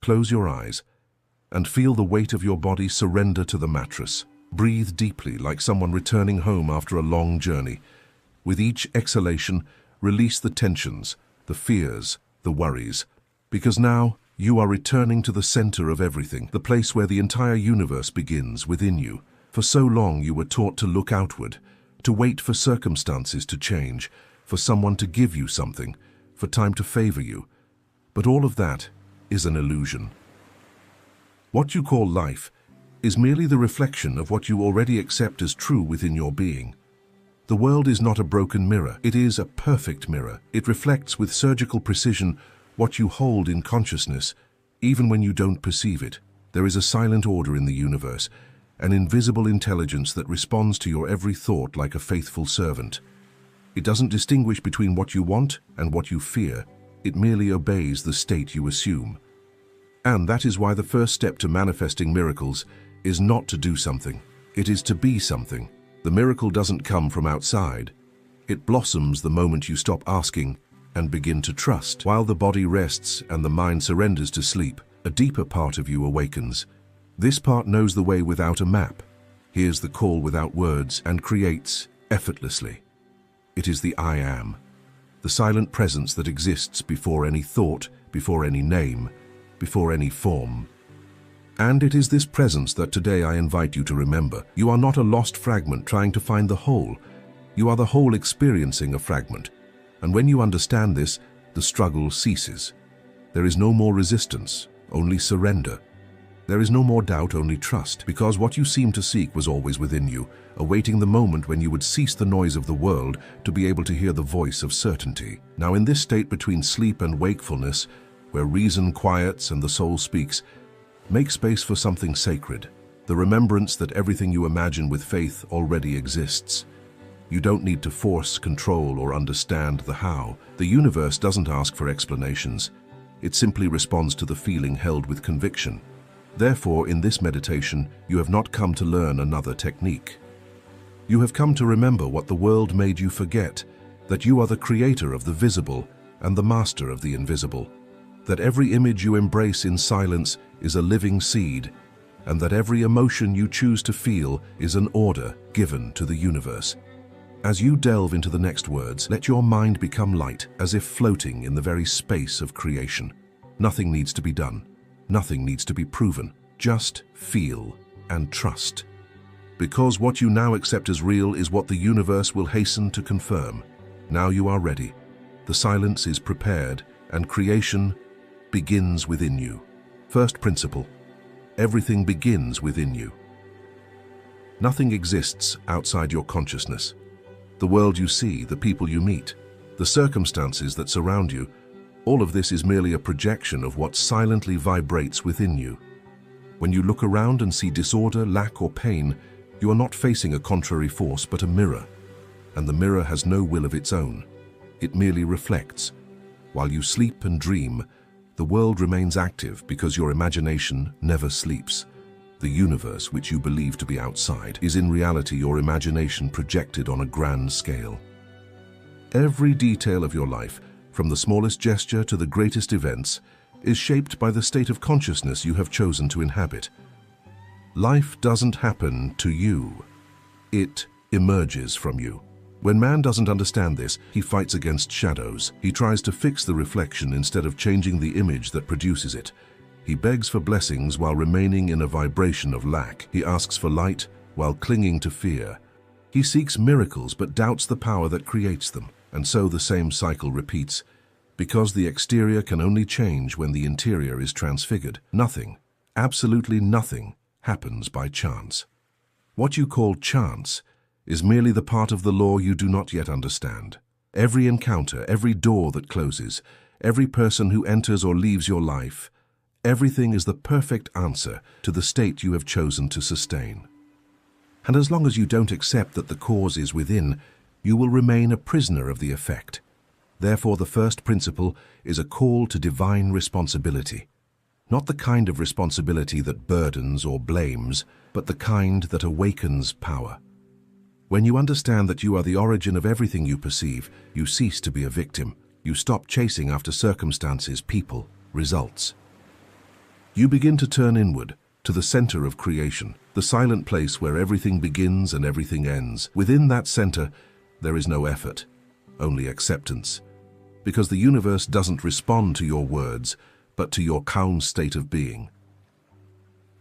Close your eyes and feel the weight of your body surrender to the mattress. Breathe deeply like someone returning home after a long journey. With each exhalation, release the tensions, the fears, the worries, because now you are returning to the center of everything, the place where the entire universe begins within you. For so long you were taught to look outward, to wait for circumstances to change, for someone to give you something, for time to favor you. But all of that is an illusion. What you call life is merely the reflection of what you already accept as true within your being. The world is not a broken mirror, it is a perfect mirror. It reflects with surgical precision what you hold in consciousness, even when you don't perceive it. There is a silent order in the universe, an invisible intelligence that responds to your every thought like a faithful servant. It doesn't distinguish between what you want and what you fear. It merely obeys the state you assume. And that is why the first step to manifesting miracles is not to do something. It is to be something. The miracle doesn't come from outside. It blossoms the moment you stop asking and begin to trust. While the body rests and the mind surrenders to sleep, a deeper part of you awakens. This part knows the way without a map, hears the call without words, and creates effortlessly. It is the I am, the silent presence that exists before any thought, before any name, before any form. And it is this presence that today I invite you to remember. You are not a lost fragment trying to find the whole. You are the whole experiencing a fragment. And when you understand this, the struggle ceases. There is no more resistance, only surrender. There is no more doubt, only trust, because what you seem to seek was always within you, awaiting the moment when you would cease the noise of the world to be able to hear the voice of certainty. Now, in this state between sleep and wakefulness, where reason quiets and the soul speaks, make space for something sacred, the remembrance that everything you imagine with faith already exists. You don't need to force, control, or understand the how. The universe doesn't ask for explanations. It simply responds to the feeling held with conviction. Therefore, in this meditation, you have not come to learn another technique. You have come to remember what the world made you forget, that you are the creator of the visible and the master of the invisible, that every image you embrace in silence is a living seed, and that every emotion you choose to feel is an order given to the universe. As you delve into the next words, let your mind become light, as if floating in the very space of creation. Nothing needs to be done. Nothing needs to be proven. Just feel and trust. Because what you now accept as real is what the universe will hasten to confirm. Now you are ready. The silence is prepared, and creation begins within you. First principle: everything begins within you. Nothing exists outside your consciousness. The world you see, the people you meet, the circumstances that surround you, all of this is merely a projection of what silently vibrates within you. When you look around and see disorder, lack, or pain, you are not facing a contrary force but a mirror. And the mirror has no will of its own. It merely reflects. While you sleep and dream, the world remains active because your imagination never sleeps. The universe, which you believe to be outside, is in reality your imagination projected on a grand scale. Every detail of your life, from the smallest gesture to the greatest events, is shaped by the state of consciousness you have chosen to inhabit. Life doesn't happen to you. It emerges from you. When man doesn't understand this, he fights against shadows. He tries to fix the reflection instead of changing the image that produces it. He begs for blessings while remaining in a vibration of lack. He asks for light while clinging to fear. He seeks miracles but doubts the power that creates them. And so the same cycle repeats, because the exterior can only change when the interior is transfigured. Nothing, absolutely nothing, happens by chance. What you call chance is merely the part of the law you do not yet understand. Every encounter, every door that closes, every person who enters or leaves your life, everything is the perfect answer to the state you have chosen to sustain. And as long as you don't accept that the cause is within, you will remain a prisoner of the effect. Therefore, the first principle is a call to divine responsibility. Not the kind of responsibility that burdens or blames, but the kind that awakens power. When you understand that you are the origin of everything you perceive, you cease to be a victim. You stop chasing after circumstances, people, results. You begin to turn inward, to the center of creation, the silent place where everything begins and everything ends. Within that center, there is no effort, only acceptance. Because the universe doesn't respond to your words, but to your calm state of being.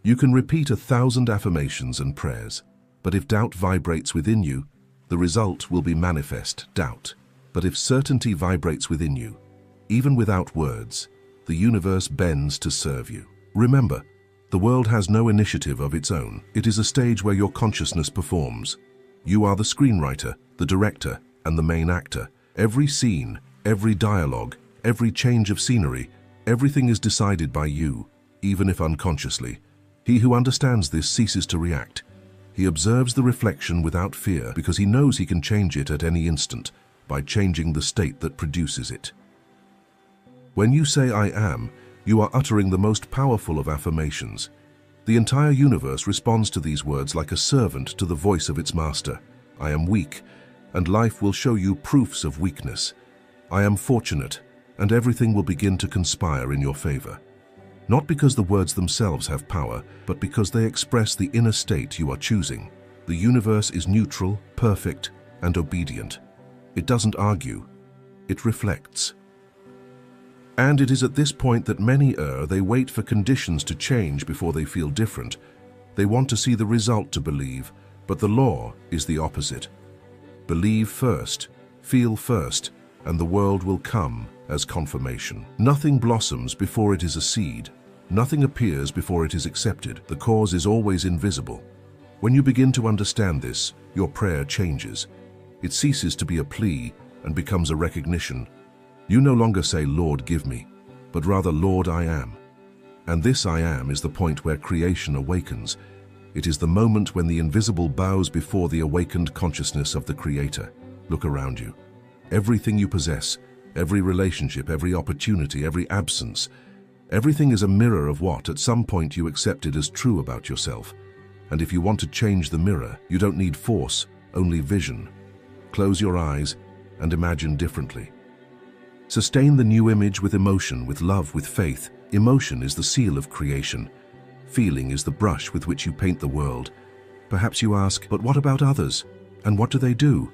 You can repeat 1,000 affirmations and prayers, but if doubt vibrates within you, the result will be manifest doubt. But if certainty vibrates within you, even without words, the universe bends to serve you. Remember, the world has no initiative of its own. It is a stage where your consciousness performs. You are the screenwriter, the director, and the main actor. Every scene, every dialogue, every change of scenery, everything is decided by you, even if unconsciously. He who understands this ceases to react. He observes the reflection without fear because he knows he can change it at any instant by changing the state that produces it. When you say I am, you are uttering the most powerful of affirmations. The entire universe responds to these words like a servant to the voice of its master. I am weak, and life will show you proofs of weakness. I am fortunate, and everything will begin to conspire in your favor. Not because the words themselves have power, but because they express the inner state you are choosing. The universe is neutral, perfect, and obedient. It doesn't argue, it reflects. And it is at this point that many err. They wait for conditions to change before they feel different. They want to see the result to believe, but the law is the opposite. Believe first, feel first, and the world will come as confirmation. Nothing blossoms before it is a seed. Nothing appears before it is accepted. The cause is always invisible. When you begin to understand this, your prayer changes. It ceases to be a plea and becomes a recognition. You no longer say, Lord, give me, but rather, Lord, I am. And this I am is the point where creation awakens. It is the moment when the invisible bows before the awakened consciousness of the Creator. Look around you. Everything you possess, every relationship, every opportunity, every absence, everything is a mirror of what at some point you accepted as true about yourself. And if you want to change the mirror, you don't need force, only vision. Close your eyes and imagine differently. Sustain the new image with emotion, with love, with faith. Emotion is the seal of creation. Feeling is the brush with which you paint the world. Perhaps you ask, but what about others? And what do they do?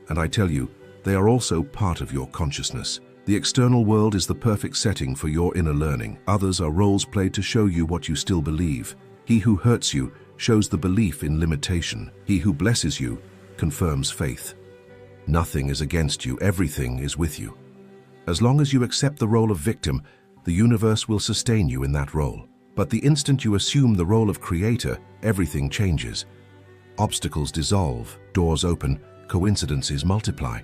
And I tell you, they are also part of your consciousness. The external world is the perfect setting for your inner learning. Others are roles played to show you what you still believe. He who hurts you shows the belief in limitation. He who blesses you confirms faith. Nothing is against you, everything is with you. As long as you accept the role of victim, the universe will sustain you in that role. But the instant you assume the role of creator, everything changes. Obstacles dissolve, doors open, coincidences multiply.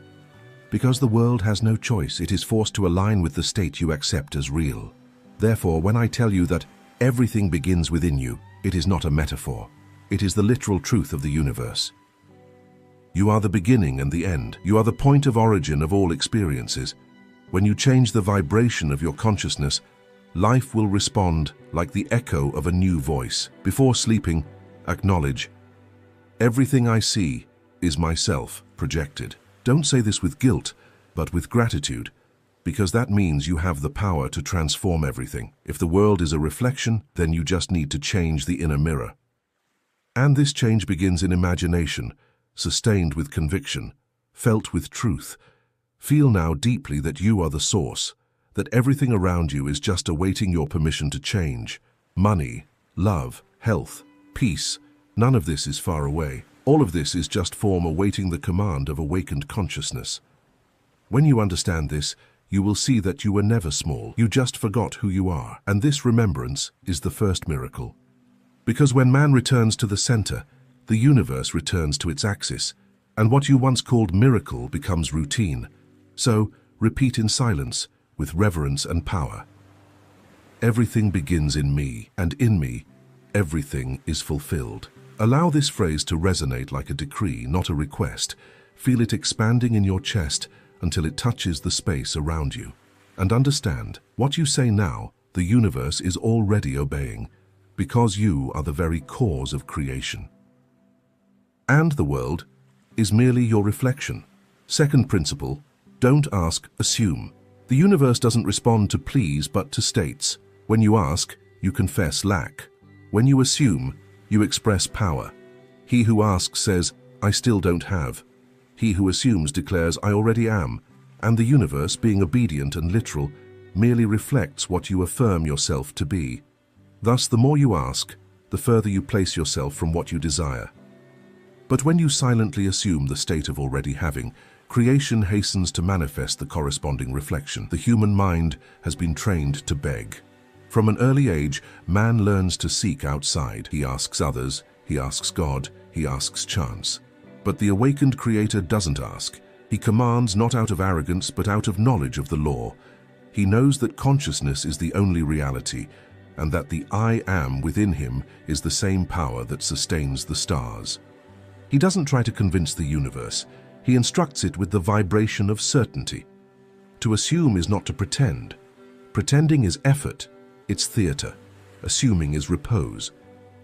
Because the world has no choice, it is forced to align with the state you accept as real. Therefore, when I tell you that everything begins within you, it is not a metaphor. It is the literal truth of the universe. You are the beginning and the end. You are the point of origin of all experiences. When you change the vibration of your consciousness, life will respond like the echo of a new voice. Before sleeping, acknowledge, everything I see is myself projected. Don't say this with guilt, but with gratitude, because that means you have the power to transform everything. If the world is a reflection, then you just need to change the inner mirror. And this change begins in imagination, sustained with conviction, felt with truth. Feel now deeply that you are the source, that everything around you is just awaiting your permission to change. Money, love, health, peace, none of this is far away. All of this is just form awaiting the command of awakened consciousness. When you understand this, you will see that you were never small. You just forgot who you are. And this remembrance is the first miracle. Because when man returns to the center, the universe returns to its axis, and what you once called miracle becomes routine. So, repeat in silence, with reverence and power. Everything begins in me, and in me, everything is fulfilled. Allow this phrase to resonate like a decree, not a request. Feel it expanding in your chest until it touches the space around you. And understand, what you say now, the universe is already obeying, because you are the very cause of creation. And the world is merely your reflection. Second principle, don't ask, assume. The universe doesn't respond to pleas but to states. When you ask, you confess lack. When you assume, you express power. He who asks says, I still don't have. He who assumes declares, I already am. And the universe, being obedient and literal, merely reflects what you affirm yourself to be. Thus, the more you ask, the further you place yourself from what you desire. But when you silently assume the state of already having, creation hastens to manifest the corresponding reflection. The human mind has been trained to beg. From an early age, man learns to seek outside. He asks others, he asks God, he asks chance. But the awakened creator doesn't ask. He commands not out of arrogance, but out of knowledge of the law. He knows that consciousness is the only reality, and that the I am within him is the same power that sustains the stars. He doesn't try to convince the universe. He instructs it with the vibration of certainty. To assume is not to pretend. Pretending is effort. It's theater. Assuming is repose.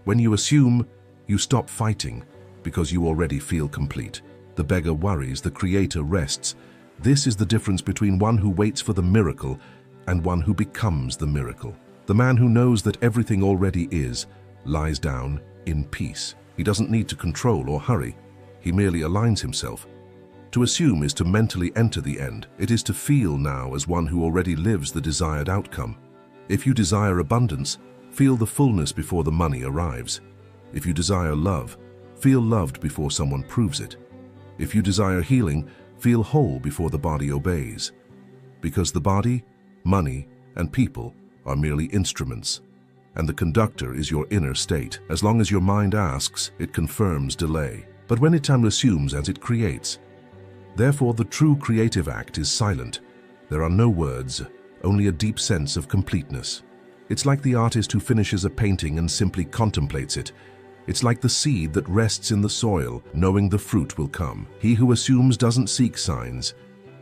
When you assume, you stop fighting, because you already feel complete. The beggar worries, the creator rests. This is the difference between one who waits for the miracle and one who becomes the miracle. The man who knows that everything already is, lies down in peace. He doesn't need to control or hurry. He merely aligns himself. To assume is to mentally enter the end. It is to feel now as one who already lives the desired outcome. If you desire abundance, feel the fullness before the money arrives. If you desire love, feel loved before someone proves it. If you desire healing, feel whole before the body obeys. Because the body, money, and people are merely instruments, and the conductor is your inner state. As long as your mind asks, it confirms delay. But when it assumes as it creates. Therefore, the true creative act is silent. There are no words, only a deep sense of completeness. It's like the artist who finishes a painting and simply contemplates it. It's like the seed that rests in the soil, knowing the fruit will come. He who assumes doesn't seek signs.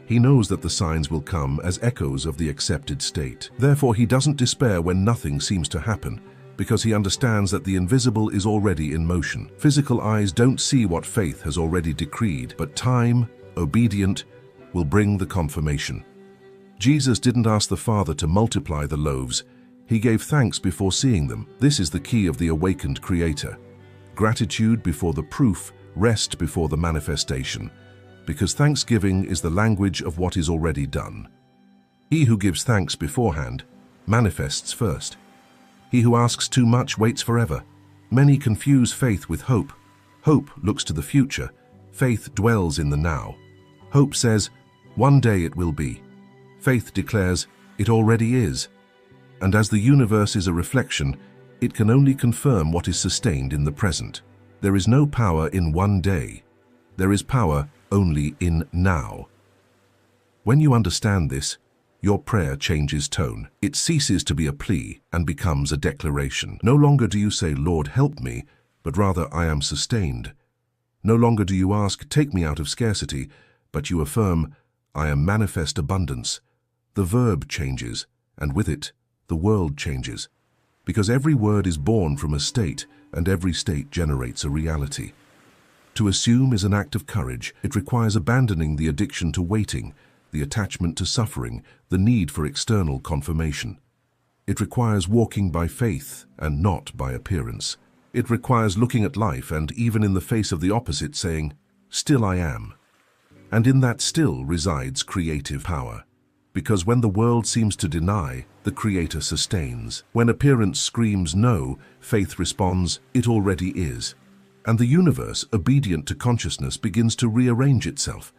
He knows that the signs will come as echoes of the accepted state. Therefore, he doesn't despair when nothing seems to happen, because he understands that the invisible is already in motion. Physical eyes don't see what faith has already decreed, but time, obedient, will bring the confirmation. Jesus didn't ask the Father to multiply the loaves. He gave thanks before seeing them. This is the key of the awakened creator. Gratitude before the proof, rest before the manifestation, because thanksgiving is the language of what is already done. He who gives thanks beforehand manifests first. He who asks too much waits forever. Many confuse faith with hope. Hope looks to the future. Faith dwells in the now. Hope says, one day it will be. Faith declares, it already is. And as the universe is a reflection, it can only confirm what is sustained in the present. There is no power in one day. There is power only in now. When you understand this, your prayer changes tone. It ceases to be a plea and becomes a declaration. No longer do you say, Lord, help me, but rather, I am sustained. No longer do you ask, take me out of scarcity, but you affirm, I am manifest abundance. The verb changes, and with it, the world changes. Because every word is born from a state, and every state generates a reality. To assume is an act of courage. It requires abandoning the addiction to waiting, the attachment to suffering, the need for external confirmation. It requires walking by faith and not by appearance. It requires looking at life and, even in the face of the opposite, saying, still I am. And in that still resides creative power. Because when the world seems to deny, the Creator sustains. When appearance screams no, faith responds, it already is. And the universe, obedient to consciousness, begins to rearrange itself.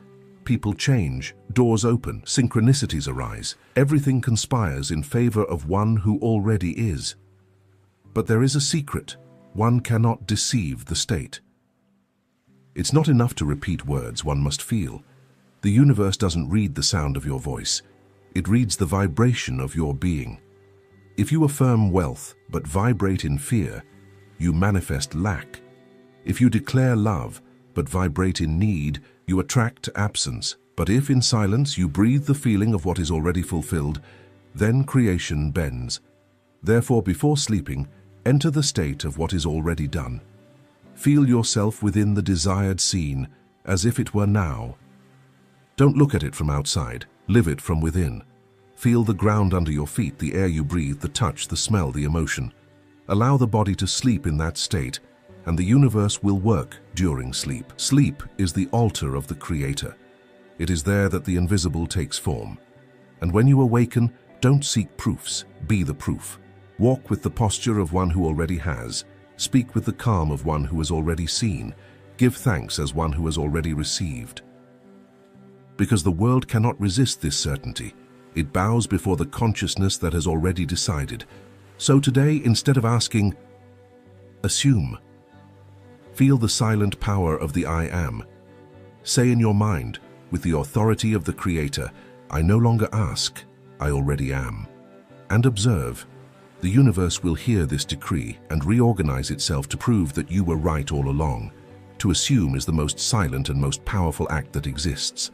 People change, doors open, synchronicities arise. Everything conspires in favor of one who already is. But there is a secret. One cannot deceive the state. It's not enough to repeat words, one must feel. The universe doesn't read the sound of your voice. It reads the vibration of your being. If you affirm wealth but vibrate in fear, you manifest lack. If you declare love but vibrate in need, you attract absence. But if in silence you breathe the feeling of what is already fulfilled, then creation bends. Therefore, before sleeping, enter the state of what is already done. Feel yourself within the desired scene as if it were now. Don't look at it from outside. Live it from within. Feel the ground under your feet, the air you breathe, the touch, the smell, the emotion. Allow the body to sleep in that state, and the universe will work during sleep. Sleep is the altar of the Creator. It is there that the invisible takes form. And when you awaken, don't seek proofs, be the proof. Walk with the posture of one who already has. Speak with the calm of one who has already seen. Give thanks as one who has already received. Because the world cannot resist this certainty. It bows before the consciousness that has already decided. So today, instead of asking, assume. Feel the silent power of the I am. Say in your mind, with the authority of the Creator, I no longer ask, I already am. And observe. The universe will hear this decree and reorganize itself to prove that you were right all along. To assume is the most silent and most powerful act that exists.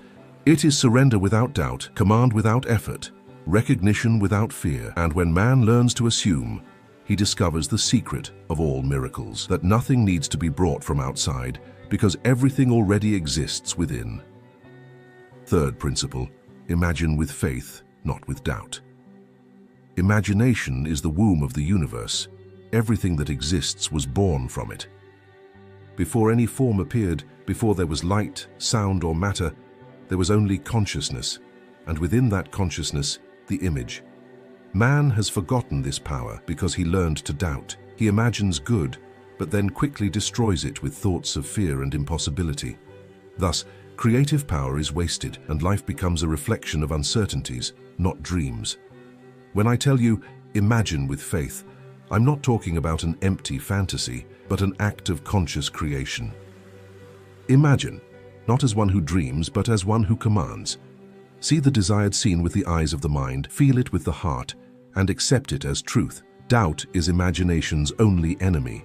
It is surrender without doubt, command without effort, recognition without fear. And when man learns to assume, he discovers the secret of all miracles, that nothing needs to be brought from outside because everything already exists within. Third principle, imagine with faith, not with doubt. Imagination is the womb of the universe. Everything that exists was born from it. Before any form appeared, before there was light, sound, or matter, there was only consciousness, and within that consciousness, the image. Man has forgotten this power because he learned to doubt. He imagines good, but then quickly destroys it with thoughts of fear and impossibility. Thus, creative power is wasted, and life becomes a reflection of uncertainties, not dreams. When I tell you, imagine with faith, I'm not talking about an empty fantasy, but an act of conscious creation. Imagine, not as one who dreams, but as one who commands. See the desired scene with the eyes of the mind, feel it with the heart, and accept it as truth. Doubt is imagination's only enemy.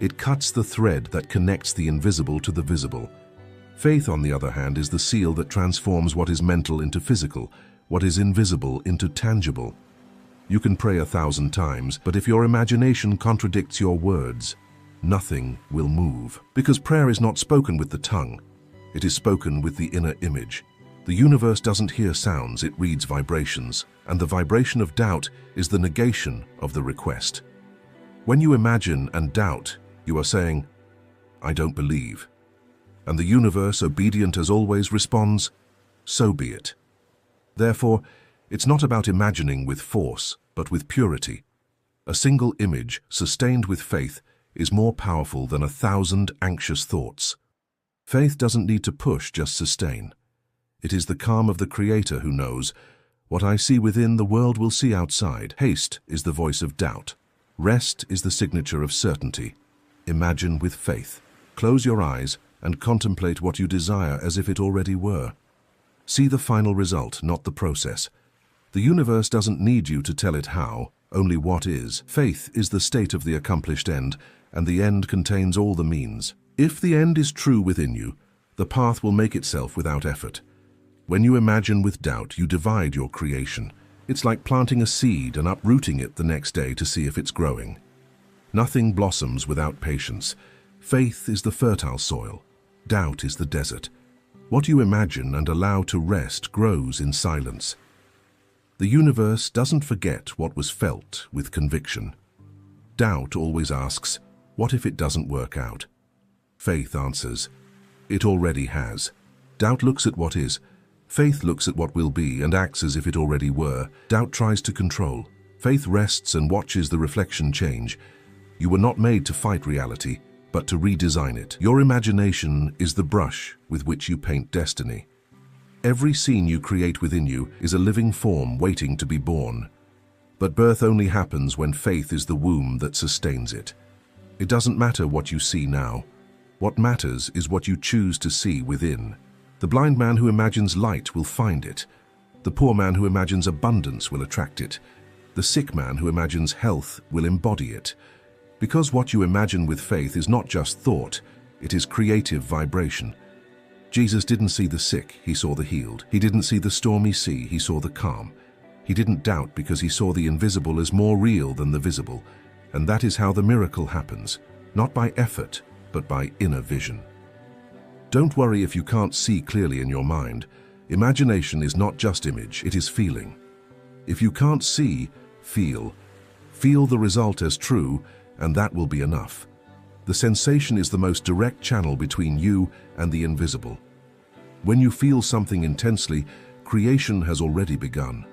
It cuts the thread that connects the invisible to the visible. Faith, on the other hand, is the seal that transforms what is mental into physical, what is invisible into tangible. You can pray 1,000 times, but if your imagination contradicts your words, nothing will move. Because prayer is not spoken with the tongue, it is spoken with the inner image. The universe doesn't hear sounds, it reads vibrations, and the vibration of doubt is the negation of the request. When you imagine and doubt, you are saying, I don't believe. And the universe, obedient as always, responds, so be it. Therefore, it's not about imagining with force, but with purity. A single image, sustained with faith, is more powerful than 1,000 anxious thoughts. Faith doesn't need to push, just sustain. It is the calm of the Creator who knows, what I see within, the world will see outside. Haste is the voice of doubt. Rest is the signature of certainty. Imagine with faith. Close your eyes and contemplate what you desire as if it already were. See the final result, not the process. The universe doesn't need you to tell it how, only what is. Faith is the state of the accomplished end, and the end contains all the means. If the end is true within you, the path will make itself without effort. When you imagine with doubt, you divide your creation. It's like planting a seed and uprooting it the next day to see if it's growing. Nothing blossoms without patience. Faith is the fertile soil. Doubt is the desert. What you imagine and allow to rest grows in silence. The universe doesn't forget what was felt with conviction. Doubt always asks, what if it doesn't work out? Faith answers, it already has. Doubt looks at what is. Faith looks at what will be and acts as if it already were. Doubt tries to control. Faith rests and watches the reflection change. You were not made to fight reality, but to redesign it. Your imagination is the brush with which you paint destiny. Every scene you create within you is a living form waiting to be born. But birth only happens when faith is the womb that sustains it. It doesn't matter what you see now. What matters is what you choose to see within. The blind man who imagines light will find it. The poor man who imagines abundance will attract it. The sick man who imagines health will embody it. Because what you imagine with faith is not just thought, it is creative vibration. Jesus didn't see the sick, he saw the healed. He didn't see the stormy sea, he saw the calm. He didn't doubt because he saw the invisible as more real than the visible. And that is how the miracle happens, not by effort, but by inner vision. Don't worry if you can't see clearly in your mind. Imagination is not just image, it is feeling. If you can't see, feel. Feel the result as true, and that will be enough. The sensation is the most direct channel between you and the invisible. When you feel something intensely, creation has already begun.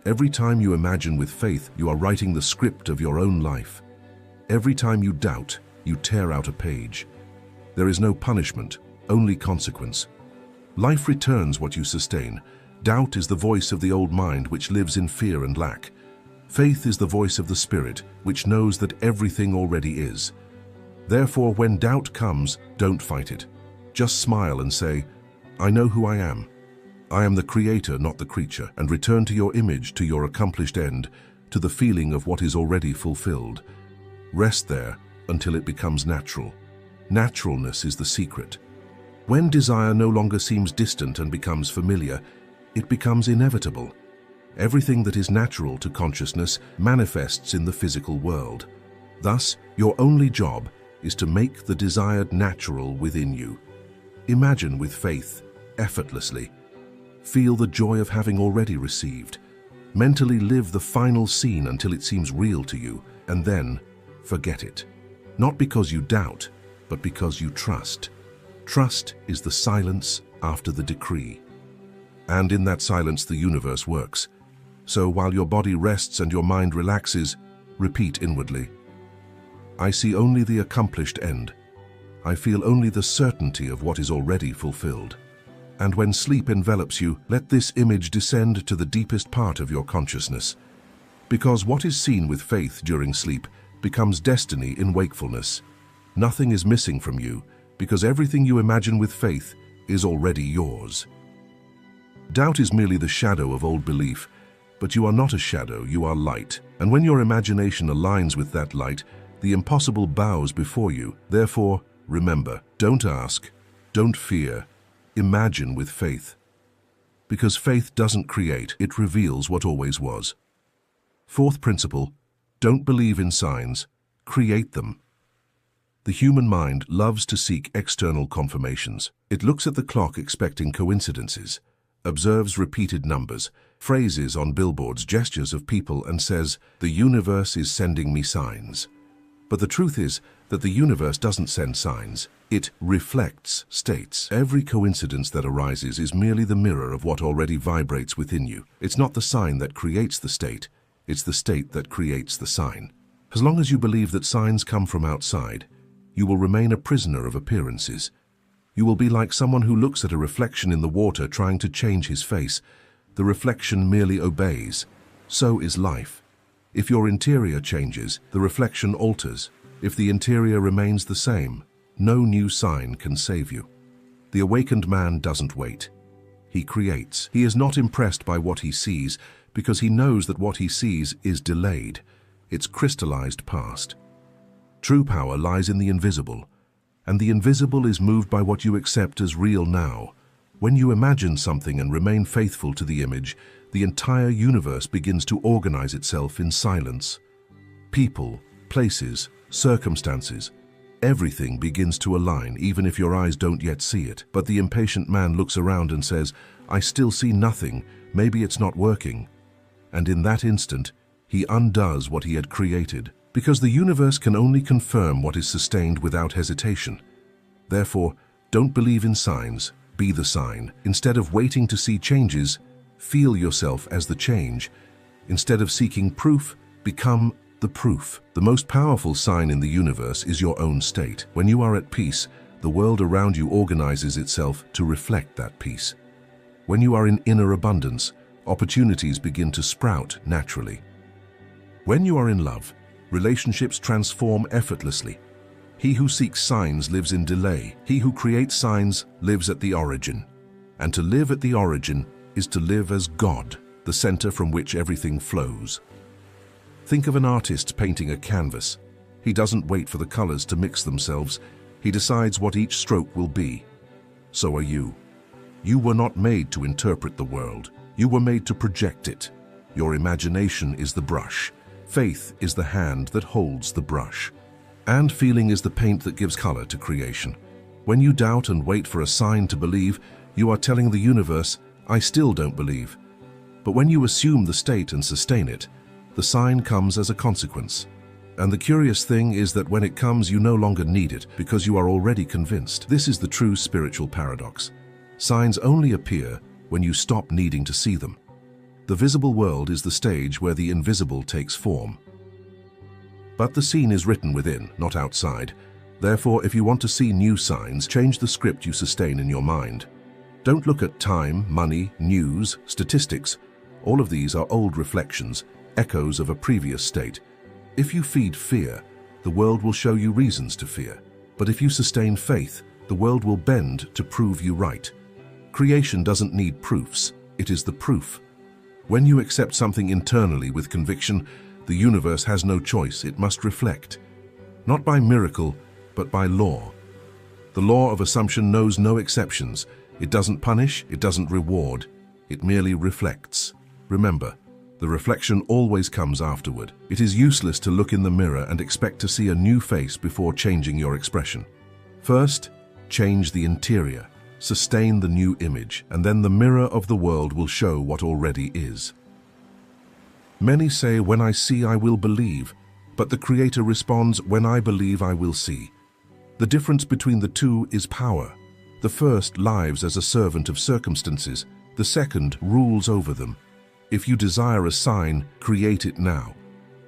Every time you imagine with faith, you are writing the script of your own life. Every time you doubt, you tear out a page. There is no punishment, only consequence. Life returns what you sustain. Doubt is the voice of the old mind which lives in fear and lack. Faith is the voice of the spirit which knows that everything already is. Therefore, when doubt comes, don't fight it. Just smile and say, I know who I am. I am the creator, not the creature, and return to your image, to your accomplished end, to the feeling of what is already fulfilled. Rest there until it becomes natural. Naturalness is the secret. When desire no longer seems distant and becomes familiar, it becomes inevitable. Everything that is natural to consciousness manifests in the physical world. Thus, your only job is to make the desired natural within you. Imagine with faith, effortlessly. Feel the joy of having already received. Mentally live the final scene until it seems real to you, and then forget it. Not because you doubt, but because you trust. Trust is the silence after the decree. And in that silence the universe works. So while your body rests and your mind relaxes, repeat inwardly, I see only the accomplished end. I feel only the certainty of what is already fulfilled. And when sleep envelops you, let this image descend to the deepest part of your consciousness. Because what is seen with faith during sleep becomes destiny in wakefulness. Nothing is missing from you, because everything you imagine with faith is already yours. Doubt is merely the shadow of old belief, but you are not a shadow, you are light. And when your imagination aligns with that light, the impossible bows before you. Therefore, remember, don't ask, don't fear, imagine with faith. Because faith doesn't create, it reveals what always was. Fourth principle, don't believe in signs, create them. The human mind loves to seek external confirmations. It looks at the clock expecting coincidences, observes repeated numbers, phrases on billboards, gestures of people, and says, the universe is sending me signs. But the truth is that the universe doesn't send signs. It reflects states. Every coincidence that arises is merely the mirror of what already vibrates within you. It's not the sign that creates the state, it's the state that creates the sign. As long as you believe that signs come from outside, you will remain a prisoner of appearances. You will be like someone who looks at a reflection in the water trying to change his face. The reflection merely obeys. So is life. If your interior changes, the reflection alters. If the interior remains the same, no new sign can save you. The awakened man doesn't wait. He creates. He is not impressed by what he sees because he knows that what he sees is delayed. It's crystallized past. True power lies in the invisible, and the invisible is moved by what you accept as real now. When you imagine something and remain faithful to the image, the entire universe begins to organize itself in silence. People, places, circumstances, everything begins to align even if your eyes don't yet see it. But the impatient man looks around and says, I still see nothing, maybe it's not working. And in that instant, he undoes what he had created. Because the universe can only confirm what is sustained without hesitation. Therefore, don't believe in signs, be the sign. Instead of waiting to see changes, feel yourself as the change. Instead of seeking proof, become the proof. The most powerful sign in the universe is your own state. When you are at peace, the world around you organizes itself to reflect that peace. When you are in inner abundance, opportunities begin to sprout naturally. When you are in love, relationships transform effortlessly. He who seeks signs lives in delay. He who creates signs lives at the origin. And to live at the origin is to live as God, the center from which everything flows. Think of an artist painting a canvas. He doesn't wait for the colors to mix themselves. He decides what each stroke will be. So are you. You were not made to interpret the world. You were made to project it. Your imagination is the brush. Faith is the hand that holds the brush. And feeling is the paint that gives color to creation. When you doubt and wait for a sign to believe, you are telling the universe, I still don't believe. But when you assume the state and sustain it, the sign comes as a consequence. And the curious thing is that when it comes, you no longer need it because you are already convinced. This is the true spiritual paradox. Signs only appear when you stop needing to see them. The visible world is the stage where the invisible takes form. But the scene is written within, not outside. Therefore, if you want to see new signs, change the script you sustain in your mind. Don't look at time, money, news, statistics. All of these are old reflections, echoes of a previous state. If you feed fear, the world will show you reasons to fear. But if you sustain faith, the world will bend to prove you right. Creation doesn't need proofs, it is the proof. When you accept something internally with conviction, the universe has no choice, it must reflect. Not by miracle, but by law. The law of assumption knows no exceptions. It doesn't punish, it doesn't reward, it merely reflects. Remember, the reflection always comes afterward. It is useless to look in the mirror and expect to see a new face before changing your expression. First, change the interior, sustain the new image, and then the mirror of the world will show what already is. Many say, "When I see, I will believe," but the Creator responds, "When I believe, I will see." The difference between the two is power. The first lives as a servant of circumstances, the second rules over them. If you desire a sign, create it now.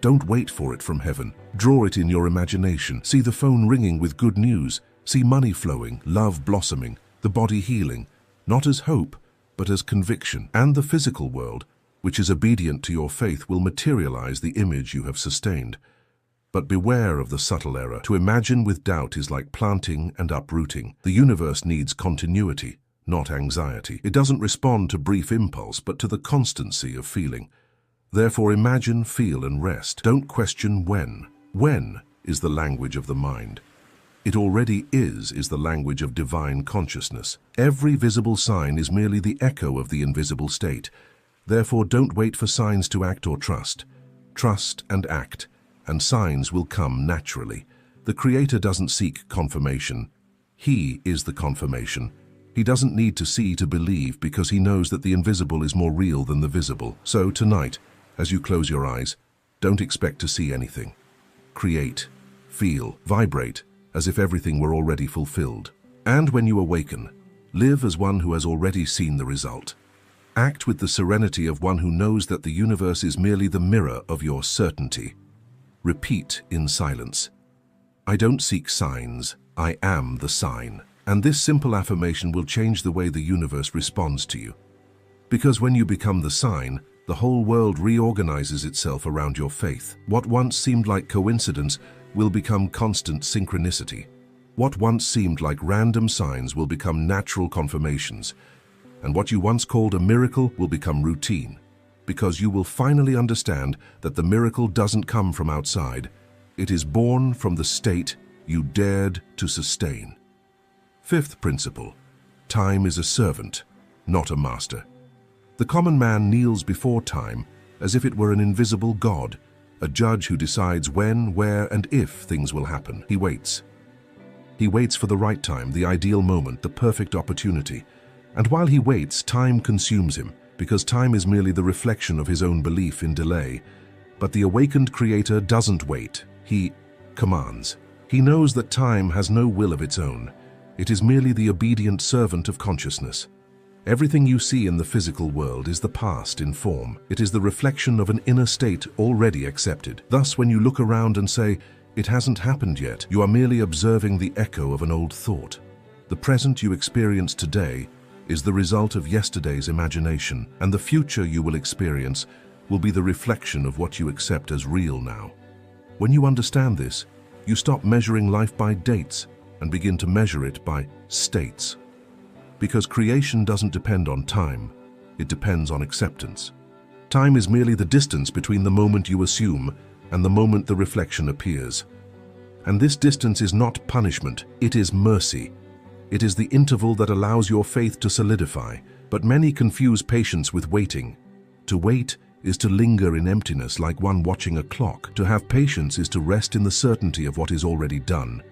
Don't wait for it from heaven. Draw it in your imagination. See the phone ringing with good news. See money flowing, love blossoming, the body healing, not as hope, but as conviction. And the physical world, which is obedient to your faith, will materialize the image you have sustained. But beware of the subtle error. To imagine with doubt is like planting and uprooting. The universe needs continuity, not anxiety. It doesn't respond to brief impulse, but to the constancy of feeling. Therefore, imagine, feel, and rest. Don't question when. When is the language of the mind. It already is the language of divine consciousness. Every visible sign is merely the echo of the invisible state. Therefore, don't wait for signs to act or trust. Trust and act, and signs will come naturally. The Creator doesn't seek confirmation. He is the confirmation. He doesn't need to see to believe because he knows that the invisible is more real than the visible. So tonight, as you close your eyes, don't expect to see anything. Create, feel, vibrate, as if everything were already fulfilled. And when you awaken, live as one who has already seen the result. Act with the serenity of one who knows that the universe is merely the mirror of your certainty. Repeat in silence. I don't seek signs, I am the sign. And this simple affirmation will change the way the universe responds to you. Because when you become the sign, the whole world reorganizes itself around your faith. What once seemed like coincidence will become constant synchronicity. What once seemed like random signs will become natural confirmations. And what you once called a miracle will become routine. Because you will finally understand that the miracle doesn't come from outside. It is born from the state you dared to sustain. Fifth principle, time is a servant, not a master. The common man kneels before time as if it were an invisible god, a judge who decides when, where, and if things will happen. He waits. He waits for the right time, the ideal moment, the perfect opportunity. And while he waits, time consumes him, because time is merely the reflection of his own belief in delay. But the awakened Creator doesn't wait. He commands. He knows that time has no will of its own. It is merely the obedient servant of consciousness. Everything you see in the physical world is the past in form. It is the reflection of an inner state already accepted. Thus, when you look around and say, "It hasn't happened yet," you are merely observing the echo of an old thought. The present you experience today is the result of yesterday's imagination, and the future you will experience will be the reflection of what you accept as real now. When you understand this, you stop measuring life by dates and begin to measure it by states. Because creation doesn't depend on time, it depends on acceptance. Time is merely the distance between the moment you assume and the moment the reflection appears. And this distance is not punishment, it is mercy. It is the interval that allows your faith to solidify, but many confuse patience with waiting. To wait is to linger in emptiness like one watching a clock. To have patience is to rest in the certainty of what is already done.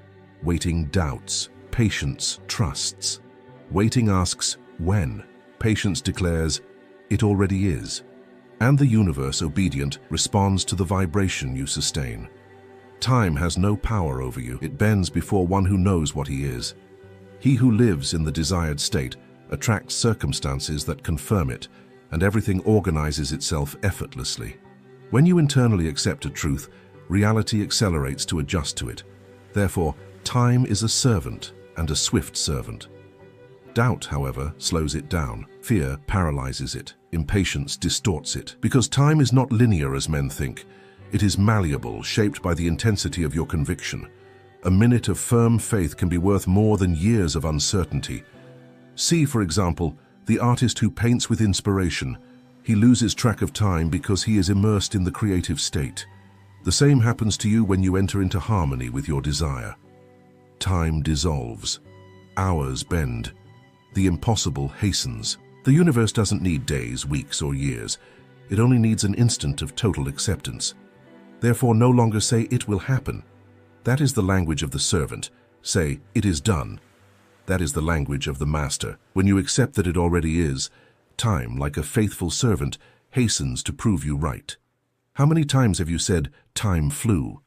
Waiting doubts, patience trusts. Waiting asks, when? Patience declares, it already is. And the universe, obedient, responds to the vibration you sustain. Time has no power over you. It bends before one who knows what he is. He who lives in the desired state attracts circumstances that confirm it, and everything organizes itself effortlessly. When you internally accept a truth, reality accelerates to adjust to it. Therefore, time is a servant, and a swift servant. Doubt, however, slows it down. Fear paralyzes it. Impatience distorts it. Because time is not linear as men think. It is malleable, shaped by the intensity of your conviction. A minute of firm faith can be worth more than years of uncertainty. See, for example, the artist who paints with inspiration. He loses track of time because he is immersed in the creative state. The same happens to you when you enter into harmony with your desire. Time dissolves. Hours bend. The impossible hastens. The universe doesn't need days, weeks, or years. It only needs an instant of total acceptance. Therefore, no longer say, "It will happen." That is the language of the servant. Say, "It is done." That is the language of the master. When you accept that it already is, time, like a faithful servant, hastens to prove you right. How many times have you said, "Time flew"?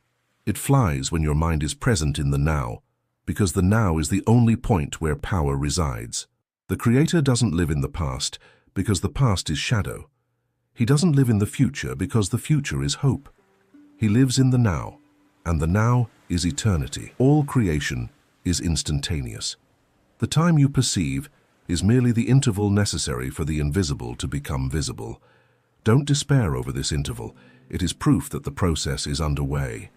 It flies when your mind is present in the now, because the now is the only point where power resides. The Creator doesn't live in the past, because the past is shadow. He doesn't live in the future, because the future is hope. He lives in the now, and the now is eternity. All creation is instantaneous. The time you perceive is merely the interval necessary for the invisible to become visible. Don't despair over this interval. It is proof that the process is underway.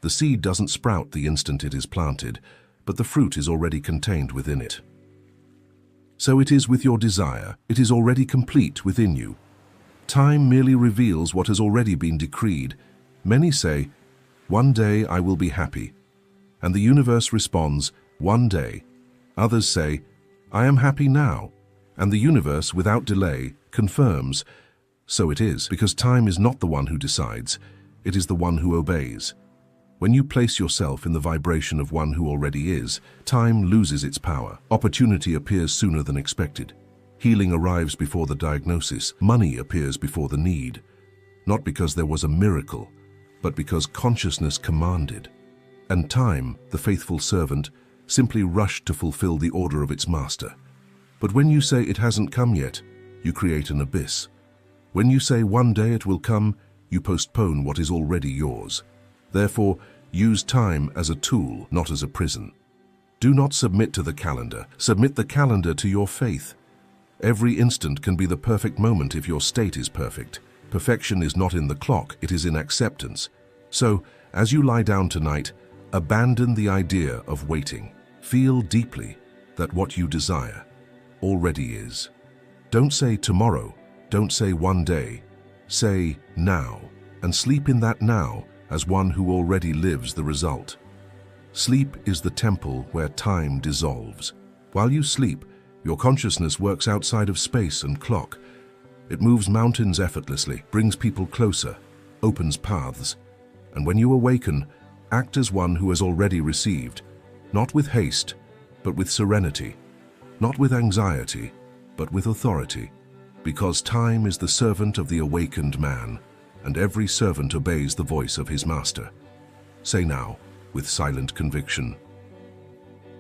The seed doesn't sprout the instant it is planted, but the fruit is already contained within it. So it is with your desire. It is already complete within you. Time merely reveals what has already been decreed. Many say, "One day I will be happy." And the universe responds, "One day." Others say, "I am happy now." And the universe, without delay, confirms, "So it is," because time is not the one who decides, it is the one who obeys. When you place yourself in the vibration of one who already is, time loses its power. Opportunity appears sooner than expected. Healing arrives before the diagnosis. Money appears before the need. Not because there was a miracle, but because consciousness commanded. And time, the faithful servant, simply rushed to fulfill the order of its master. But when you say it hasn't come yet, you create an abyss. When you say one day it will come, you postpone what is already yours. Therefore, use time as a tool, not as a prison. Do not submit to the calendar. Submit the calendar to your faith. Every instant can be the perfect moment if your state is perfect. Perfection is not in the clock, it is in acceptance. So, as you lie down tonight, abandon the idea of waiting. Feel deeply that what you desire already is. Don't say tomorrow, don't say one day. Say now, and sleep in that now as one who already lives the result. Sleep is the temple where time dissolves. While you sleep, your consciousness works outside of space and clock. It moves mountains effortlessly, brings people closer, opens paths. And when you awaken, act as one who has already received, not with haste, but with serenity, not with anxiety, but with authority, because time is the servant of the awakened man, and every servant obeys the voice of his master. Say now, with silent conviction,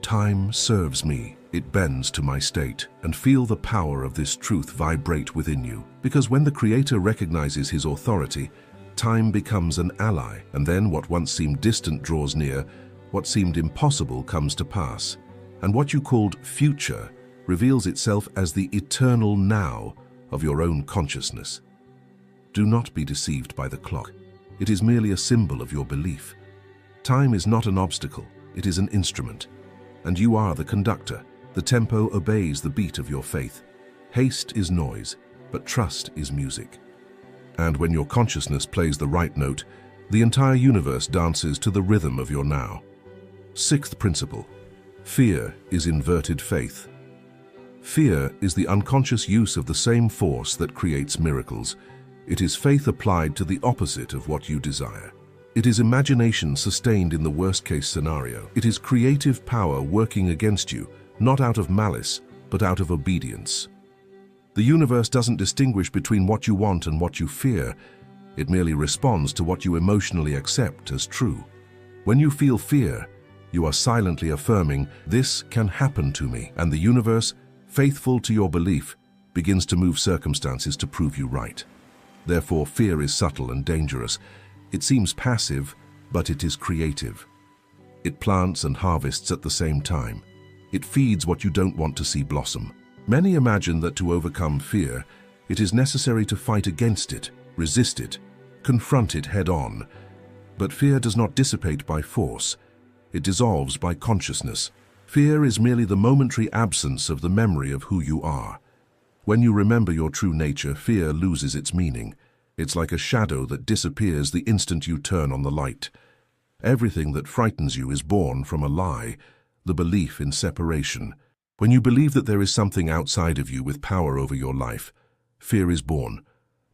"Time serves me, it bends to my state," and feel the power of this truth vibrate within you. Because when the Creator recognizes his authority, time becomes an ally, and then what once seemed distant draws near, what seemed impossible comes to pass, and what you called future reveals itself as the eternal now of your own consciousness. Do not be deceived by the clock. It is merely a symbol of your belief. Time is not an obstacle, it is an instrument. And you are the conductor. The tempo obeys the beat of your faith. Haste is noise, but trust is music. And when your consciousness plays the right note, the entire universe dances to the rhythm of your now. Sixth principle: fear is inverted faith. Fear is the unconscious use of the same force that creates miracles. It is faith applied to the opposite of what you desire. It is imagination sustained in the worst-case scenario. It is creative power working against you, not out of malice, but out of obedience. The universe doesn't distinguish between what you want and what you fear. It merely responds to what you emotionally accept as true. When you feel fear, you are silently affirming, "This can happen to me," and the universe, faithful to your belief, begins to move circumstances to prove you right. Therefore, fear is subtle and dangerous. It seems passive, but it is creative. It plants and harvests at the same time. It feeds what you don't want to see blossom. Many imagine that to overcome fear, it is necessary to fight against it, resist it, confront it head-on. But fear does not dissipate by force. It dissolves by consciousness. Fear is merely the momentary absence of the memory of who you are. When you remember your true nature, fear loses its meaning. It's like a shadow that disappears the instant you turn on the light. Everything that frightens you is born from a lie, the belief in separation. When you believe that there is something outside of you with power over your life, fear is born.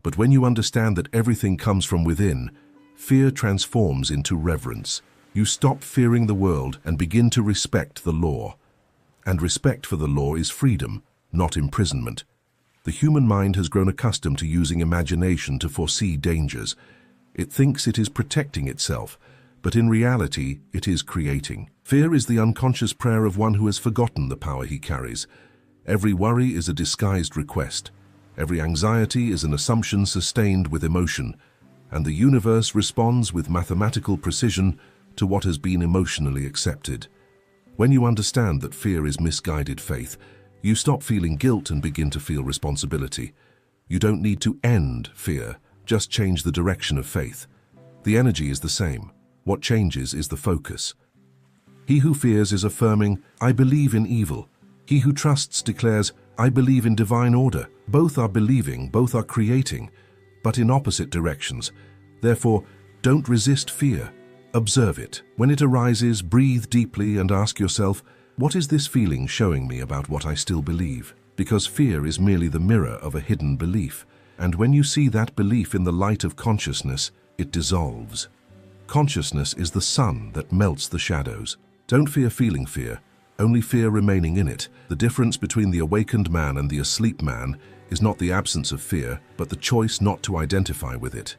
But when you understand that everything comes from within, fear transforms into reverence. You stop fearing the world and begin to respect the law. And respect for the law is freedom, not imprisonment. The human mind has grown accustomed to using imagination to foresee dangers. It thinks it is protecting itself, but in reality, it is creating. Fear is the unconscious prayer of one who has forgotten the power he carries. Every worry is a disguised request. Every anxiety is an assumption sustained with emotion, and the universe responds with mathematical precision to what has been emotionally accepted. When you understand that fear is misguided faith, you stop feeling guilt and begin to feel responsibility. You don't need to end fear, just change the direction of faith. The energy is the same. What changes is the focus. He who fears is affirming, "I believe in evil." He who trusts declares, "I believe in divine order." Both are believing, both are creating, but in opposite directions. Therefore, don't resist fear. Observe it. When it arises, breathe deeply and ask yourself, what is this feeling showing me about what I still believe? Because fear is merely the mirror of a hidden belief. And when you see that belief in the light of consciousness, it dissolves. Consciousness is the sun that melts the shadows. Don't fear feeling fear, only fear remaining in it. The difference between the awakened man and the asleep man is not the absence of fear, but the choice not to identify with it.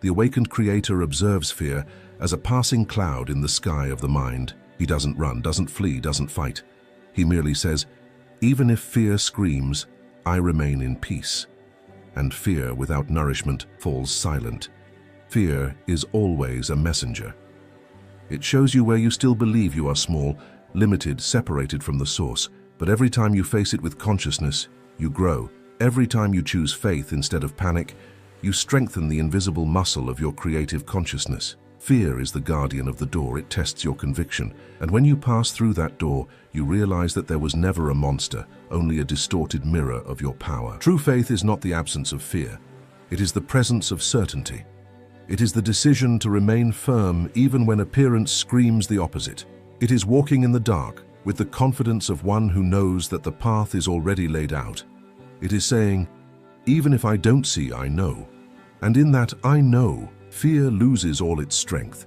The awakened creator observes fear as a passing cloud in the sky of the mind. He doesn't run, doesn't flee, doesn't fight. He merely says, "Even if fear screams, I remain in peace." And fear without nourishment falls silent. Fear is always a messenger. It shows you where you still believe you are small, limited, separated from the source. But every time you face it with consciousness, you grow. Every time you choose faith instead of panic, you strengthen the invisible muscle of your creative consciousness. Fear is the guardian of the door. It tests your conviction. And when you pass through that door, you realize that there was never a monster, only a distorted mirror of your power. True faith is not the absence of fear. It is the presence of certainty. It is the decision to remain firm even when appearance screams the opposite. It is walking in the dark with the confidence of one who knows that the path is already laid out. It is saying, even if I don't see, I know. And in that I know, fear loses all its strength.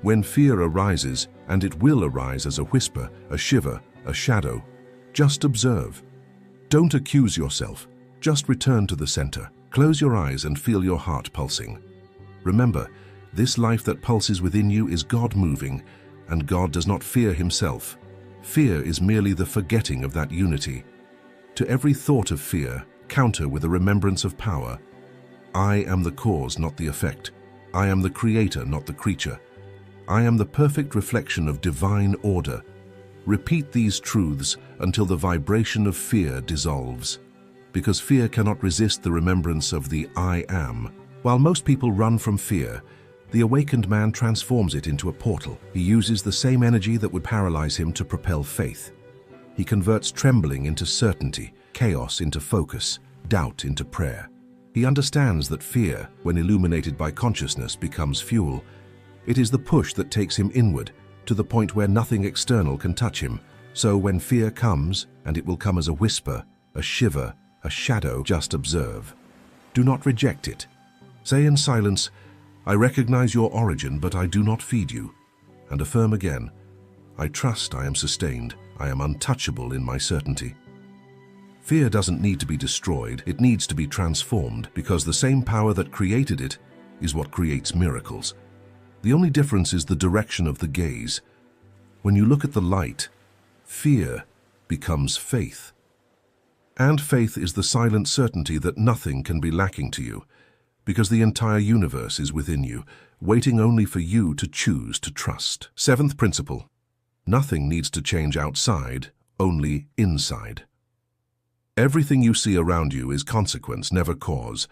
When fear arises, and it will arise as a whisper, a shiver, a shadow, just observe. Don't accuse yourself. Just return to the center. Close your eyes and feel your heart pulsing. Remember, this life that pulses within you is God moving, and God does not fear himself. Fear is merely the forgetting of that unity. To every thought of fear, counter with a remembrance of power. I am the cause, not the effect. I am the creator, not the creature. I am the perfect reflection of divine order. Repeat these truths until the vibration of fear dissolves. Because fear cannot resist the remembrance of the I am. While most people run from fear, the awakened man transforms it into a portal. He uses the same energy that would paralyze him to propel faith. He converts trembling into certainty, chaos into focus, doubt into prayer. He understands that fear, when illuminated by consciousness, becomes fuel. It is the push that takes him inward, to the point where nothing external can touch him. So when fear comes, and it will come as a whisper, a shiver, a shadow, just observe. Do not reject it. Say in silence, I recognize your origin, but I do not feed you. And affirm again, I trust I am sustained. I am untouchable in my certainty. Fear doesn't need to be destroyed, it needs to be transformed, because the same power that created it is what creates miracles. The only difference is the direction of the gaze. When you look at the light, fear becomes faith. And faith is the silent certainty that nothing can be lacking to you, because the entire universe is within you, waiting only for you to choose to trust. Seventh principle: nothing needs to change outside, only inside. Everything you see around you is consequence, never cause.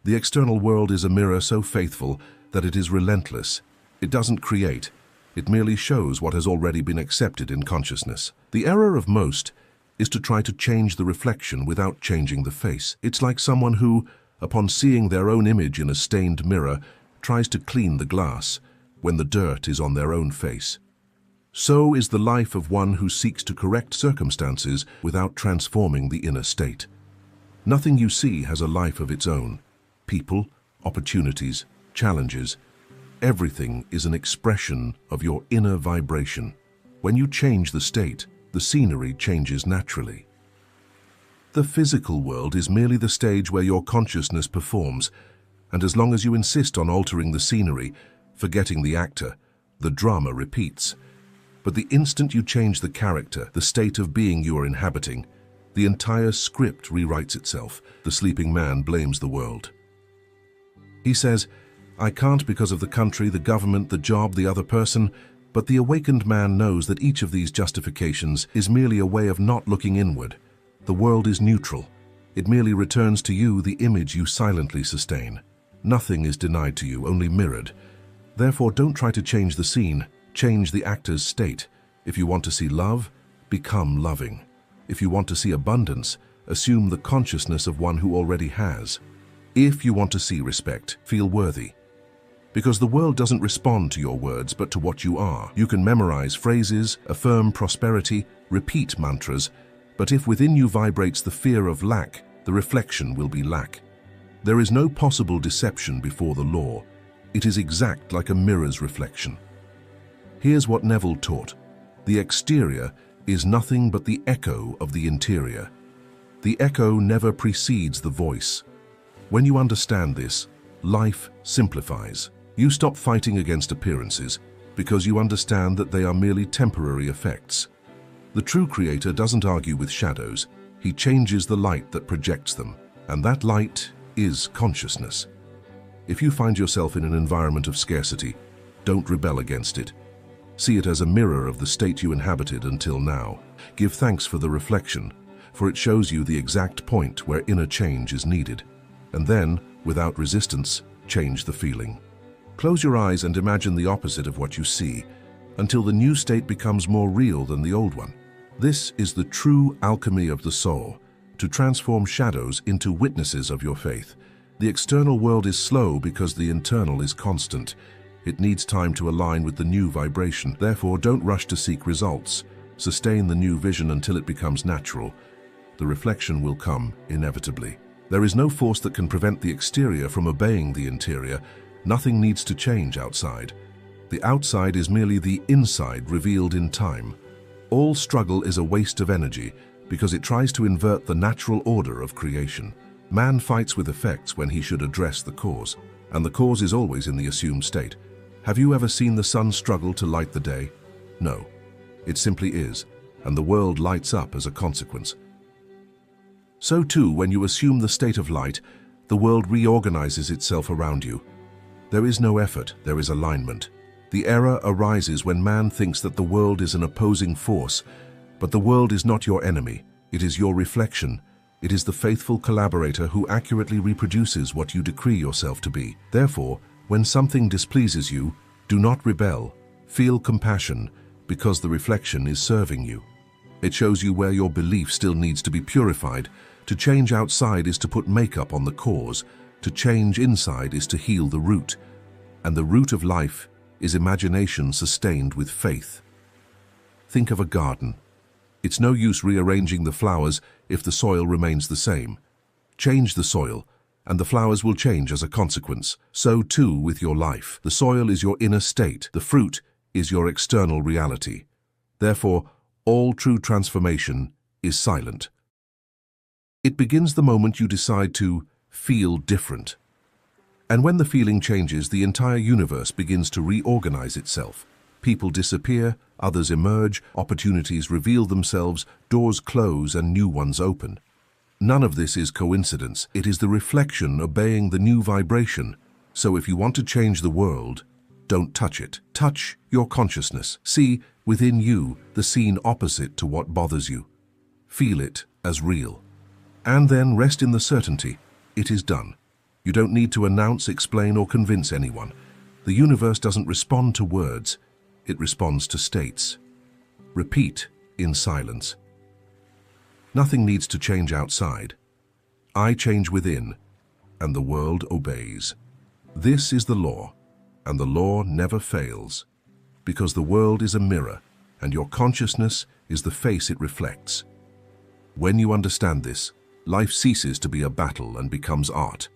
The external world is a mirror so faithful that it is relentless. It doesn't create, it merely shows what has already been accepted in consciousness. The error of most is to try to change the reflection without changing the face. It's like someone who, upon seeing their own image in a stained mirror, tries to clean the glass when the dirt is on their own face. So is the life of one who seeks to correct circumstances without transforming the inner state. Nothing you see has a life of its own. People, opportunities, challenges, everything is an expression of your inner vibration. When you change the state, the scenery changes naturally. The physical world is merely the stage where your consciousness performs, and as long as you insist on altering the scenery, forgetting the actor, the drama repeats. But the instant you change the character, the state of being you are inhabiting, the entire script rewrites itself. The sleeping man blames the world. He says, "I can't because of the country, the government, the job, the other person," but the awakened man knows that each of these justifications is merely a way of not looking inward. The world is neutral. It merely returns to you the image you silently sustain. Nothing is denied to you, only mirrored. Therefore, don't try to change the scene. Change the actor's state. If you want to see love, become loving. If you want to see abundance, assume the consciousness of one who already has. If you want to see respect, feel worthy. Because the world doesn't respond to your words, but to what you are. You can memorize phrases, affirm prosperity, repeat mantras, but if within you vibrates the fear of lack, the reflection will be lack. There is no possible deception before the law. It is exact like a mirror's reflection. Here's what Neville taught. The exterior is nothing but the echo of the interior. The echo never precedes the voice. When you understand this, life simplifies. You stop fighting against appearances because you understand that they are merely temporary effects. The true creator doesn't argue with shadows. He changes the light that projects them, and that light is consciousness. If you find yourself in an environment of scarcity, don't rebel against it. See it as a mirror of the state you inhabited until now. Give thanks for the reflection, for it shows you the exact point where inner change is needed. And then, without resistance, change the feeling. Close your eyes and imagine the opposite of what you see, until the new state becomes more real than the old one. This is the true alchemy of the soul, to transform shadows into witnesses of your faith. The external world is slow because the internal is constant. It needs time to align with the new vibration. Therefore, don't rush to seek results. Sustain the new vision until it becomes natural. The reflection will come inevitably. There is no force that can prevent the exterior from obeying the interior. Nothing needs to change outside. The outside is merely the inside revealed in time. All struggle is a waste of energy because it tries to invert the natural order of creation. Man fights with effects when he should address the cause, and the cause is always in the assumed state. Have you ever seen the sun struggle to light the day? No. It simply is, and the world lights up as a consequence. So too, when you assume the state of light, the world reorganizes itself around you. There is no effort, there is alignment. The error arises when man thinks that the world is an opposing force, but the world is not your enemy. It is your reflection. It is the faithful collaborator who accurately reproduces what you decree yourself to be. Therefore, when something displeases you, do not rebel. Feel compassion, because the reflection is serving you. It shows you where your belief still needs to be purified. To change outside is to put makeup on the cause. To change inside is to heal the root. And the root of life is imagination sustained with faith. Think of a garden. It's no use rearranging the flowers if the soil remains the same. Change the soil, and the flowers will change as a consequence. So too with your life. The soil is your inner state. The fruit is your external reality. Therefore, all true transformation is silent. It begins the moment you decide to feel different. And when the feeling changes, the entire universe begins to reorganize itself. People disappear, others emerge, opportunities reveal themselves, doors close and new ones open. None of this is coincidence. It is the reflection obeying the new vibration. So if you want to change the world, don't touch it. Touch your consciousness. See within you the scene opposite to what bothers you. Feel it as real. And then rest in the certainty. It is done. You don't need to announce, explain, or convince anyone. The universe doesn't respond to words. It responds to states. Repeat in silence. Nothing needs to change outside. I change within, and the world obeys. This is the law, and the law never fails, because the world is a mirror, and your consciousness is the face it reflects. When you understand this, life ceases to be a battle and becomes art,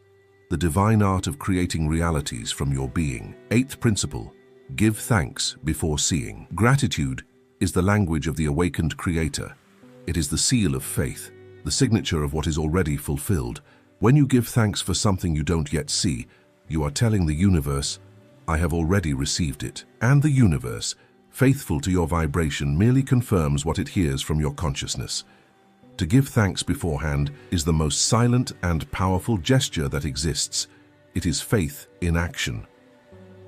the divine art of creating realities from your being. Eighth principle, give thanks before seeing. Gratitude is the language of the awakened creator. It is the seal of faith, the signature of what is already fulfilled. When you give thanks for something you don't yet see, you are telling the universe, I have already received it. And the universe, faithful to your vibration, merely confirms what it hears from your consciousness. To give thanks beforehand is the most silent and powerful gesture that exists. It is faith in action.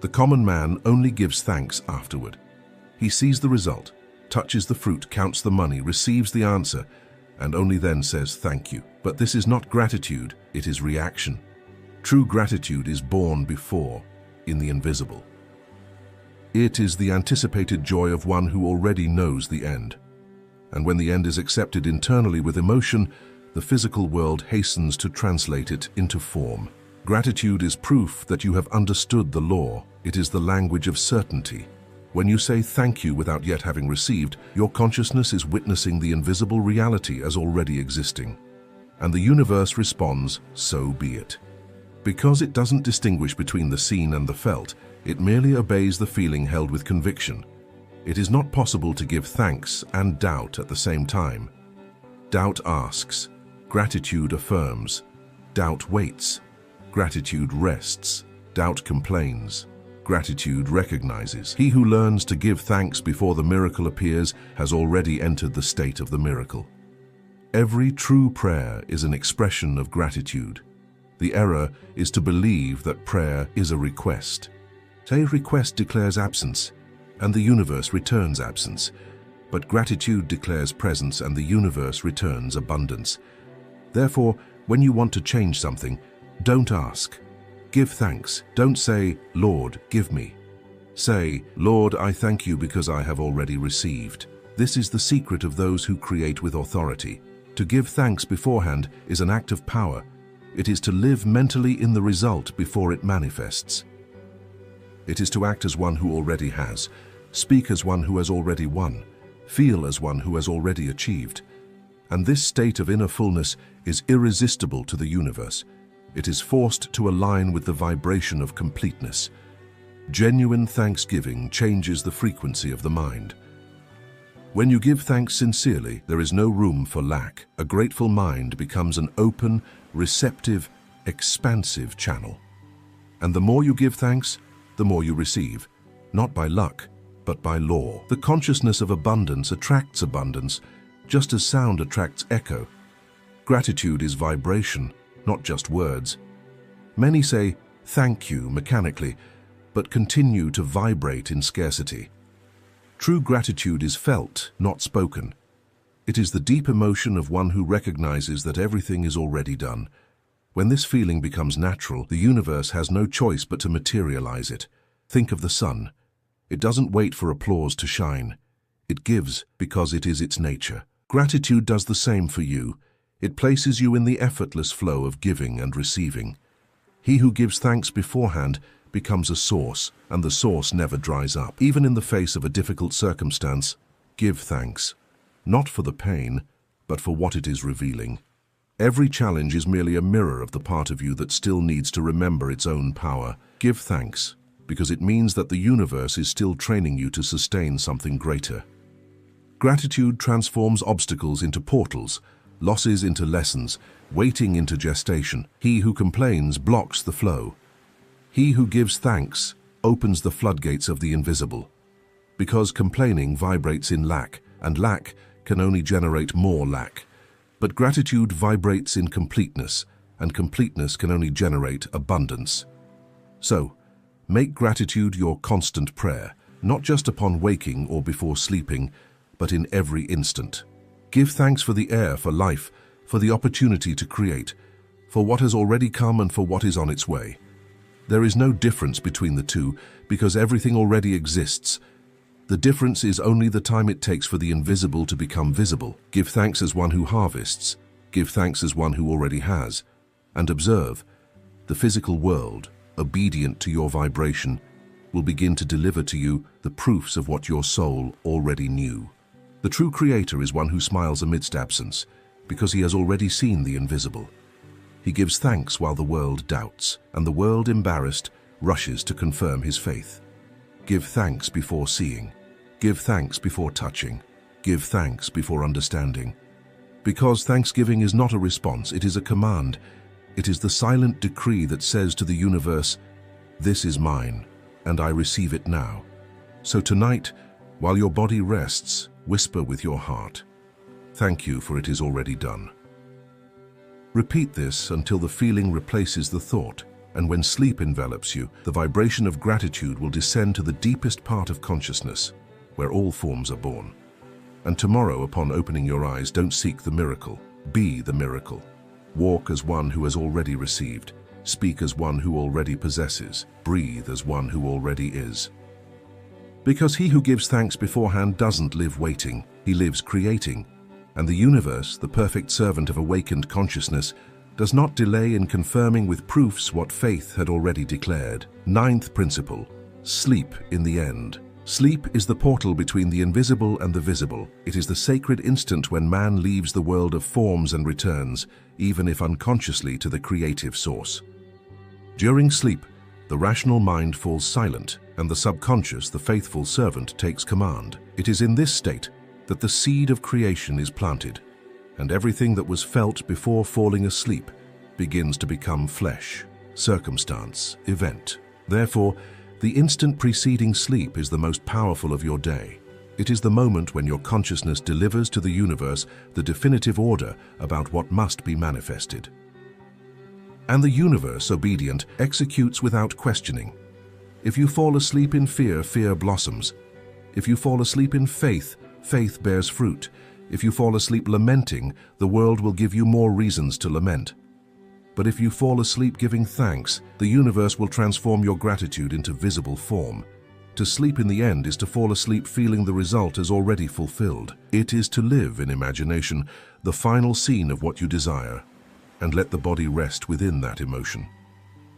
The common man only gives thanks afterward. He sees the result, touches the fruit, counts the money, receives the answer, and only then says thank you. But this is not gratitude, it is reaction. True gratitude is born before, in the invisible. It is the anticipated joy of one who already knows the end. And when the end is accepted internally with emotion, the physical world hastens to translate it into form. Gratitude is proof that you have understood the law. It is the language of certainty. When you say thank you without yet having received, your consciousness is witnessing the invisible reality as already existing. And the universe responds, so be it. Because it doesn't distinguish between the seen and the felt, it merely obeys the feeling held with conviction. It is not possible to give thanks and doubt at the same time. Doubt asks, gratitude affirms. Doubt waits, gratitude rests. Doubt complains, gratitude recognizes. He who learns to give thanks before the miracle appears has already entered the state of the miracle. Every true prayer is an expression of gratitude. The error is to believe that prayer is a request. A request declares absence, and the universe returns absence. But gratitude declares presence, and the universe returns abundance. Therefore, when you want to change something, don't ask. Give thanks. Don't say, Lord, give me. Say, Lord, I thank you because I have already received. This is the secret of those who create with authority. To give thanks beforehand is an act of power. It is to live mentally in the result before it manifests. It is to act as one who already has, speak as one who has already won, feel as one who has already achieved. And this state of inner fullness is irresistible to the universe. It is forced to align with the vibration of completeness. Genuine thanksgiving changes the frequency of the mind. When you give thanks sincerely, there is no room for lack. A grateful mind becomes an open, receptive, expansive channel. And the more you give thanks, the more you receive, not by luck, but by law. The consciousness of abundance attracts abundance, just as sound attracts echo. Gratitude is vibration, not just words. Many say thank you mechanically, but continue to vibrate in scarcity. True gratitude is felt, not spoken. It is the deep emotion of one who recognizes that everything is already done. When this feeling becomes natural, the universe has no choice but to materialize it. Think of the sun. It doesn't wait for applause to shine. It gives because it is its nature. Gratitude does the same for you. It places you in the effortless flow of giving and receiving. He who gives thanks beforehand becomes a source, and the source never dries up. Even in the face of a difficult circumstance, give thanks. Not for the pain, but for what it is revealing. Every challenge is merely a mirror of the part of you that still needs to remember its own power. Give thanks, because it means that the universe is still training you to sustain something greater. Gratitude transforms obstacles into portals, losses into lessons, waiting into gestation. He who complains blocks the flow. He who gives thanks opens the floodgates of the invisible. Because complaining vibrates in lack, and lack can only generate more lack. But gratitude vibrates in completeness, and completeness can only generate abundance. So, make gratitude your constant prayer, not just upon waking or before sleeping, but in every instant. Give thanks for the air, for life, for the opportunity to create, for what has already come and for what is on its way. There is no difference between the two, because everything already exists. The difference is only the time it takes for the invisible to become visible. Give thanks as one who harvests. Give thanks as one who already has. And observe, the physical world, obedient to your vibration, will begin to deliver to you the proofs of what your soul already knew. The true creator is one who smiles amidst absence, because he has already seen the invisible. He gives thanks while the world doubts, and the world, embarrassed, rushes to confirm his faith. Give thanks before seeing. Give thanks before touching. Give thanks before understanding. Because thanksgiving is not a response, it is a command. It is the silent decree that says to the universe, "This is mine, and I receive it now." So tonight, while your body rests, whisper with your heart, "Thank you, for it is already done." Repeat this until the feeling replaces the thought, and when sleep envelops you, the vibration of gratitude will descend to the deepest part of consciousness, where all forms are born. And tomorrow, upon opening your eyes, don't seek the miracle, be the miracle. Walk as one who has already received, speak as one who already possesses, breathe as one who already is. Because he who gives thanks beforehand doesn't live waiting, he lives creating. And the universe, the perfect servant of awakened consciousness, does not delay in confirming with proofs what faith had already declared. Ninth principle, sleep in the end. Sleep is the portal between the invisible and the visible. It is the sacred instant when man leaves the world of forms and returns, even if unconsciously, to the creative source. During sleep, the rational mind falls silent, and the subconscious, the faithful servant, takes command. It is in this state that the seed of creation is planted, and everything that was felt before falling asleep begins to become flesh, circumstance, event. Therefore, the instant preceding sleep is the most powerful of your day. It is the moment when your consciousness delivers to the universe the definitive order about what must be manifested. And the universe, obedient, executes without questioning. If you fall asleep in fear, fear blossoms. If you fall asleep in faith, faith bears fruit. If you fall asleep lamenting, the world will give you more reasons to lament. But if you fall asleep giving thanks, the universe will transform your gratitude into visible form. To sleep in the end is to fall asleep feeling the result as already fulfilled. It is to live in imagination, the final scene of what you desire, and let the body rest within that emotion.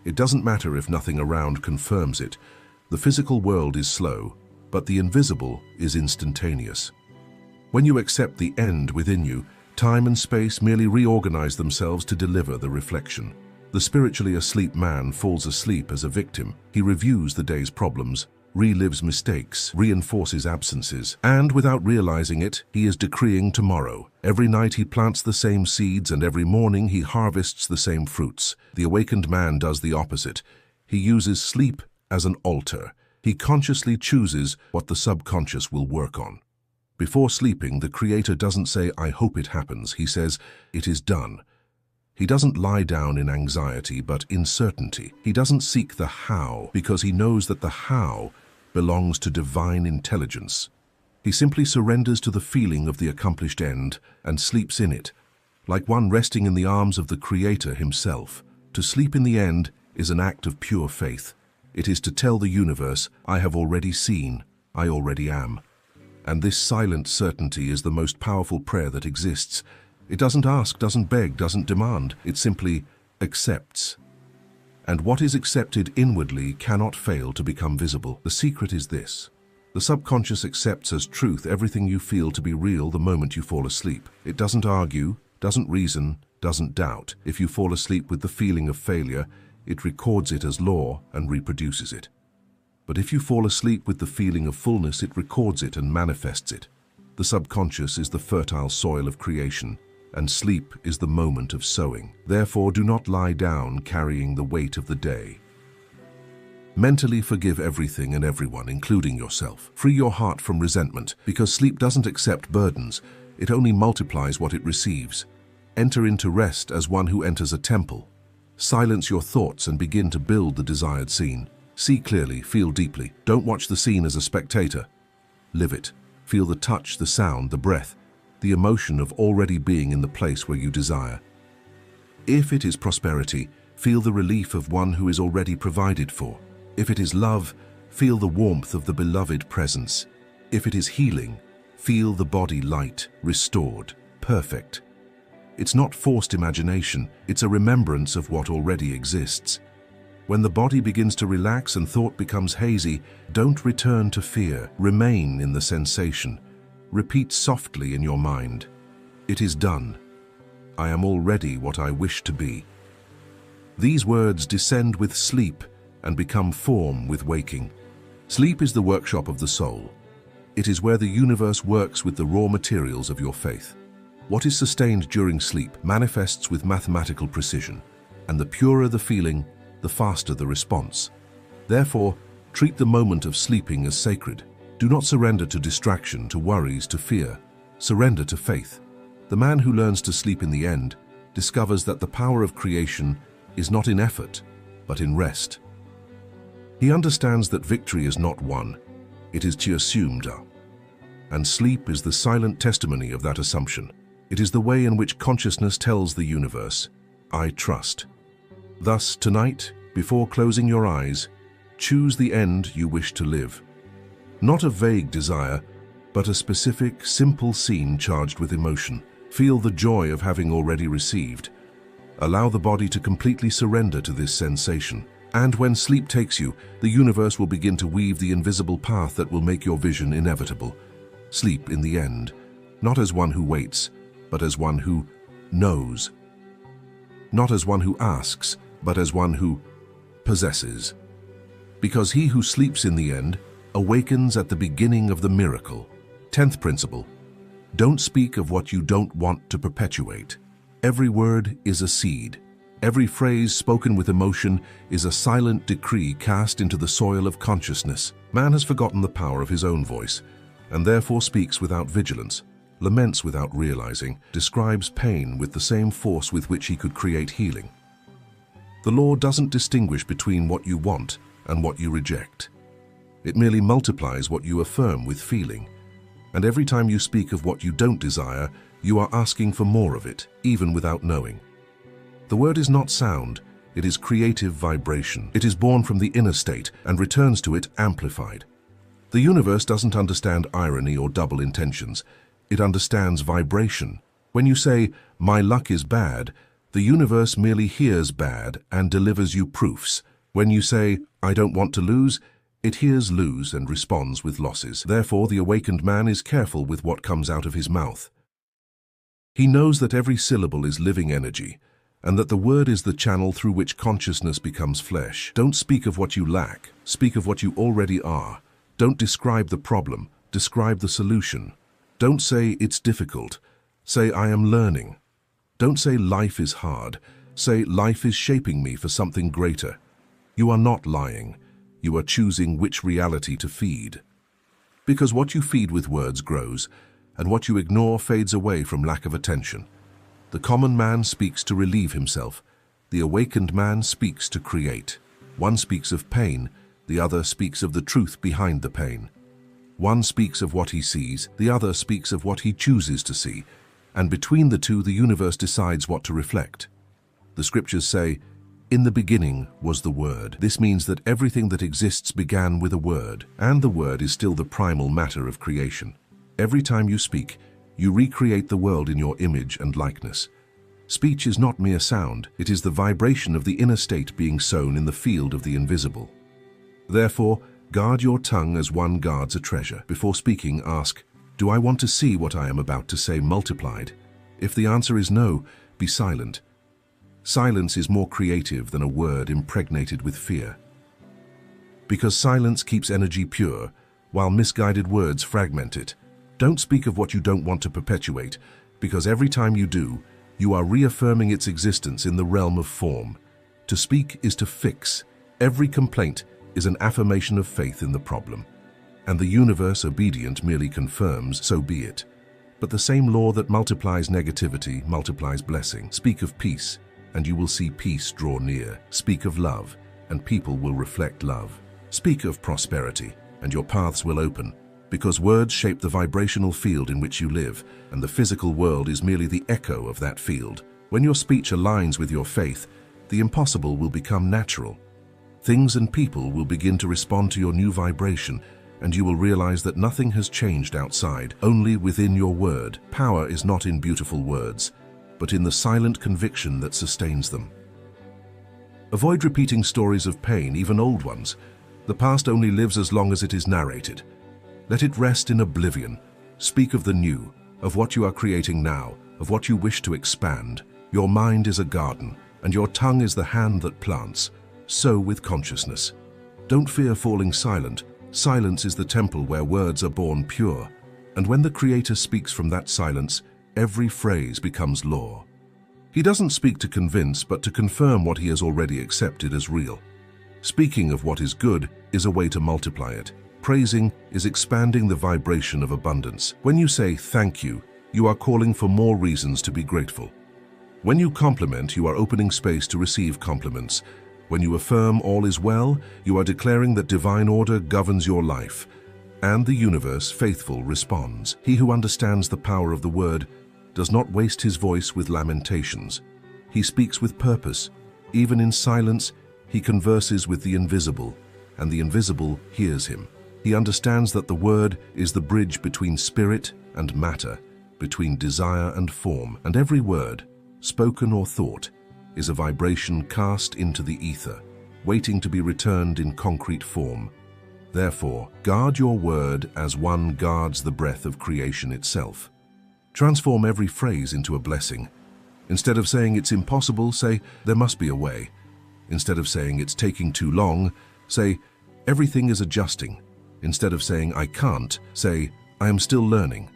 It doesn't matter if nothing around confirms it. The physical world is slow, but the invisible is instantaneous. When you accept the end within you, time and space merely reorganize themselves to deliver the reflection. The spiritually asleep man falls asleep as a victim. He reviews the day's problems, relives mistakes, reinforces absences, and without realizing it, he is decreeing tomorrow. Every night he plants the same seeds, and every morning he harvests the same fruits. The awakened man does the opposite. He uses sleep as an altar. He consciously chooses what the subconscious will work on. Before sleeping, the creator doesn't say, "I hope it happens." He says, "It is done." He doesn't lie down in anxiety, but in certainty. He doesn't seek the how, because he knows that the how belongs to divine intelligence. He simply surrenders to the feeling of the accomplished end and sleeps in it, like one resting in the arms of the creator himself. To sleep in the end is an act of pure faith. It is to tell the universe, "I have already seen, I already am." And this silent certainty is the most powerful prayer that exists. It doesn't ask, doesn't beg, doesn't demand. It simply accepts. And what is accepted inwardly cannot fail to become visible. The secret is this. The subconscious accepts as truth everything you feel to be real the moment you fall asleep. It doesn't argue, doesn't reason, doesn't doubt. If you fall asleep with the feeling of failure, it records it as law and reproduces it. But if you fall asleep with the feeling of fullness, it records it and manifests it. The subconscious is the fertile soil of creation. and sleep is the moment of sowing. Therefore, do not lie down carrying the weight of the day. Mentally forgive everything and everyone, including yourself. Free your heart from resentment, because sleep doesn't accept burdens, it only multiplies what it receives. Enter into rest as one who enters a temple. Silence your thoughts and begin to build the desired scene. See clearly, feel deeply. Don't watch the scene as a spectator. Live it. Feel the touch, the sound, the breath, the emotion of already being in the place where you desire. If it is prosperity, feel the relief of one who is already provided for. If it is love, feel the warmth of the beloved presence. If it is healing, feel the body light, restored, perfect. It's not forced imagination, it's a remembrance of what already exists. When the body begins to relax and thought becomes hazy, don't return to fear, remain in the sensation. Repeat softly in your mind, "It is done. I am already what I wish to be." These words descend with sleep and become form with waking. Sleep is the workshop of the soul. It is where the universe works with the raw materials of your faith. What is sustained during sleep manifests with mathematical precision, and the purer the feeling, the faster the response. Therefore, treat the moment of sleeping as sacred. Do not surrender to distraction, to worries, to fear. Surrender to faith. The man who learns to sleep in the end discovers that the power of creation is not in effort, but in rest. He understands that victory is not won, it is assumed. And sleep is the silent testimony of that assumption. It is the way in which consciousness tells the universe, "I trust." Thus, tonight, before closing your eyes, choose the end you wish to live. Not a vague desire, but a specific, simple scene charged with emotion. Feel the joy of having already received. Allow the body to completely surrender to this sensation. And when sleep takes you, the universe will begin to weave the invisible path that will make your vision inevitable. Sleep in the end, not as one who waits, but as one who knows. Not as one who asks, but as one who possesses. Because he who sleeps in the end awakens at the beginning of the miracle. 10th principle: don't speak of what you don't want to perpetuate. Every word is a seed. Every phrase spoken with emotion is a silent decree cast into the soil of consciousness. Man has forgotten the power of his own voice, and therefore speaks without vigilance, laments without realizing, describes pain with the same force with which he could create healing. The law doesn't distinguish between what you want and what you reject. It merely multiplies what you affirm with feeling. And every time you speak of what you don't desire, you are asking for more of it, even without knowing. The word is not sound, it is creative vibration. It is born from the inner state and returns to it amplified. The universe doesn't understand irony or double intentions. It understands vibration. When you say, "My luck is bad," the universe merely hears bad and delivers you proofs. When you say, "I don't want to lose," it hears lose and responds with losses. Therefore, the awakened man is careful with what comes out of his mouth. He knows that every syllable is living energy, and that the word is the channel through which consciousness becomes flesh. Don't speak of what you lack, speak of what you already are. Don't describe the problem, describe the solution. Don't say it's difficult, say I am learning. Don't say life is hard, say life is shaping me for something greater. You are not lying, you are choosing which reality to feed. Because what you feed with words grows, and what you ignore fades away from lack of attention. The common man speaks to relieve himself. The awakened man speaks to create. One speaks of pain, the other speaks of the truth behind the pain. One speaks of what he sees, the other speaks of what he chooses to see. And between the two, the universe decides what to reflect. The scriptures say, "In the beginning was the Word." This means that everything that exists began with a word, and the word is still the primal matter of creation. Every time you speak, you recreate the world in your image and likeness. Speech is not mere sound, it is the vibration of the inner state being sown in the field of the invisible. Therefore, guard your tongue as one guards a treasure. Before speaking, ask, "Do I want to see what I am about to say multiplied?" If the answer is no, be silent. Silence is more creative than a word impregnated with fear. Because silence keeps energy pure, while misguided words fragment it. Don't speak of what you don't want to perpetuate. because every time you do, you are reaffirming its existence in the realm of form. To speak is to fix. Every complaint is an affirmation of faith in the problem. And the universe, obedient, merely confirms, so be it. But the same law that multiplies negativity multiplies blessing. Speak of peace, and you will see peace draw near. Speak of love, and people will reflect love. Speak of prosperity, and your paths will open, because words shape the vibrational field in which you live, and the physical world is merely the echo of that field. When your speech aligns with your faith, the impossible will become natural. Things and people will begin to respond to your new vibration, and you will realize that nothing has changed outside, only within your word. Power is not in beautiful words, but in the silent conviction that sustains them. Avoid repeating stories of pain, even old ones. The past only lives as long as it is narrated. Let it rest in oblivion. Speak of the new, of what you are creating now, of what you wish to expand. Your mind is a garden, and your tongue is the hand that plants. So with consciousness. Don't fear falling silent. Silence is the temple where words are born pure. And when the Creator speaks from that silence, every phrase becomes law. He doesn't speak to convince, but to confirm what he has already accepted as real. Speaking of what is good is a way to multiply it. Praising is expanding the vibration of abundance. When you say thank you, you are calling for more reasons to be grateful. When you compliment, you are opening space to receive compliments. When you affirm all is well, you are declaring that divine order governs your life. And the universe, faithful, responds. He who understands the power of the word does not waste his voice with lamentations. He speaks with purpose. Even in silence, he converses with the invisible, and the invisible hears him. He understands that the word is the bridge between spirit and matter, between desire and form, and every word, spoken or thought, is a vibration cast into the ether, waiting to be returned in concrete form. Therefore, guard your word as one guards the breath of creation itself. Transform every phrase into a blessing. Instead of saying it's impossible, say there must be a way. Instead of saying it's taking too long, say everything is adjusting. Instead of saying I can't, say I am still learning.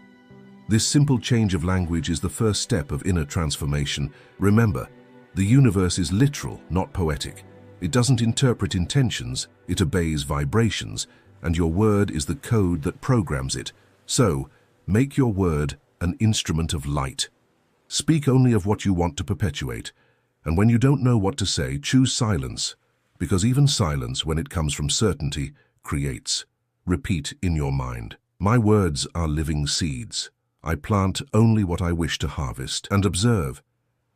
This simple change of language is the first step of inner transformation. Remember, the universe is literal, not poetic. It doesn't interpret intentions, it obeys vibrations, and your word is the code that programs it. So, make your word an instrument of light. Speak only of what you want to perpetuate, and when you don't know what to say, choose silence, because even silence, when it comes from certainty, creates. Repeat in your mind, my words are living seeds. I plant only what I wish to harvest. And observe,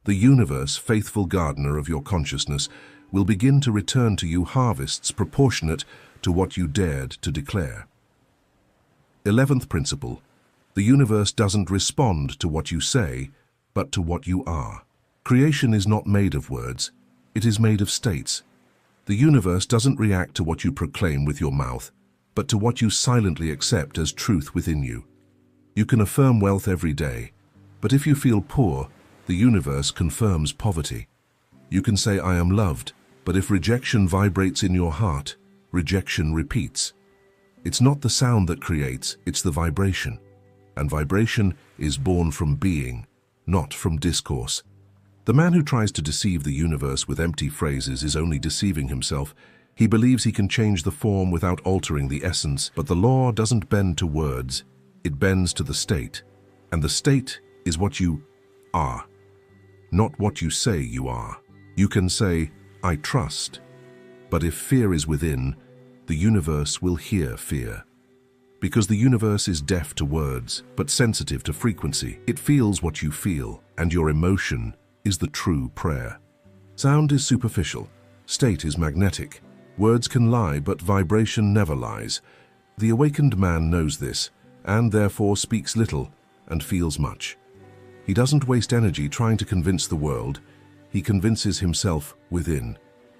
the universe, faithful gardener of your consciousness, will begin to return to you harvests proportionate to what you dared to declare. 11th principle, the universe doesn't respond to what you say, but to what you are. Creation is not made of words, it is made of states. The universe doesn't react to what you proclaim with your mouth, but to what you silently accept as truth within you. You can affirm wealth every day, but if you feel poor, the universe confirms poverty. You can say, I am loved, but if rejection vibrates in your heart, rejection repeats. It's not the sound that creates, it's the vibration. And vibration is born from being, not from discourse. The man who tries to deceive the universe with empty phrases is only deceiving himself. He believes he can change the form without altering the essence, but the law doesn't bend to words, it bends to the state. And the state is what you are, not what you say you are. You can say, I trust, but if fear is within, the universe will hear fear. Because the universe is deaf to words, but sensitive to frequency. It feels what you feel, and your emotion is the true prayer. Sound is superficial, state is magnetic. Words can lie, but vibration never lies. The awakened man knows this, and therefore speaks little and feels much. He doesn't waste energy trying to convince the world, he convinces himself within.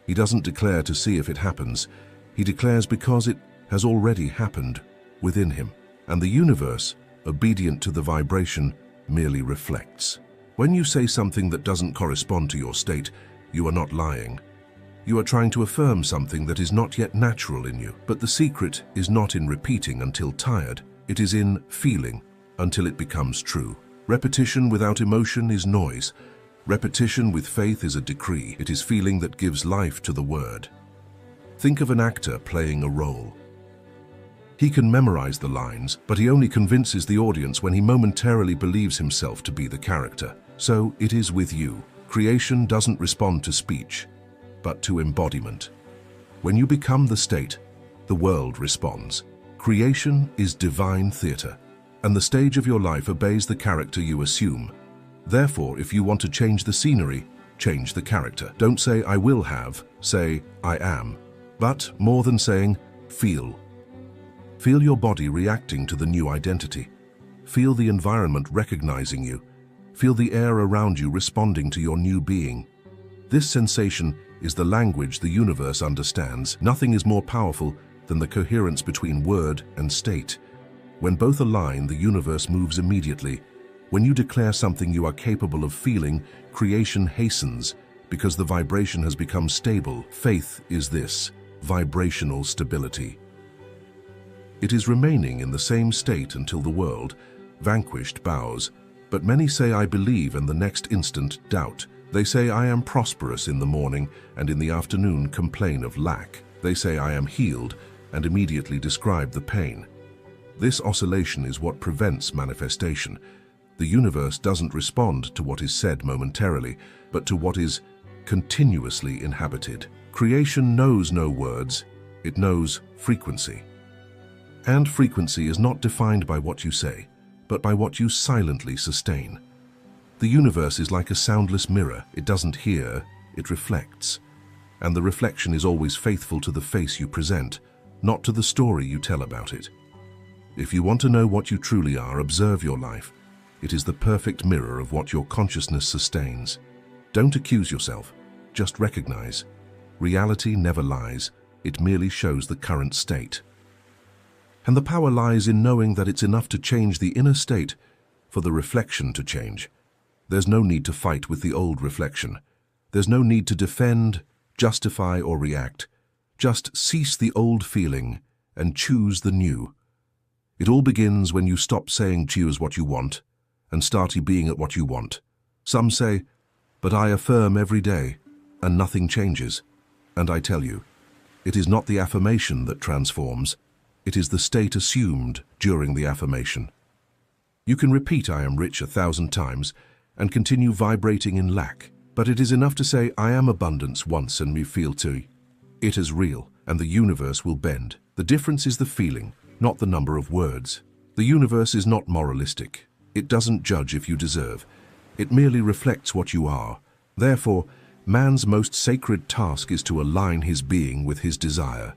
He doesn't declare to see if it happens, he declares because it has already happened within him. And the universe, obedient to the vibration, merely reflects. When you say something that doesn't correspond to your state, you are not lying. You are trying to affirm something that is not yet natural in you. But the secret is not in repeating until tired. It is in feeling until it becomes true. Repetition without emotion is noise. Repetition with faith is a decree. It is feeling that gives life to the word. Think of an actor playing a role. He can memorize the lines, but he only convinces the audience when he momentarily believes himself to be the character. So it is with you. Creation doesn't respond to speech, but to embodiment. When you become the state, the world responds. Creation is divine theater, and the stage of your life obeys the character you assume. Therefore, if you want to change the scenery, change the character. Don't say, I will have, say, I am. But more than saying, feel. Feel your body reacting to the new identity. Feel the environment recognizing you. Feel the air around you responding to your new being. This sensation is the language the universe understands. Nothing is more powerful than the coherence between word and state. When both align, the universe moves immediately. When you declare something you are capable of feeling, creation hastens because the vibration has become stable. Faith is this, vibrational stability. It is remaining in the same state until the world, vanquished, bows. But many say, I believe, and the next instant doubt. They say, I am prosperous in the morning, and in the afternoon complain of lack. They say, I am healed, and immediately describe the pain. This oscillation is what prevents manifestation. The universe doesn't respond to what is said momentarily, but to what is continuously inhabited. Creation knows no words, it knows frequency. And frequency is not defined by what you say, but by what you silently sustain. The universe is like a soundless mirror. It doesn't hear, it reflects. And the reflection is always faithful to the face you present, not to the story you tell about it. If you want to know what you truly are, observe your life. It is the perfect mirror of what your consciousness sustains. Don't accuse yourself, just recognize. Reality never lies, it merely shows the current state. And the power lies in knowing that it's enough to change the inner state for the reflection to change. There's no need to fight with the old reflection. There's no need to defend, justify, or react. Just cease the old feeling and choose the new. It all begins when you stop saying choose what you want and start being at what you want. Some say, but I affirm every day and nothing changes. And I tell you, it is not the affirmation that transforms. It is the state assumed during the affirmation. You can repeat I am rich 1,000 times and continue vibrating in lack, but it is enough to say I am abundance once and you feel too. It is real, and the universe will bend. The difference is the feeling, not the number of words. The universe is not moralistic. It doesn't judge if you deserve. It merely reflects what you are. Therefore, man's most sacred task is to align his being with his desire.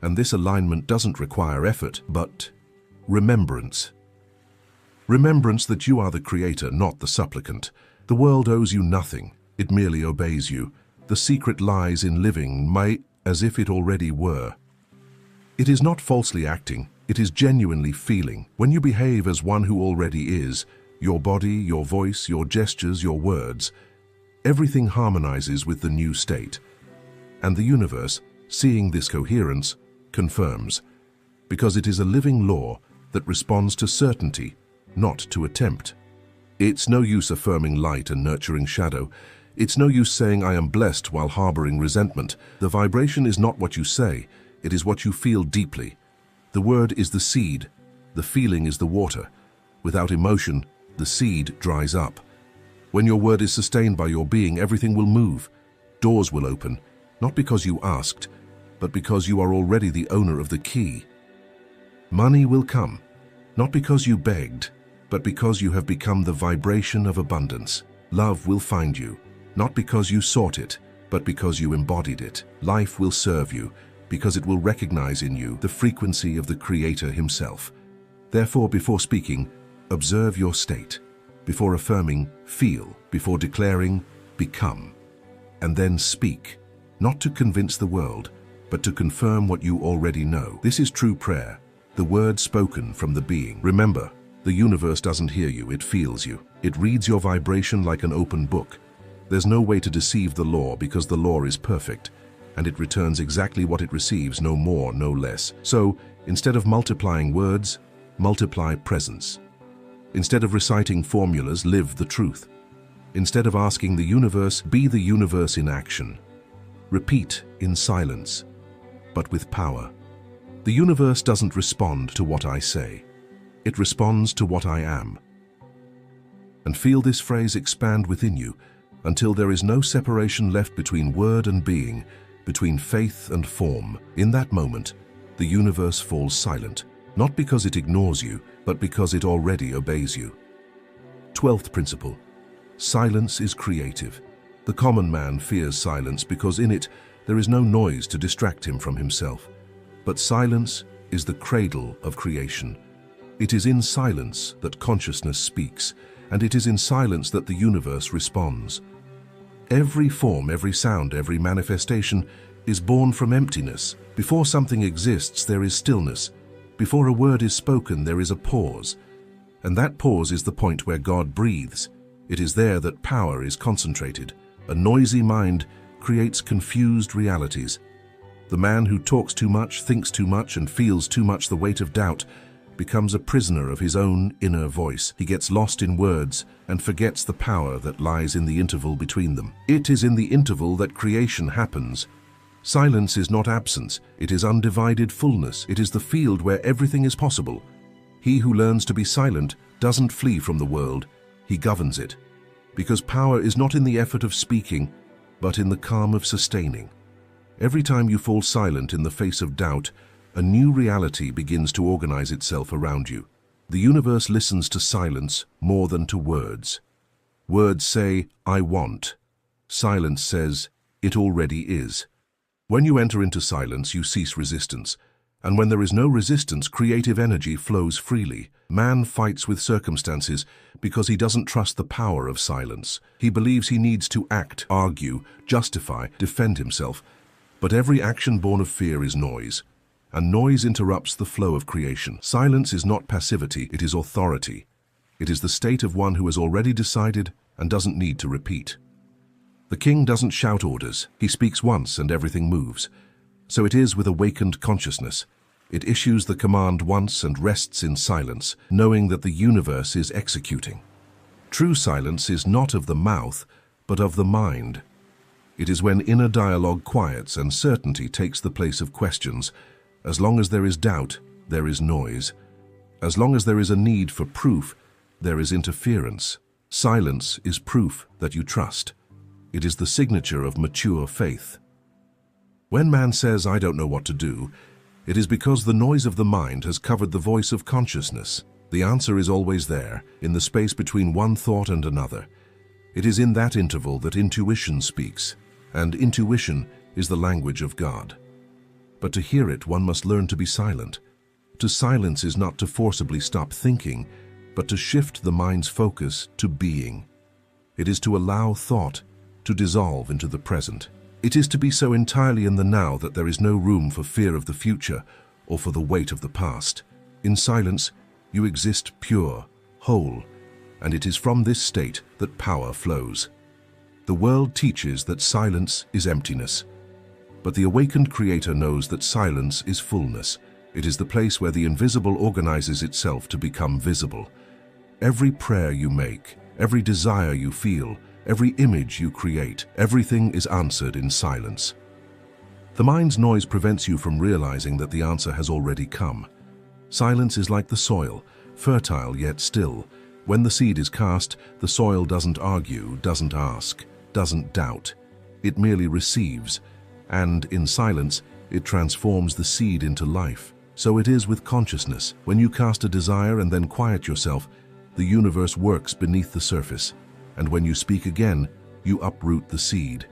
And this alignment doesn't require effort, but remembrance. Remembrance that you are the creator, not the supplicant. The world owes you nothing. It merely obeys you. The secret lies in living as if it already were. It is not falsely acting. It is genuinely feeling. When you behave as one who already is, your body, your voice, your gestures, your words, everything harmonizes with the new state. And the universe, seeing this coherence, confirms, because it is a living law that responds to certainty, not to attempt. It's no use affirming light and nurturing shadow. It's no use saying I am blessed while harboring resentment. The vibration is not what you say, it is what you feel deeply. The word is the seed, the feeling is the water. Without emotion, the seed dries up. When your word is sustained by your being, everything will move. Doors will open, not because you asked, but because you are already the owner of the key. Money will come, not because you begged, but because you have become the vibration of abundance. Love will find you, not because you sought it, but because you embodied it. Life will serve you, because it will recognize in you the frequency of the Creator himself. Therefore, before speaking, observe your state. Before affirming, feel. Before declaring, become. And then speak, not to convince the world, but to confirm what you already know. This is true prayer, the word spoken from the being. Remember, the universe doesn't hear you, it feels you. It reads your vibration like an open book. There's no way to deceive the law because the law is perfect, and it returns exactly what it receives, no more, no less. So, instead of multiplying words, multiply presence. Instead of reciting formulas, live the truth. Instead of asking the universe, be the universe in action. Repeat in silence, but with power. The universe doesn't respond to what I say. It responds to what I am. And feel this phrase expand within you until there is no separation left between word and being, between faith and form. In that moment, the universe falls silent, not because it ignores you, but because it already obeys you. 12th principle. Silence is creative. The common man fears silence because in it there is no noise to distract him from himself. But silence is the cradle of creation. It is in silence that consciousness speaks, and it is in silence that the universe responds. Every form, every sound, every manifestation is born from emptiness. Before something exists, there is stillness. Before a word is spoken, there is a pause. And that pause is the point where God breathes. It is there that power is concentrated. A noisy mind creates confused realities. The man who talks too much, thinks too much, and feels too much the weight of doubt becomes a prisoner of his own inner voice. He gets lost in words and forgets the power that lies in the interval between them. It is in the interval that creation happens. Silence is not absence, it is undivided fullness. It is the field where everything is possible. He who learns to be silent doesn't flee from the world, he governs it. Because power is not in the effort of speaking, but in the calm of sustaining. Every time you fall silent in the face of doubt, a new reality begins to organize itself around you. The universe listens to silence more than to words. Words say, I want. Silence says, it already is. When you enter into silence, you cease resistance. And when there is no resistance, creative energy flows freely. Man fights with circumstances because he doesn't trust the power of silence. He believes he needs to act, argue, justify, defend himself. But every action born of fear is noise, and noise interrupts the flow of creation. Silence is not passivity, it is authority. It is the state of one who has already decided and doesn't need to repeat. The king doesn't shout orders, he speaks once and everything moves. So it is with awakened consciousness. It issues the command once and rests in silence, knowing that the universe is executing. True silence is not of the mouth, but of the mind. It is when inner dialogue quiets and certainty takes the place of questions. As long as there is doubt, there is noise. As long as there is a need for proof, there is interference. Silence is proof that you trust. It is the signature of mature faith. When man says, I don't know what to do, it is because the noise of the mind has covered the voice of consciousness. The answer is always there, in the space between one thought and another. It is in that interval that intuition speaks, and intuition is the language of God. But to hear it, one must learn to be silent. To silence is not to forcibly stop thinking, but to shift the mind's focus to being. It is to allow thought to dissolve into the present. It is to be so entirely in the now that there is no room for fear of the future or for the weight of the past. In silence, you exist pure, whole, and it is from this state that power flows. The world teaches that silence is emptiness, but the awakened creator knows that silence is fullness. It is the place where the invisible organizes itself to become visible. Every prayer you make, every desire you feel, every image you create, everything is answered in silence. The mind's noise prevents you from realizing that the answer has already come. Silence is like the soil, fertile yet still. When the seed is cast, the soil doesn't argue, doesn't ask, doesn't doubt. It merely receives, and in silence, it transforms the seed into life. So it is with consciousness. When you cast a desire and then quiet yourself, the universe works beneath the surface. And when you speak again, you uproot the seed.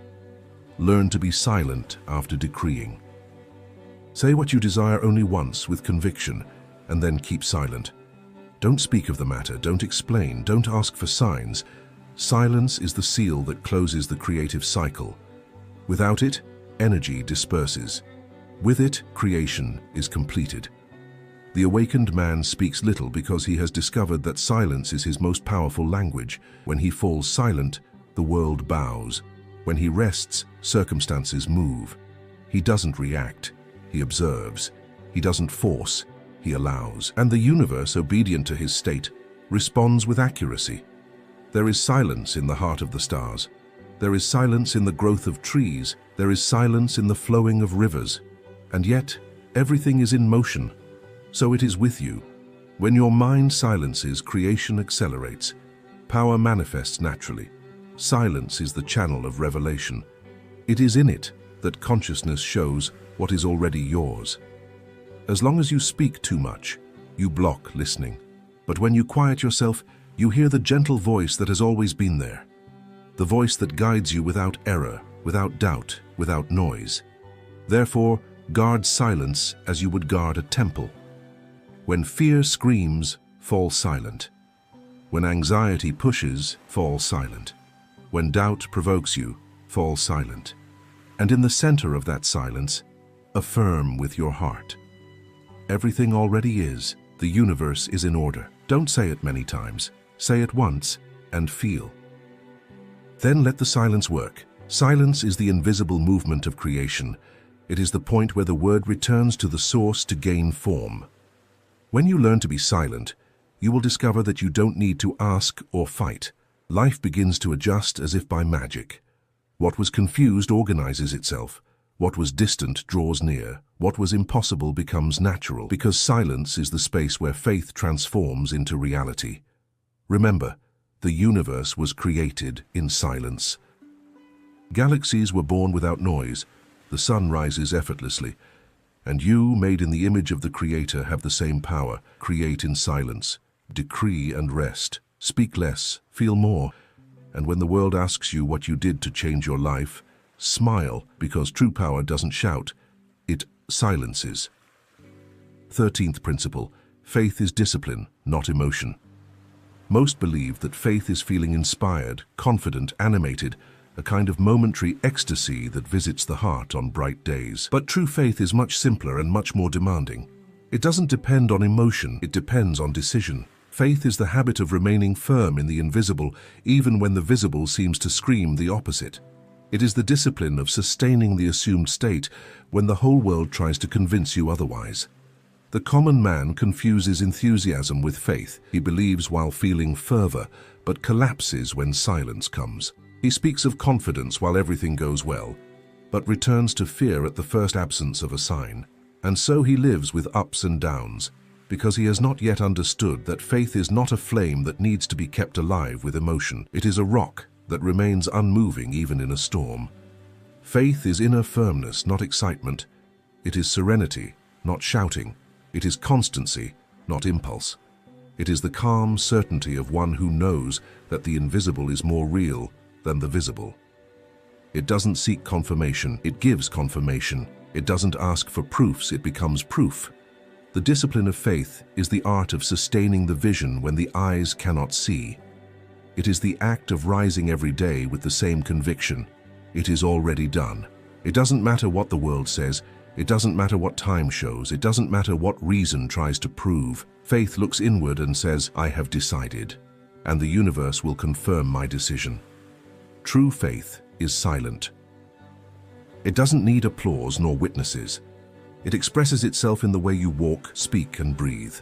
Learn to be silent after decreeing. Say what you desire only once with conviction, and then keep silent. Don't speak of the matter, don't explain, don't ask for signs. Silence is the seal that closes the creative cycle. Without it, energy disperses. With it, creation is completed. The awakened man speaks little because he has discovered that silence is his most powerful language. When he falls silent, the world bows. When he rests, circumstances move. He doesn't react, he observes. He doesn't force, he allows. And the universe, obedient to his state, responds with accuracy. There is silence in the heart of the stars. There is silence in the growth of trees. There is silence in the flowing of rivers. And yet, everything is in motion. So it is with you. When your mind silences, creation accelerates. Power manifests naturally. Silence is the channel of revelation. It is in it that consciousness shows what is already yours. As long as you speak too much, you block listening. But when you quiet yourself, you hear the gentle voice that has always been there. The voice that guides you without error, without doubt, without noise. Therefore, guard silence as you would guard a temple. When fear screams, fall silent. When anxiety pushes, fall silent. When doubt provokes you, fall silent. And in the center of that silence, affirm with your heart. Everything already is. The universe is in order. Don't say it many times. Say it once and feel. Then let the silence work. Silence is the invisible movement of creation. It is the point where the word returns to the source to gain form. When you learn to be silent, you will discover that you don't need to ask or fight. Life begins to adjust as if by magic. What was confused organizes itself. What was distant draws near. What was impossible becomes natural, because silence is the space where faith transforms into reality. Remember, the universe was created in silence. Galaxies were born without noise. The sun rises effortlessly. And you, made in the image of the Creator, have the same power. Create in silence. Decree and rest. Speak less, feel more. And when the world asks you what you did to change your life, smile, because true power doesn't shout, it silences. 13th principle, faith is discipline, not emotion. Most believe that faith is feeling inspired, confident, animated, a kind of momentary ecstasy that visits the heart on bright days. But true faith is much simpler and much more demanding. It doesn't depend on emotion, it depends on decision. Faith is the habit of remaining firm in the invisible, even when the visible seems to scream the opposite. It is the discipline of sustaining the assumed state when the whole world tries to convince you otherwise. The common man confuses enthusiasm with faith. He believes while feeling fervor, but collapses when silence comes. He speaks of confidence while everything goes well, but returns to fear at the first absence of a sign. And so he lives with ups and downs, because he has not yet understood that faith is not a flame that needs to be kept alive with emotion. It is a rock that remains unmoving even in a storm. Faith is inner firmness, not excitement. It is serenity, not shouting. It is constancy, not impulse. It is the calm certainty of one who knows that the invisible is more real than the visible. It doesn't seek confirmation, it gives confirmation. It doesn't ask for proofs, it becomes proof. The discipline of faith is the art of sustaining the vision when the eyes cannot see. It is the act of rising every day with the same conviction. It is already done. It doesn't matter what the world says. It doesn't matter what time shows. It doesn't matter what reason tries to prove. Faith looks inward and says, I have decided, and the universe will confirm my decision. True faith is silent. It doesn't need applause nor witnesses. It expresses itself in the way you walk, speak, and breathe.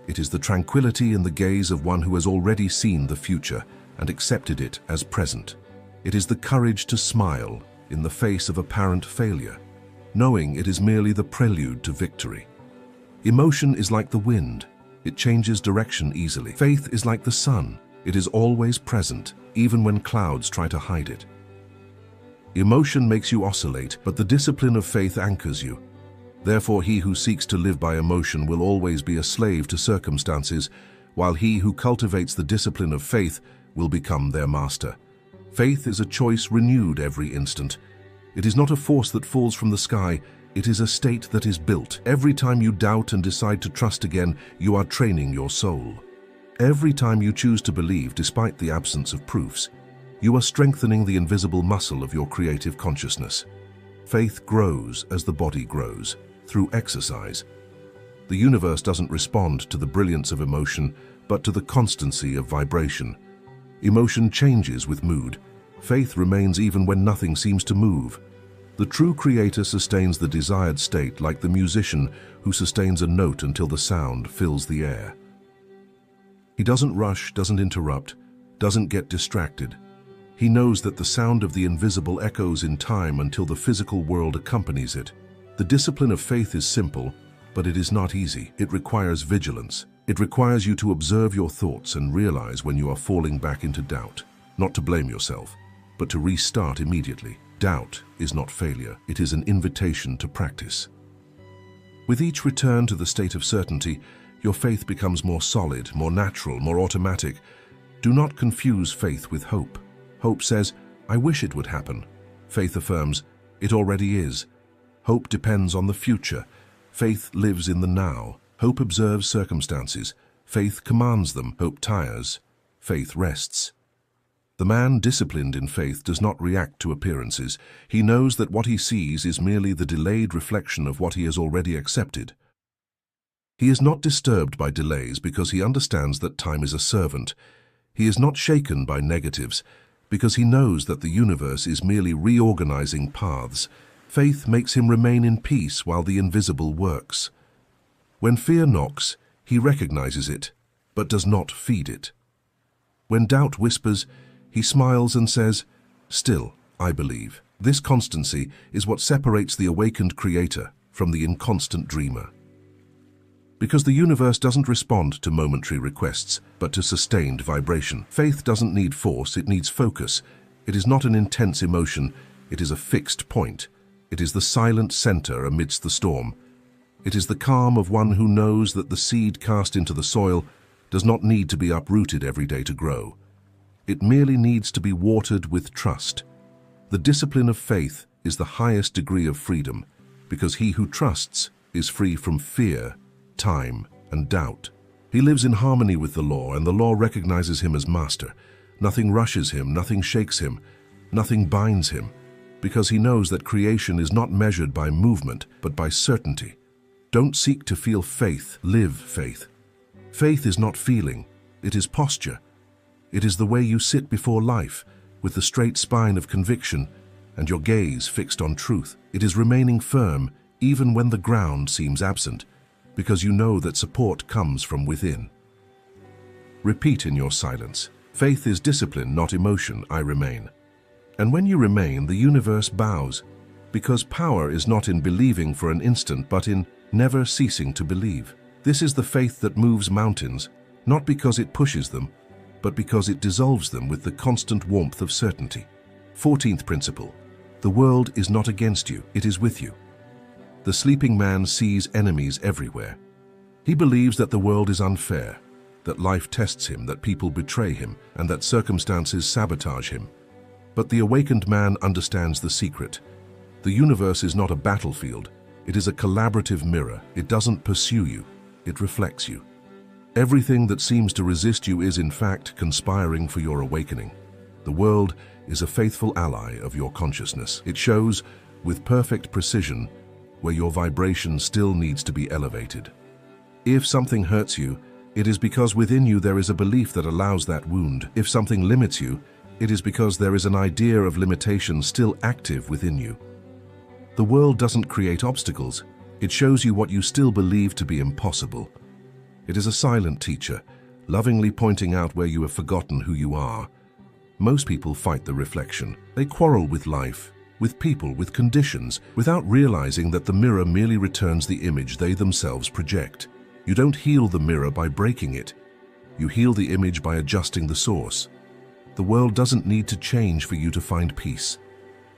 It is the tranquility in the gaze of one who has already seen the future and accepted it as present. It is the courage to smile in the face of apparent failure, knowing it is merely the prelude to victory. Emotion is like the wind. It changes direction easily. Faith is like the sun. It is always present, even when clouds try to hide it. Emotion makes you oscillate, but the discipline of faith anchors you. Therefore, he who seeks to live by emotion will always be a slave to circumstances, while he who cultivates the discipline of faith will become their master. Faith is a choice renewed every instant. It is not a force that falls from the sky. It is a state that is built. Every time you doubt and decide to trust again, you are training your soul. Every time you choose to believe despite the absence of proofs, you are strengthening the invisible muscle of your creative consciousness. Faith grows as the body grows, through exercise. The universe doesn't respond to the brilliance of emotion, but to the constancy of vibration. Emotion changes with mood. Faith remains even when nothing seems to move. The true creator sustains the desired state like the musician who sustains a note until the sound fills the air. He doesn't rush, doesn't interrupt, doesn't get distracted. He knows that the sound of the invisible echoes in time until the physical world accompanies it. The discipline of faith is simple, but it is not easy. It requires vigilance. It requires you to observe your thoughts and realize when you are falling back into doubt. Not to blame yourself, but to restart immediately. Doubt is not failure. It is an invitation to practice. With each return to the state of certainty, your faith becomes more solid, more natural, more automatic. Do not confuse faith with hope. Hope says, I wish it would happen. Faith affirms, it already is. Hope depends on the future. Faith lives in the now. Hope observes circumstances. Faith commands them. Hope tires. Faith rests. The man disciplined in faith does not react to appearances. He knows that what he sees is merely the delayed reflection of what he has already accepted. He is not disturbed by delays because he understands that time is a servant. He is not shaken by negatives because he knows that the universe is merely reorganizing paths. Faith makes him remain in peace while the invisible works. When fear knocks, he recognizes it, but does not feed it. When doubt whispers, he smiles and says, still, I believe. This constancy is what separates the awakened creator from the inconstant dreamer. Because the universe doesn't respond to momentary requests, but to sustained vibration. Faith doesn't need force, it needs focus. It is not an intense emotion, it is a fixed point. It is the silent center amidst the storm. It is the calm of one who knows that the seed cast into the soil does not need to be uprooted every day to grow. It merely needs to be watered with trust. The discipline of faith is the highest degree of freedom, because he who trusts is free from fear, time, and doubt. He lives in harmony with the law, and the law recognizes him as master. Nothing rushes him, nothing shakes him, nothing binds him, because he knows that creation is not measured by movement, but by certainty. Don't seek to feel faith, live faith. Faith is not feeling, it is posture. It is the way you sit before life, with the straight spine of conviction and your gaze fixed on truth. It is remaining firm even when the ground seems absent, because you know that support comes from within. Repeat in your silence. Faith is discipline, not emotion. I remain. And when you remain, the universe bows, because power is not in believing for an instant, but in never ceasing to believe. This is the faith that moves mountains, not because it pushes them, but because it dissolves them with the constant warmth of certainty. 14th principle. The world is not against you, it is with you. The sleeping man sees enemies everywhere. He believes that the world is unfair, that life tests him, that people betray him, and that circumstances sabotage him. But the awakened man understands the secret. The universe is not a battlefield. It is a collaborative mirror. It doesn't pursue you. It reflects you. Everything that seems to resist you is, in fact, conspiring for your awakening. The world is a faithful ally of your consciousness. It shows, with perfect precision, where your vibration still needs to be elevated. If something hurts you, it is because within you there is a belief that allows that wound. If something limits you, it is because there is an idea of limitation still active within you. The world doesn't create obstacles. It shows you what you still believe to be impossible. It is a silent teacher, lovingly pointing out where you have forgotten who you are. Most people fight the reflection. They quarrel with life, with people, with conditions, without realizing that the mirror merely returns the image they themselves project. You don't heal the mirror by breaking it. You heal the image by adjusting the source. The world doesn't need to change for you to find peace.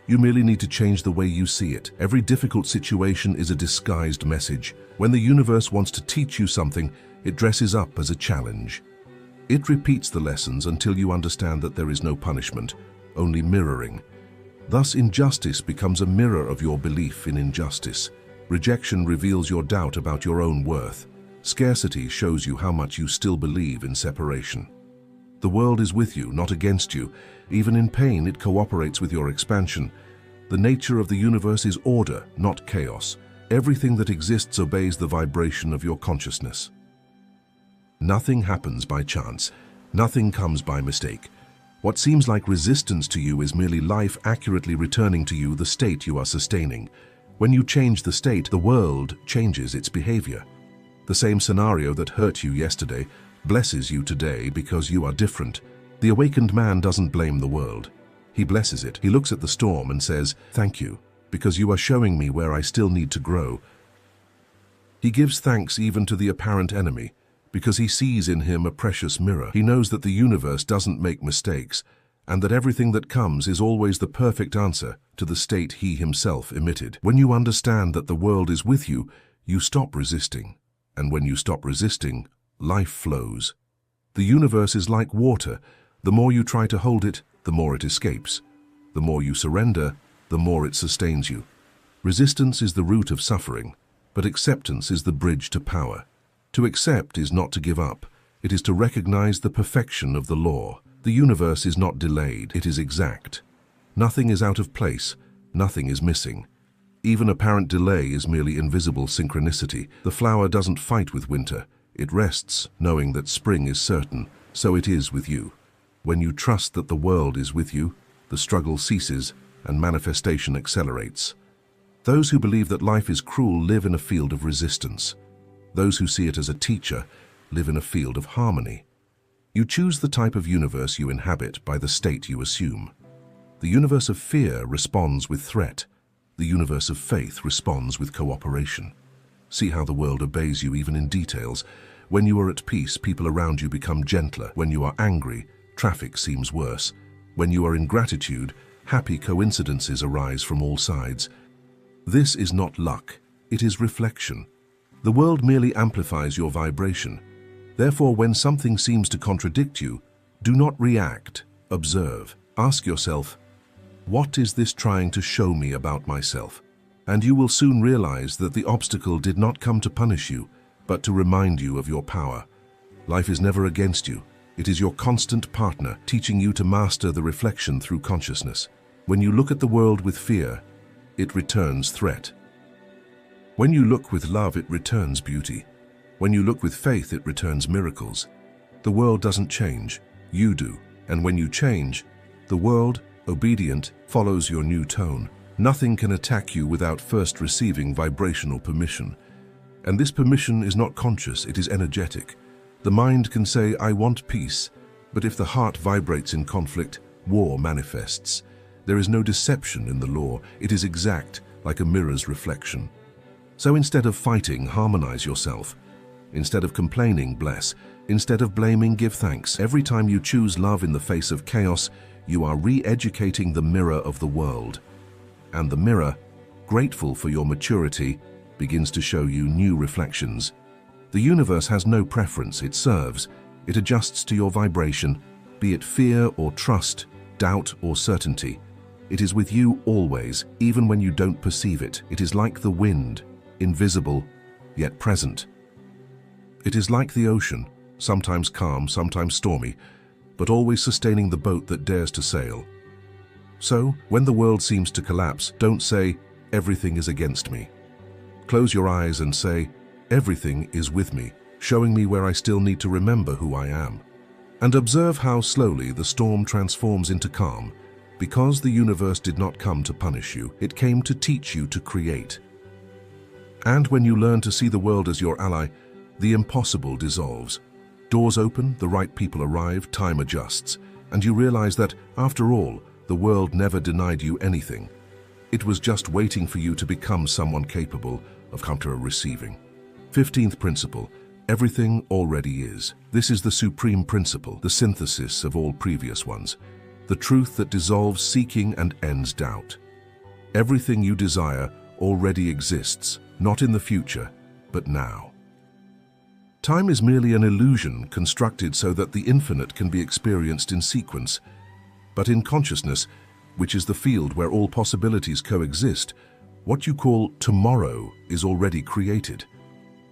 You merely need to change the way you see it. Every difficult situation is a disguised message. When the universe wants to teach you something, it dresses up as a challenge. It repeats the lessons until you understand that there is no punishment, only mirroring. Thus, injustice becomes a mirror of your belief in injustice. Rejection reveals your doubt about your own worth. Scarcity shows you how much you still believe in separation. The world is with you, not against you. Even in pain, it cooperates with your expansion. The nature of the universe is order, not chaos. Everything that exists obeys the vibration of your consciousness. Nothing happens by chance. Nothing comes by mistake. What seems like resistance to you is merely life accurately returning to you the state you are sustaining. When you change the state, the world changes its behavior. The same scenario that hurt you yesterday blesses you today because you are different. The awakened man doesn't blame the world. He blesses it. He looks at the storm and says, "Thank you, because you are showing me where I still need to grow." He gives thanks even to the apparent enemy, because he sees in him a precious mirror. He knows that the universe doesn't make mistakes, and that everything that comes is always the perfect answer to the state he himself emitted. When you understand that the world is with you, you stop resisting. And when you stop resisting, life flows. The universe is like water. The more you try to hold it, the more it escapes. The more you surrender, the more it sustains you. Resistance is the root of suffering, but acceptance is the bridge to power. To accept is not to give up. It is to recognize the perfection of the law. The universe is not delayed, it is exact. Nothing is out of place, nothing is missing. Even apparent delay is merely invisible synchronicity. The flower doesn't fight with winter. It rests, knowing that spring is certain. So it is with you. When you trust that the world is with you, the struggle ceases and manifestation accelerates. Those who believe that life is cruel live in a field of resistance. Those who see it as a teacher live in a field of harmony. You choose the type of universe you inhabit by the state you assume. The universe of fear responds with threat. The universe of faith responds with cooperation. See how the world obeys you even in details. When you are at peace, people around you become gentler. When you are angry, traffic seems worse. When you are in gratitude, happy coincidences arise from all sides. This is not luck, it is reflection. The world merely amplifies your vibration. Therefore, when something seems to contradict you, do not react, observe. Ask yourself, what is this trying to show me about myself? And you will soon realize that the obstacle did not come to punish you, but to remind you of your power. Life is never against you. It is your constant partner, teaching you to master the reflection through consciousness. When you look at the world with fear, it returns threat. When you look with love, it returns beauty. When you look with faith, it returns miracles. The world doesn't change, you do. And when you change, the world, obedient, follows your new tone. Nothing can attack you without first receiving vibrational permission. And this permission is not conscious, it is energetic. The mind can say, "I want peace," but if the heart vibrates in conflict, war manifests. There is no deception in the law, it is exact, like a mirror's reflection. So instead of fighting, harmonize yourself. Instead of complaining, bless. Instead of blaming, give thanks. Every time you choose love in the face of chaos, you are re-educating the mirror of the world. And the mirror, grateful for your maturity, begins to show you new reflections. The universe has no preference, it serves. It adjusts to your vibration, be it fear or trust, doubt or certainty. It is with you always, even when you don't perceive it. It is like the wind, invisible, yet present. It is like the ocean, sometimes calm, sometimes stormy, but always sustaining the boat that dares to sail. So, when the world seems to collapse, don't say, "Everything is against me." Close your eyes and say, "Everything is with me, showing me where I still need to remember who I am." And observe how slowly the storm transforms into calm. Because the universe did not come to punish you, it came to teach you to create. And when you learn to see the world as your ally, the impossible dissolves. Doors open, the right people arrive, time adjusts, and you realize that, after all, the world never denied you anything. It was just waiting for you to become someone capable of counter-receiving. 15th principle, everything already is. This is the supreme principle, the synthesis of all previous ones, the truth that dissolves seeking and ends doubt. Everything you desire already exists, not in the future, but now. Time is merely an illusion constructed so that the infinite can be experienced in sequence. But in consciousness, which is the field where all possibilities coexist, what you call tomorrow is already created.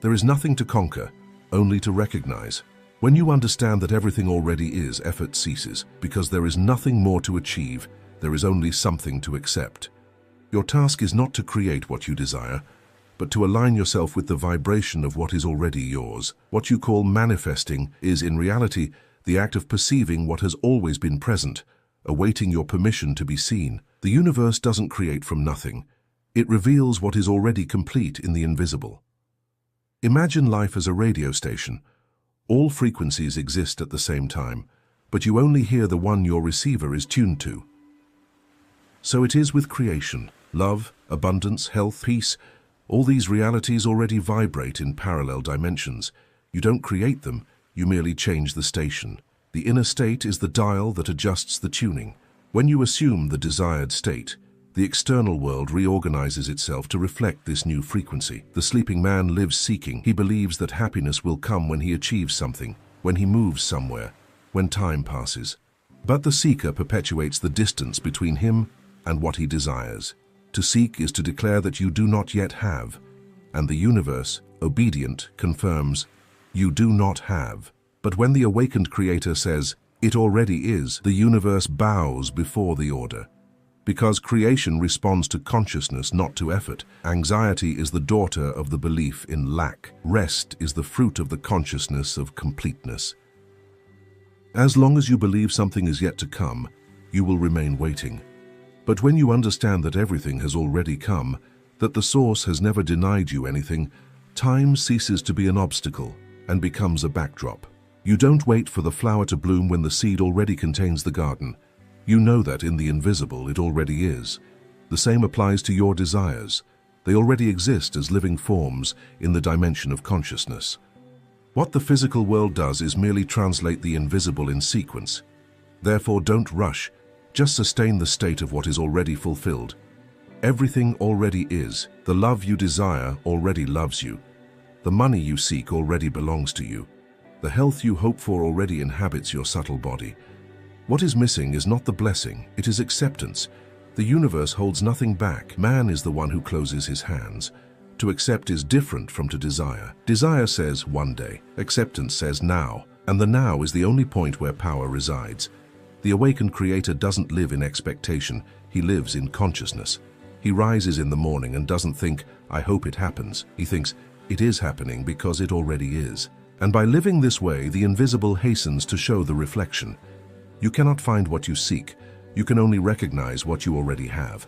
There is nothing to conquer, only to recognize. When you understand that everything already is, effort ceases, because there is nothing more to achieve, there is only something to accept. Your task is not to create what you desire, but to align yourself with the vibration of what is already yours. What you call manifesting is, in reality, the act of perceiving what has always been present, awaiting your permission to be seen. The universe doesn't create from nothing. It reveals what is already complete in the invisible. Imagine life as a radio station. All frequencies exist at the same time, but you only hear the one your receiver is tuned to. So it is with creation. Love, abundance, health, peace, all these realities already vibrate in parallel dimensions. You don't create them, you merely change the station. The inner state is the dial that adjusts the tuning. When you assume the desired state, the external world reorganizes itself to reflect this new frequency. The sleeping man lives seeking. He believes that happiness will come when he achieves something, when he moves somewhere, when time passes. But the seeker perpetuates the distance between him and what he desires. To seek is to declare that you do not yet have, and the universe, obedient, confirms, you do not have. But when the awakened creator says, it already is, the universe bows before the order. Because creation responds to consciousness, not to effort. Anxiety is the daughter of the belief in lack. Rest is the fruit of the consciousness of completeness. As long as you believe something is yet to come, you will remain waiting. But when you understand that everything has already come, that the source has never denied you anything, time ceases to be an obstacle and becomes a backdrop. You don't wait for the flower to bloom when the seed already contains the garden. You know that in the invisible it already is. The same applies to your desires. They already exist as living forms in the dimension of consciousness. What the physical world does is merely translate the invisible in sequence. Therefore, don't rush. Just sustain the state of what is already fulfilled. Everything already is. The love you desire already loves you. The money you seek already belongs to you. The health you hope for already inhabits your subtle body. What is missing is not the blessing, it is acceptance. The universe holds nothing back. Man is the one who closes his hands. To accept is different from to desire. Desire says one day, acceptance says now, and the now is the only point where power resides. The awakened creator doesn't live in expectation, he lives in consciousness. He rises in the morning and doesn't think, I hope it happens. He thinks, it is happening because it already is. And by living this way, the invisible hastens to show the reflection. You cannot find what you seek, you can only recognize what you already have.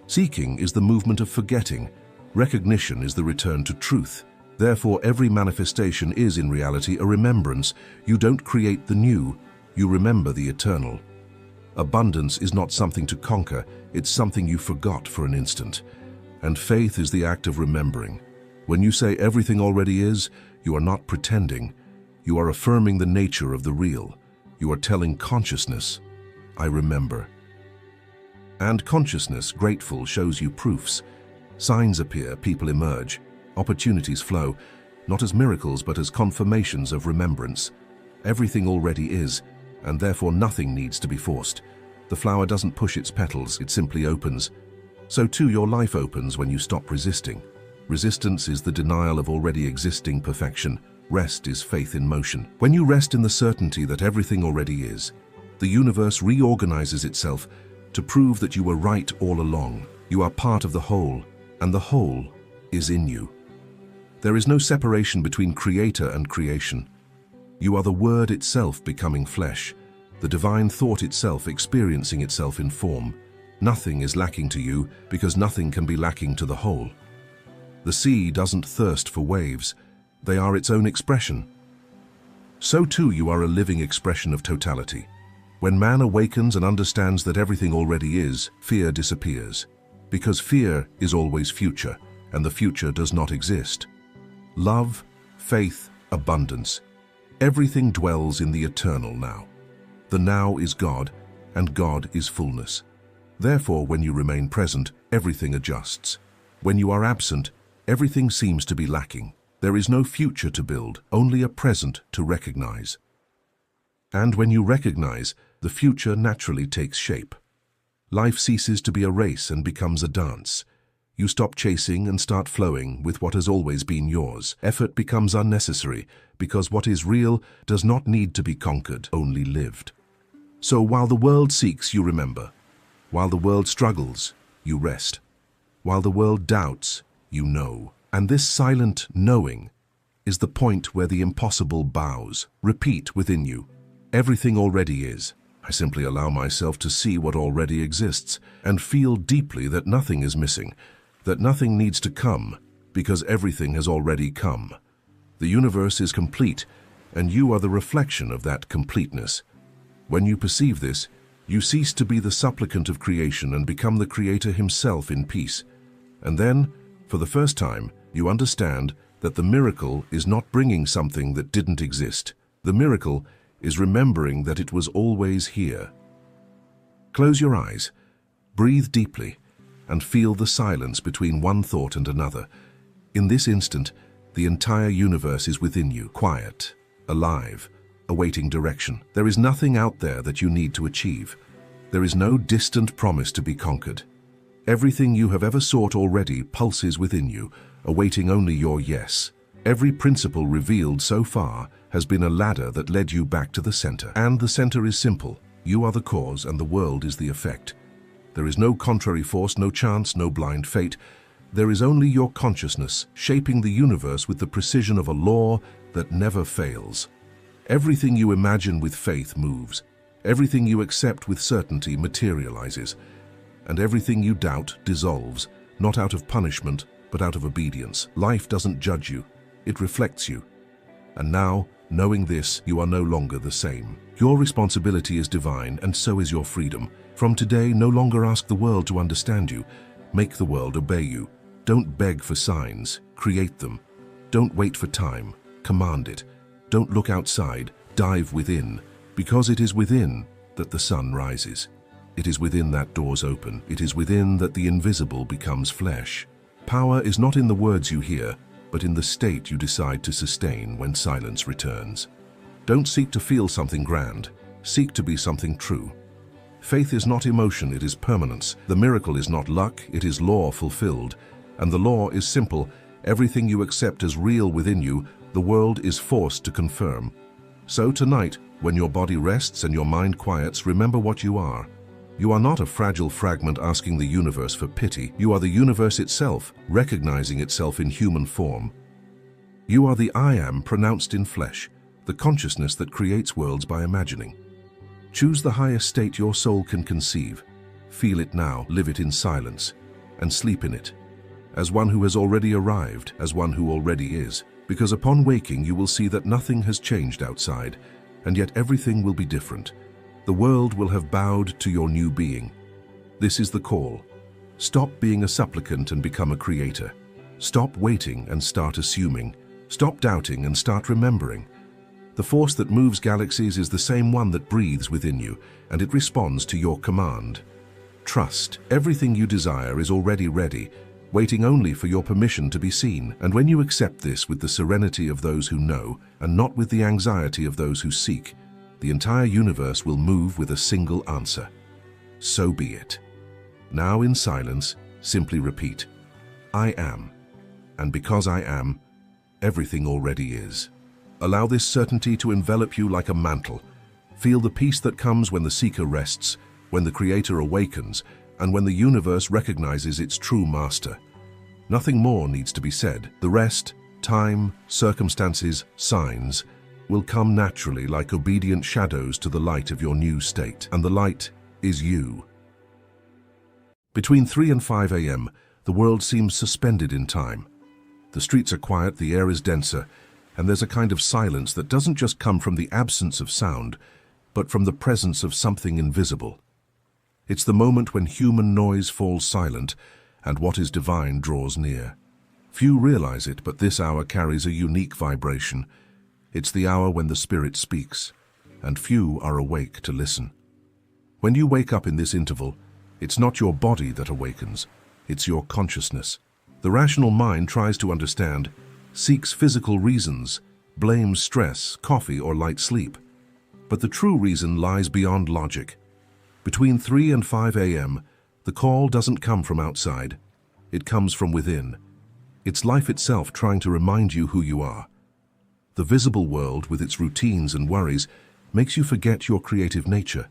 Seeking is the movement of forgetting. Recognition is the return to truth. Therefore, every manifestation is in reality a remembrance. You don't create the new, you remember the eternal. Abundance is not something to conquer, it's something you forgot for an instant. And faith is the act of remembering. When you say everything already is, you are not pretending. You are affirming the nature of the real. You are telling consciousness, I remember. And consciousness, grateful, shows you proofs. Signs appear, people emerge, opportunities flow, not as miracles but as confirmations of remembrance. Everything already is, and therefore nothing needs to be forced. The flower doesn't push its petals, it simply opens. So too your life opens when you stop resisting. Resistance is the denial of already existing perfection. Rest is faith in motion. When you rest in the certainty that everything already is, the universe reorganizes itself to prove that you were right all along. You are part of the whole, and the whole is in you. There is no separation between creator and creation. You are the word itself becoming flesh, the divine thought itself experiencing itself in form. Nothing is lacking to you because nothing can be lacking to the whole. The sea doesn't thirst for waves. They are its own expression. So too you are a living expression of totality. When man awakens and understands that everything already is, fear disappears. Because fear is always future, and the future does not exist. Love, faith, abundance. Everything dwells in the eternal now. The now is God, and God is fullness. Therefore, when you remain present, everything adjusts. When you are absent, everything seems to be lacking. There is no future to build, only a present to recognize. And when you recognize, the future naturally takes shape. Life ceases to be a race and becomes a dance. You stop chasing and start flowing with what has always been yours. Effort becomes unnecessary because what is real does not need to be conquered, only lived. So while the world seeks, you remember. While the world struggles, you rest. While the world doubts, you know. And this silent knowing is the point where the impossible bows. Repeat within you, everything already is. I simply allow myself to see what already exists and feel deeply that nothing is missing, that nothing needs to come, because everything has already come. The universe is complete, and you are the reflection of that completeness. When you perceive this, you cease to be the supplicant of creation and become the Creator himself in peace. And then, for the first time, you understand that the miracle is not bringing something that didn't exist. The miracle is remembering that it was always here. Close your eyes, breathe deeply, and feel the silence between one thought and another. In this instant, the entire universe is within you, quiet, alive, awaiting direction. There is nothing out there that you need to achieve. There is no distant promise to be conquered. Everything you have ever sought already pulses within you, awaiting only your yes. Every principle revealed so far has been a ladder that led you back to the center. And the center is simple. You are the cause and the world is the effect. There is no contrary force, no chance, no blind fate. There is only your consciousness, shaping the universe with the precision of a law that never fails. Everything you imagine with faith moves. Everything you accept with certainty materializes. And everything you doubt dissolves, not out of punishment, but out of obedience. Life doesn't judge you, it reflects you. And now, knowing this, you are no longer the same. Your responsibility is divine, and so is your freedom. From today, no longer ask the world to understand you. Make the world obey you. Don't beg for signs, create them. Don't wait for time, command it. Don't look outside, dive within, because it is within that the sun rises. It is within that doors open. It is within that the invisible becomes flesh. Power is not in the words you hear, but in the state you decide to sustain when silence returns. Don't seek to feel something grand. Seek to be something true. Faith is not emotion, it is permanence. The miracle is not luck, it is law fulfilled. And the law is simple. Everything you accept as real within you, the world is forced to confirm. So tonight, when your body rests and your mind quiets, remember what you are. You are not a fragile fragment asking the universe for pity. You are the universe itself, recognizing itself in human form. You are the I am pronounced in flesh, the consciousness that creates worlds by imagining. Choose the highest state your soul can conceive. Feel it now, live it in silence, and sleep in it. As one who has already arrived, as one who already is. Because upon waking you will see that nothing has changed outside, and yet everything will be different. The world will have bowed to your new being. This is the call. Stop being a supplicant and become a creator. Stop waiting and start assuming. Stop doubting and start remembering. The force that moves galaxies is the same one that breathes within you, and it responds to your command. Trust. Everything you desire is already ready, waiting only for your permission to be seen. And when you accept this with the serenity of those who know, and not with the anxiety of those who seek, the entire universe will move with a single answer. So be it. Now in silence, simply repeat, I am. And because I am, everything already is. Allow this certainty to envelop you like a mantle. Feel the peace that comes when the seeker rests, when the creator awakens, and when the universe recognizes its true master. Nothing more needs to be said. The rest, time, circumstances, signs, will come naturally like obedient shadows to the light of your new state. And the light is you. Between 3 and 5 a.m., the world seems suspended in time. The streets are quiet, the air is denser, and there's a kind of silence that doesn't just come from the absence of sound, but from the presence of something invisible. It's the moment when human noise falls silent and what is divine draws near. Few realize it, but this hour carries a unique vibration. It's the hour when the Spirit speaks, and few are awake to listen. When you wake up in this interval, it's not your body that awakens, it's your consciousness. The rational mind tries to understand, seeks physical reasons, blames stress, coffee, or light sleep. But the true reason lies beyond logic. Between 3 and 5 a.m., the call doesn't come from outside. It comes from within. It's life itself trying to remind you who you are. The visible world, with its routines and worries, makes you forget your creative nature.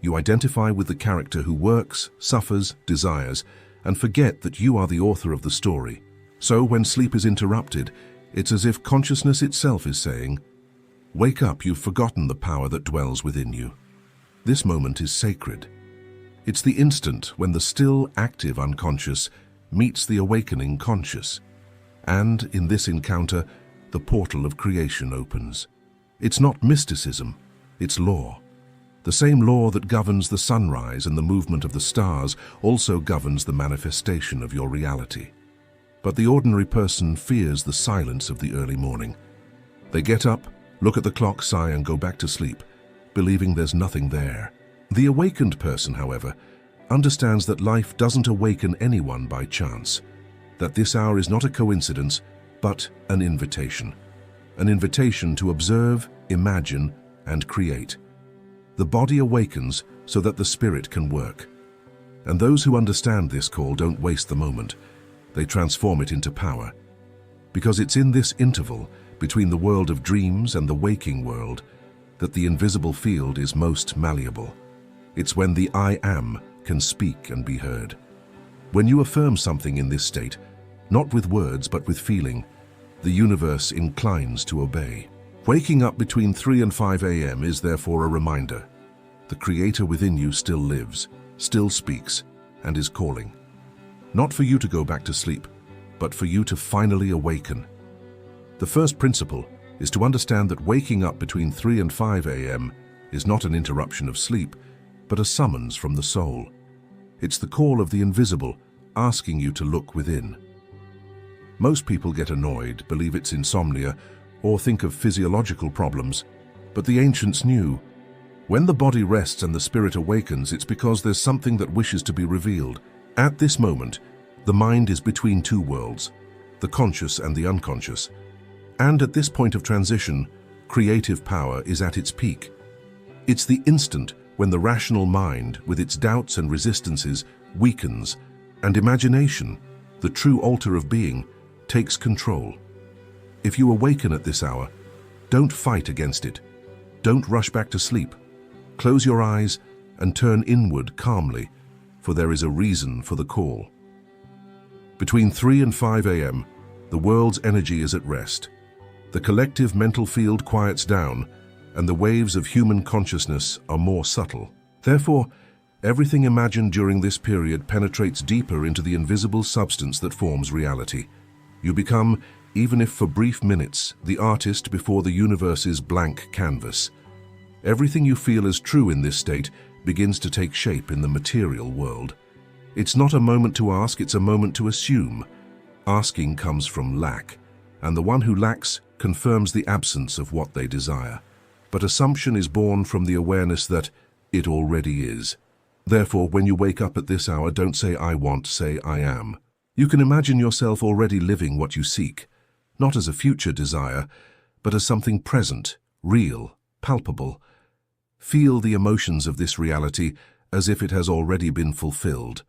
You identify with the character who works, suffers, desires, and forget that you are the author of the story. So when sleep is interrupted, it's as if consciousness itself is saying, "Wake up, you've forgotten the power that dwells within you." This moment is sacred. It's the instant when the still, active unconscious meets the awakening conscious. And in this encounter, the portal of creation opens. It's not mysticism, it's law. The same law that governs the sunrise and the movement of the stars also governs the manifestation of your reality. But the ordinary person fears the silence of the early morning. They get up, look at the clock, sigh, and go back to sleep, believing there's nothing there. The awakened person, however, understands that life doesn't awaken anyone by chance, that this hour is not a coincidence, but an invitation to observe, imagine, and create. The body awakens so that the spirit can work. And those who understand this call don't waste the moment. They transform it into power. Because it's in this interval between the world of dreams and the waking world that the invisible field is most malleable. It's when the I am can speak and be heard. When you affirm something in this state, not with words but with feeling, the universe inclines to obey. Waking up between 3 and 5 a.m. is therefore a reminder. The Creator within you still lives, still speaks, and is calling. Not for you to go back to sleep, but for you to finally awaken. The first principle is to understand that waking up between 3 and 5 a.m. is not an interruption of sleep, but a summons from the soul. It's the call of the invisible, asking you to look within. Most people get annoyed, believe it's insomnia, or think of physiological problems, but the ancients knew. When the body rests and the spirit awakens, it's because there's something that wishes to be revealed. At this moment, the mind is between two worlds, the conscious and the unconscious. And at this point of transition, creative power is at its peak. It's the instant when the rational mind, with its doubts and resistances, weakens, and imagination, the true altar of being, takes control. If you awaken at this hour, don't fight against it. Don't rush back to sleep. Close your eyes and turn inward calmly, for there is a reason for the call. Between 3 and 5 a.m., the world's energy is at rest. The collective mental field quiets down, and the waves of human consciousness are more subtle. Therefore, everything imagined during this period penetrates deeper into the invisible substance that forms reality. You become, even if for brief minutes, the artist before the universe's blank canvas. Everything you feel as true in this state begins to take shape in the material world. It's not a moment to ask, it's a moment to assume. Asking comes from lack, and the one who lacks confirms the absence of what they desire. But assumption is born from the awareness that it already is. Therefore, when you wake up at this hour, don't say I want, say I am. You can imagine yourself already living what you seek, not as a future desire, but as something present, real, palpable. Feel the emotions of this reality as if it has already been fulfilled.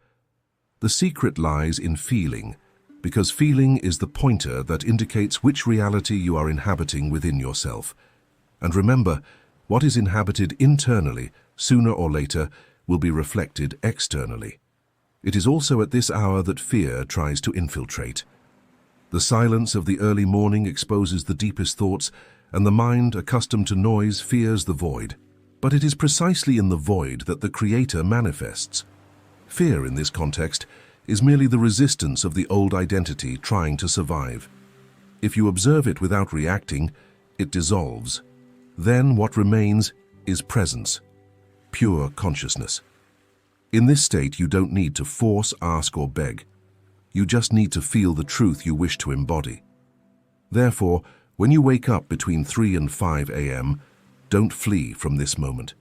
The secret lies in feeling, because feeling is the pointer that indicates which reality you are inhabiting within yourself. And remember, what is inhabited internally, sooner or later, will be reflected externally. It is also at this hour that fear tries to infiltrate. The silence of the early morning exposes the deepest thoughts, and the mind, accustomed to noise, fears the void. But it is precisely in the void that the Creator manifests. Fear, in this context, is merely the resistance of the old identity trying to survive. If you observe it without reacting, it dissolves. Then what remains is presence, pure consciousness. In this state, you don't need to force, ask, or beg. You just need to feel the truth you wish to embody. Therefore, when you wake up between 3 and 5 a.m., don't flee from this moment.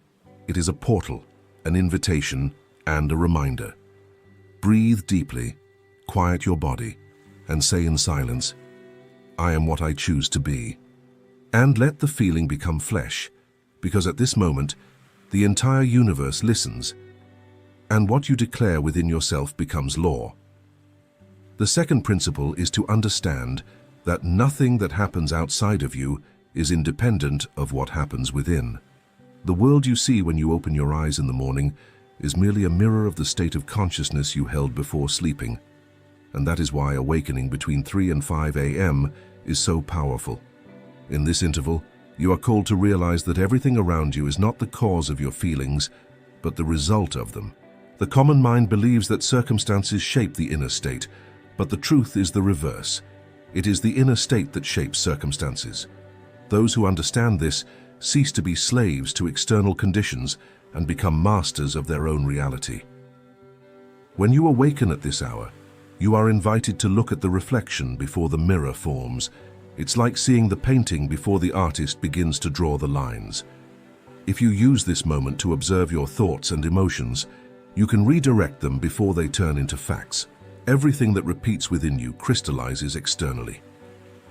It is a portal, an invitation, and a reminder. Breathe deeply, quiet your body, and say in silence, I am what I choose to be. And let the feeling become flesh, because at this moment, the entire universe listens, and what you declare within yourself becomes law. The second principle is to understand that nothing that happens outside of you is independent of what happens within. The world you see when you open your eyes in the morning is merely a mirror of the state of consciousness you held before sleeping. And that is why awakening between 3 and 5 a.m. is so powerful. In this interval, you are called to realize that everything around you is not the cause of your feelings, but the result of them. The common mind believes that circumstances shape the inner state, but the truth is the reverse. It is the inner state that shapes circumstances. Those who understand this cease to be slaves to external conditions and become masters of their own reality. When you awaken at this hour, you are invited to look at the reflection before the mirror forms. It's like seeing the painting before the artist begins to draw the lines. If you use this moment to observe your thoughts and emotions, you can redirect them before they turn into facts. Everything that repeats within you crystallizes externally.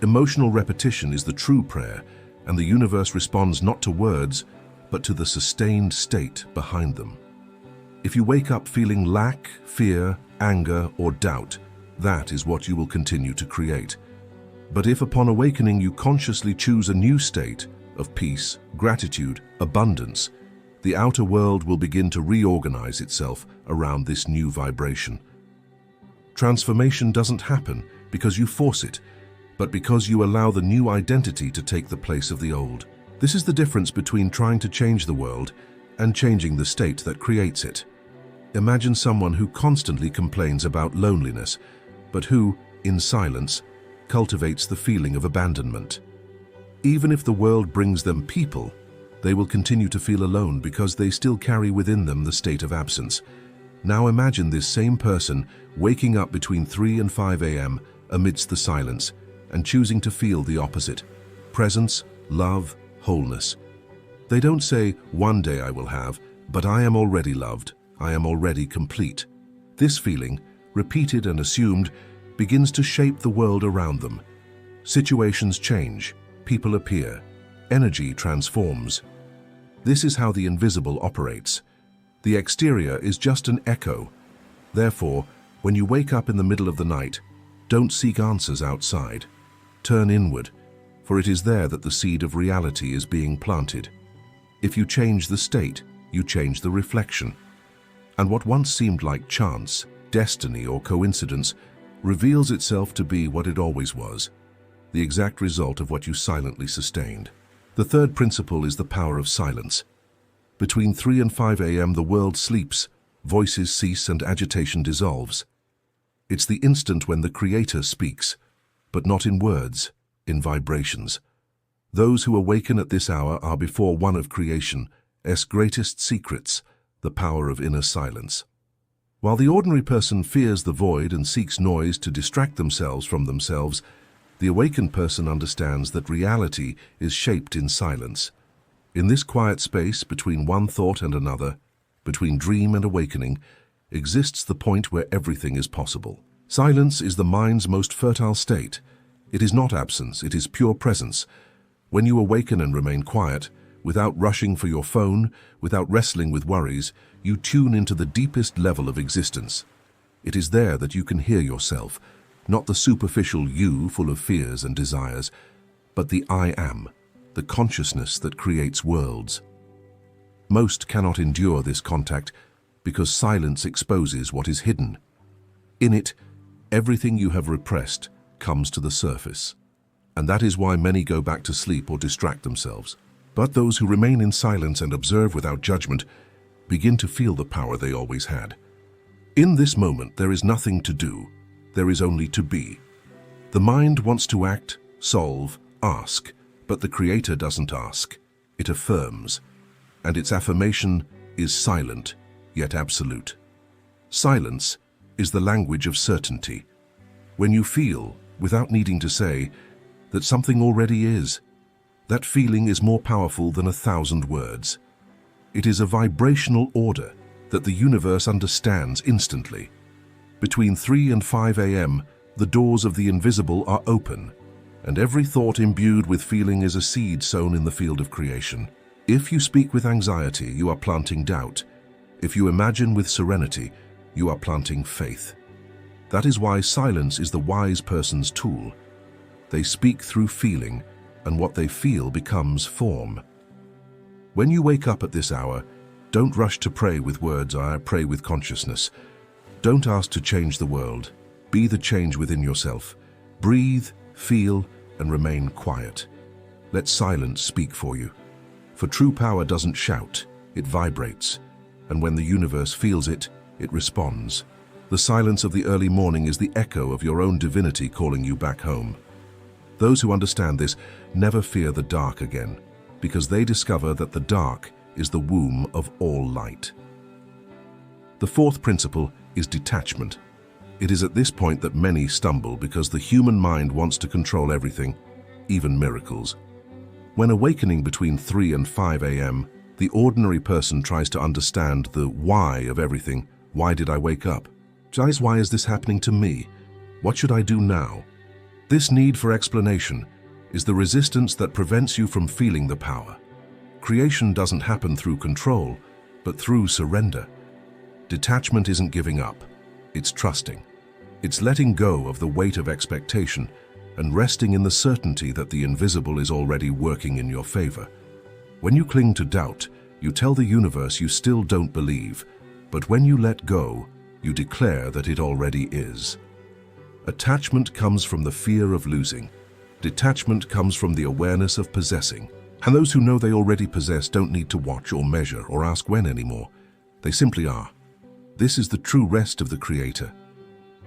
Emotional repetition is the true prayer, and the universe responds not to words, but to the sustained state behind them. If you wake up feeling lack, fear, anger, or doubt, that is what you will continue to create. But if upon awakening you consciously choose a new state of peace, gratitude, abundance, the outer world will begin to reorganize itself around this new vibration. Transformation doesn't happen because you force it, but because you allow the new identity to take the place of the old. This is the difference between trying to change the world and changing the state that creates it. Imagine someone who constantly complains about loneliness, but who, in silence, cultivates the feeling of abandonment. Even if the world brings them people, they will continue to feel alone because they still carry within them the state of absence. Now imagine this same person waking up between 3 and 5 a.m. amidst the silence and choosing to feel the opposite: presence, love, wholeness. They don't say, "One day I will have," but "I am already loved, I am already complete." This feeling, repeated and assumed, begins to shape the world around them. Situations change, people appear, energy transforms. This is how the invisible operates. The exterior is just an echo. Therefore, when you wake up in the middle of the night, don't seek answers outside. Turn inward, for it is there that the seed of reality is being planted. If you change the state, you change the reflection. And what once seemed like chance, destiny, or coincidence reveals itself to be what it always was, the exact result of what you silently sustained. The third principle is the power of silence. Between 3 and 5 a.m. the world sleeps, voices cease, and agitation dissolves. It's the instant when the Creator speaks, but not in words, in vibrations. Those who awaken at this hour are before one of creation's greatest secrets, the power of inner silence. While the ordinary person fears the void and seeks noise to distract themselves from themselves, the awakened person understands that reality is shaped in silence. In this quiet space between one thought and another, between dream and awakening, exists the point where everything is possible. Silence is the mind's most fertile state. It is not absence, it is pure presence. When you awaken and remain quiet, without rushing for your phone, without wrestling with worries, you tune into the deepest level of existence. It is there that you can hear yourself, not the superficial you full of fears and desires, but the I am, the consciousness that creates worlds. Most cannot endure this contact because silence exposes what is hidden. In it, everything you have repressed comes to the surface, and that is why many go back to sleep or distract themselves. But those who remain in silence and observe without judgment begin to feel the power they always had. In this moment, there is nothing to do, there is only to be. The mind wants to act, solve, ask, but the Creator doesn't ask, it affirms, and its affirmation is silent, yet absolute. Silence is the language of certainty. When you feel, without needing to say, that something already is, that feeling is more powerful than 1,000 words. It is a vibrational order that the universe understands instantly. Between 3 and 5 a.m., the doors of the invisible are open, and every thought imbued with feeling is a seed sown in the field of creation. If you speak with anxiety, you are planting doubt. If you imagine with serenity, you are planting faith. That is why silence is the wise person's tool. They speak through feeling, and what they feel becomes form. When you wake up at this hour, don't rush to pray with words, I pray with consciousness. Don't ask to change the world. Be the change within yourself. Breathe, feel, and remain quiet. Let silence speak for you. For true power doesn't shout, it vibrates. And when the universe feels it, it responds. The silence of the early morning is the echo of your own divinity calling you back home. Those who understand this never fear the dark again, because they discover that the dark is the womb of all light. The fourth principle is detachment. It is at this point that many stumble because the human mind wants to control everything, even miracles. When awakening between 3 and 5 a.m., the ordinary person tries to understand the why of everything. Why did I wake up? Guys, why is this happening to me? What should I do now? This need for explanation is the resistance that prevents you from feeling the power. Creation doesn't happen through control, but through surrender. Detachment isn't giving up, it's trusting. It's letting go of the weight of expectation and resting in the certainty that the invisible is already working in your favor. When you cling to doubt, you tell the universe you still don't believe, but when you let go, you declare that it already is. Attachment comes from the fear of losing. Detachment comes from the awareness of possessing. And those who know they already possess don't need to watch or measure or ask when anymore. They simply are. This is the true rest of the Creator.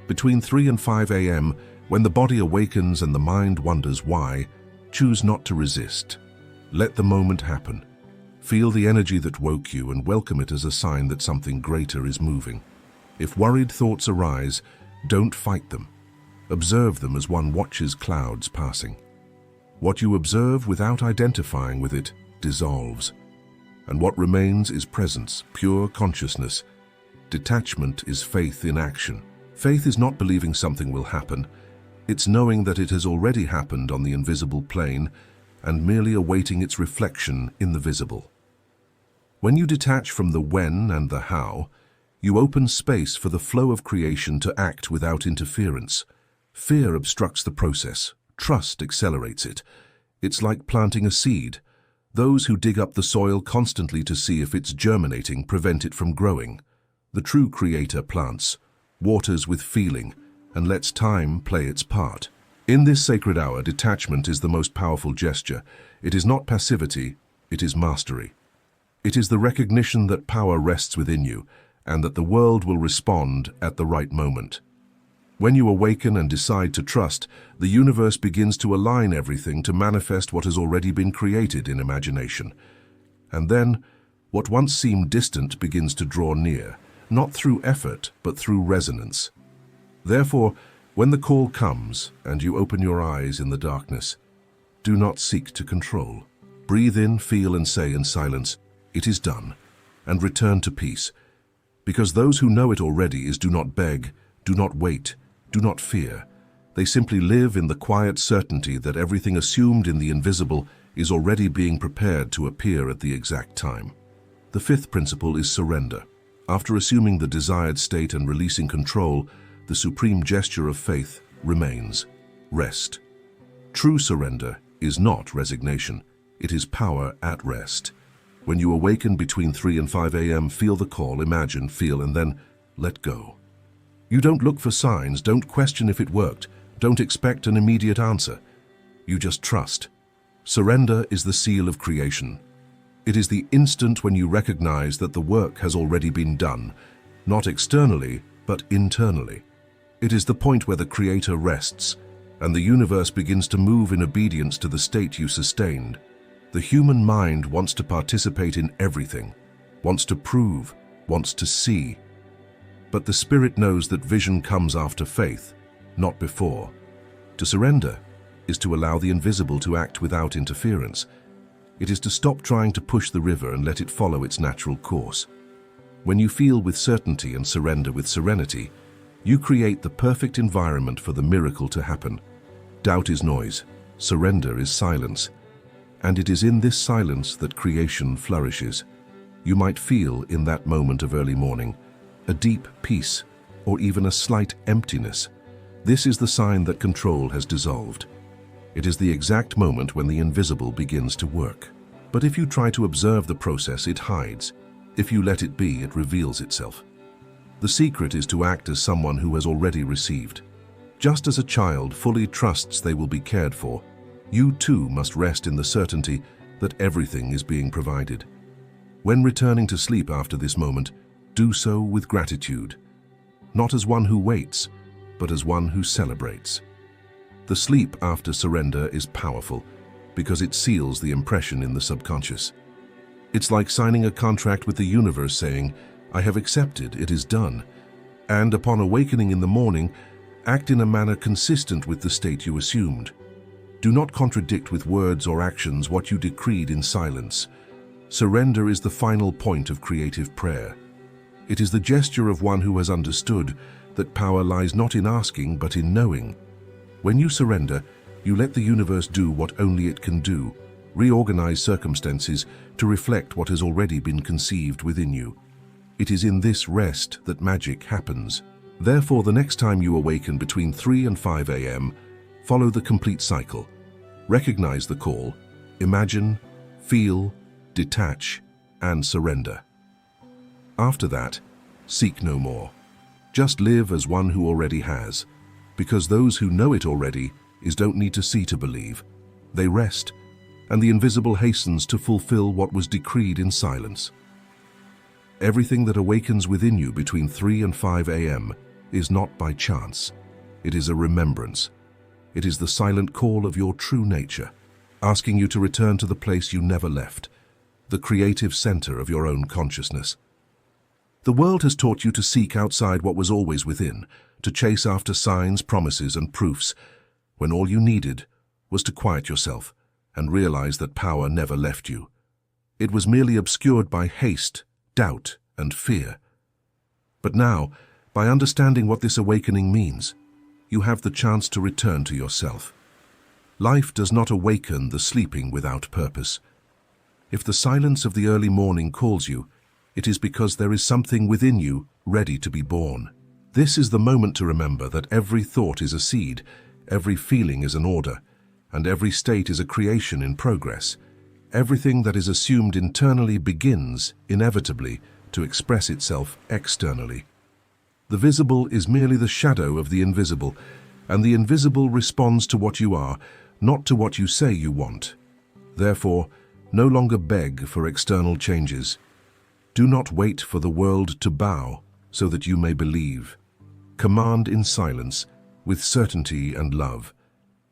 Between 3 and 5 a.m., when the body awakens and the mind wonders why, choose not to resist. Let the moment happen. Feel the energy that woke you and welcome it as a sign that something greater is moving. If worried thoughts arise, don't fight them. Observe them as one watches clouds passing. What you observe without identifying with it dissolves. And what remains is presence, pure consciousness. Detachment is faith in action. Faith is not believing something will happen. It's knowing that it has already happened on the invisible plane and merely awaiting its reflection in the visible. When you detach from the when and the how, you open space for the flow of creation to act without interference. Fear obstructs the process. Trust accelerates it. It's like planting a seed. Those who dig up the soil constantly to see if it's germinating prevent it from growing. The true Creator plants, waters with feeling, and lets time play its part. In this sacred hour, detachment is the most powerful gesture. It is not passivity, it is mastery. It is the recognition that power rests within you, and that the world will respond at the right moment. When you awaken and decide to trust, the universe begins to align everything to manifest what has already been created in imagination. And then, what once seemed distant begins to draw near, not through effort, but through resonance. Therefore, when the call comes and you open your eyes in the darkness, do not seek to control. Breathe in, feel and say in silence, "It is done," and return to peace. Because those who know it already do not beg, do not wait, do not fear. They simply live in the quiet certainty that everything assumed in the invisible is already being prepared to appear at the exact time. The fifth principle is surrender. After assuming the desired state and releasing control, the supreme gesture of faith remains: rest. True surrender is not resignation. It is power at rest. When you awaken between 3 and 5 a.m., feel the call, imagine, feel, and then let go. You don't look for signs, don't question if it worked, don't expect an immediate answer. You just trust. Surrender is the seal of creation. It is the instant when you recognize that the work has already been done, not externally, but internally. It is the point where the Creator rests, and the universe begins to move in obedience to the state you sustained. The human mind wants to participate in everything, wants to prove, wants to see. But the spirit knows that vision comes after faith, not before. To surrender is to allow the invisible to act without interference. It is to stop trying to push the river and let it follow its natural course. When you feel with certainty and surrender with serenity, you create the perfect environment for the miracle to happen. Doubt is noise, surrender is silence. And it is in this silence that creation flourishes. You might feel in that moment of early morning a deep peace or even a slight emptiness. This is the sign that control has dissolved. It is the exact moment when the invisible begins to work. But if you try to observe the process, it hides. If you let it be, it reveals itself. The secret is to act as someone who has already received. Just as a child fully trusts they will be cared for, you too must rest in the certainty that everything is being provided. When returning to sleep after this moment, do so with gratitude, not as one who waits, but as one who celebrates. The sleep after surrender is powerful because it seals the impression in the subconscious. It's like signing a contract with the universe saying, "I have accepted, it is done." And upon awakening in the morning, act in a manner consistent with the state you assumed. Do not contradict with words or actions what you decreed in silence. Surrender is the final point of creative prayer. It is the gesture of one who has understood that power lies not in asking but in knowing. When you surrender, you let the universe do what only it can do, reorganize circumstances to reflect what has already been conceived within you. It is in this rest that magic happens. Therefore, the next time you awaken between 3 and 5 a.m., follow the complete cycle. Recognize the call, imagine, feel, detach, and surrender. After that, seek no more. Just live as one who already has, because those who know it already don't need to see to believe. They rest, and the invisible hastens to fulfill what was decreed in silence. Everything that awakens within you between 3 and 5 a.m. is not by chance. It is a remembrance. It is the silent call of your true nature, asking you to return to the place you never left, the creative center of your own consciousness. The world has taught you to seek outside what was always within, to chase after signs, promises, and proofs, when all you needed was to quiet yourself and realize that power never left you. It was merely obscured by haste, doubt, and fear. But now, by understanding what this awakening means, you have the chance to return to yourself. Life does not awaken the sleeping without purpose. If the silence of the early morning calls you, it is because there is something within you ready to be born. This is the moment to remember that every thought is a seed, every feeling is an order, and every state is a creation in progress. Everything that is assumed internally begins, inevitably, to express itself externally. The visible is merely the shadow of the invisible, and the invisible responds to what you are, not to what you say you want. Therefore, no longer beg for external changes. Do not wait for the world to bow so that you may believe. Command in silence, with certainty and love.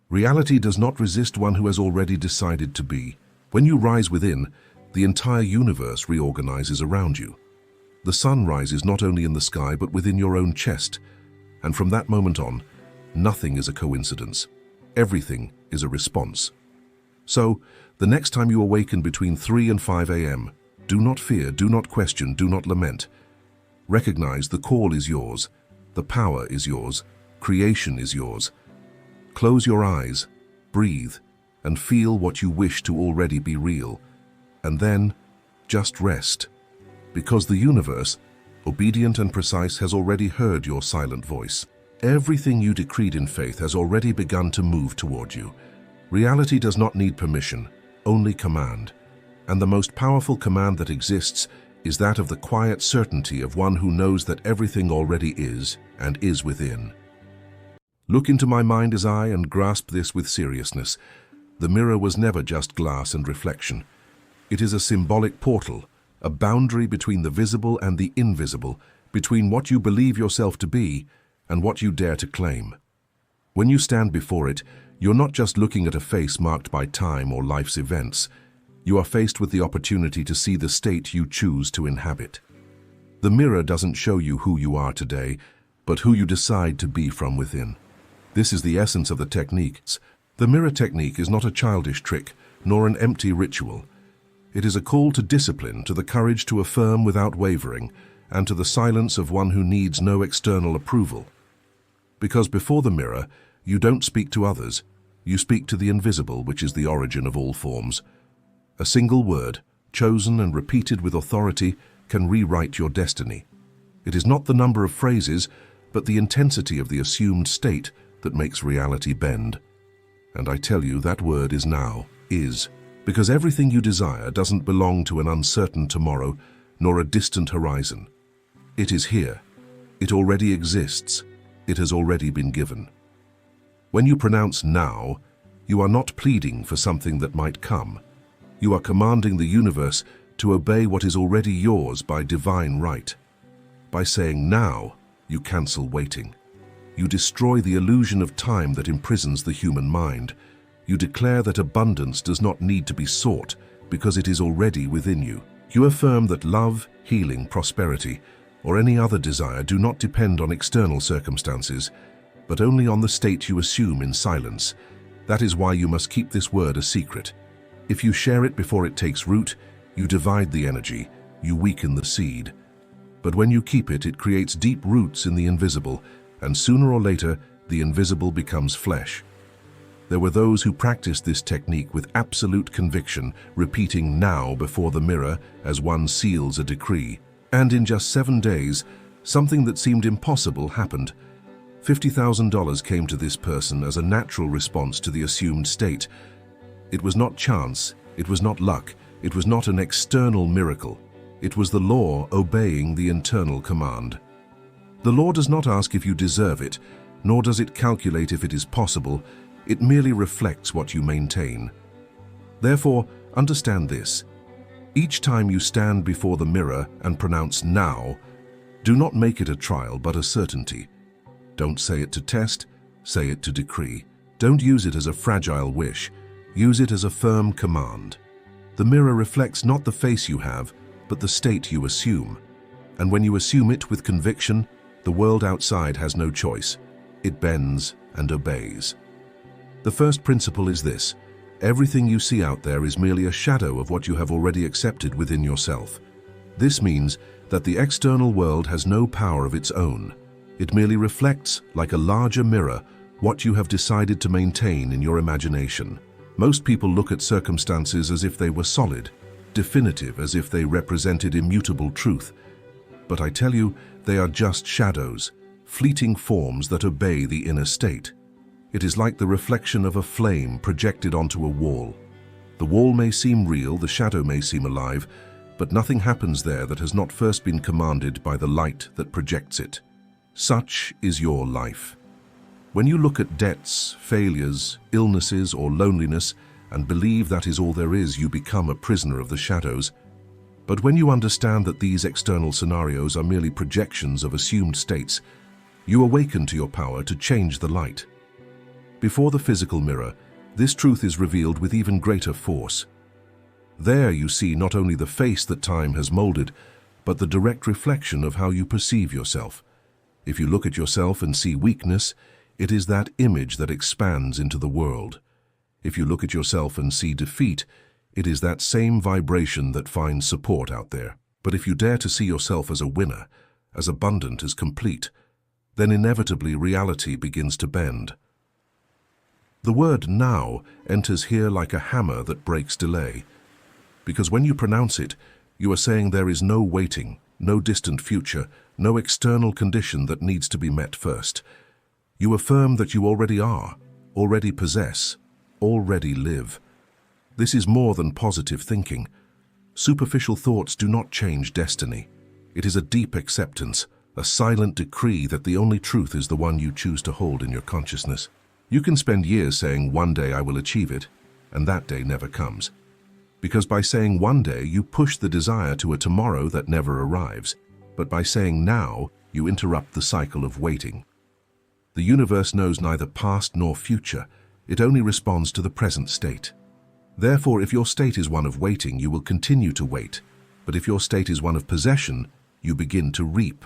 Reality does not resist one who has already decided to be. When you rise within, the entire universe reorganizes around you. The sun rises not only in the sky but within your own chest, and from that moment on, nothing is a coincidence. Everything is a response. So, the next time you awaken between 3 and 5 a.m., do not fear, do not question, do not lament. Recognize the call is yours, the power is yours, creation is yours. Close your eyes, breathe, and feel what you wish to already be real. And then, just rest. Because the universe, obedient and precise, has already heard your silent voice. Everything you decreed in faith has already begun to move toward you. Reality does not need permission, only command. And the most powerful command that exists is that of the quiet certainty of one who knows that everything already is and is within. Look into my mind's eye and grasp this with seriousness. The mirror was never just glass and reflection. It is a symbolic portal, a boundary between the visible and the invisible, between what you believe yourself to be and what you dare to claim. When you stand before it, you're not just looking at a face marked by time or life's events. You are faced with the opportunity to see the state you choose to inhabit. The mirror doesn't show you who you are today, but who you decide to be from within. This is the essence of the techniques. The mirror technique is not a childish trick, nor an empty ritual. It is a call to discipline, to the courage to affirm without wavering, and to the silence of one who needs no external approval. Because before the mirror, you don't speak to others, you speak to the invisible, which is the origin of all forms. A single word, chosen and repeated with authority, can rewrite your destiny. It is not the number of phrases, but the intensity of the assumed state that makes reality bend. And I tell you, that word is now, is. Because everything you desire doesn't belong to an uncertain tomorrow, nor a distant horizon. It is here. It already exists. It has already been given. When you pronounce now, you are not pleading for something that might come. You are commanding the universe to obey what is already yours by divine right. By saying now, you cancel waiting. You destroy the illusion of time that imprisons the human mind. You declare that abundance does not need to be sought because it is already within you. You affirm that love, healing, prosperity, or any other desire do not depend on external circumstances, but only on the state you assume in silence. That is why you must keep this word a secret. If you share it before it takes root, you divide the energy, you weaken the seed. But when you keep it, it creates deep roots in the invisible, and sooner or later, the invisible becomes flesh. There were those who practiced this technique with absolute conviction, repeating "now" before the mirror as one seals a decree. And in just 7 days, something that seemed impossible happened. $50,000 came to this person as a natural response to the assumed state. It was not chance, it was not luck, it was not an external miracle. It was the law obeying the internal command. The law does not ask if you deserve it, nor does it calculate if it is possible. It merely reflects what you maintain. Therefore, understand this. Each time you stand before the mirror and pronounce "now," do not make it a trial but a certainty. Don't say it to test, say it to decree. Don't use it as a fragile wish, use it as a firm command. The mirror reflects not the face you have, but the state you assume. And when you assume it with conviction, the world outside has no choice. It bends and obeys. The first principle is this: everything you see out there is merely a shadow of what you have already accepted within yourself. This means that the external world has no power of its own. It merely reflects, like a larger mirror, what you have decided to maintain in your imagination. Most people look at circumstances as if they were solid, definitive, as if they represented immutable truth. But I tell you, they are just shadows, fleeting forms that obey the inner state. It is like the reflection of a flame projected onto a wall. The wall may seem real, the shadow may seem alive, but nothing happens there that has not first been commanded by the light that projects it. Such is your life. When you look at debts, failures, illnesses, or loneliness and believe that is all there is, you become a prisoner of the shadows. But when you understand that these external scenarios are merely projections of assumed states, you awaken to your power to change the light. Before the physical mirror, this truth is revealed with even greater force. There you see not only the face that time has molded, but the direct reflection of how you perceive yourself. If you look at yourself and see weakness, it is that image that expands into the world. If you look at yourself and see defeat, it is that same vibration that finds support out there. But if you dare to see yourself as a winner, as abundant, as complete, then inevitably reality begins to bend. The word "now" enters here like a hammer that breaks delay. Because when you pronounce it, you are saying there is no waiting, no distant future, no external condition that needs to be met first. You affirm that you already are, already possess, already live. This is more than positive thinking. Superficial thoughts do not change destiny. It is a deep acceptance, a silent decree that the only truth is the one you choose to hold in your consciousness. You can spend years saying, "One day I will achieve it," and that day never comes. Because by saying one day, you push the desire to a tomorrow that never arrives. But by saying now, you interrupt the cycle of waiting. The universe knows neither past nor future. It only responds to the present state. Therefore, if your state is one of waiting, you will continue to wait. But if your state is one of possession, you begin to reap.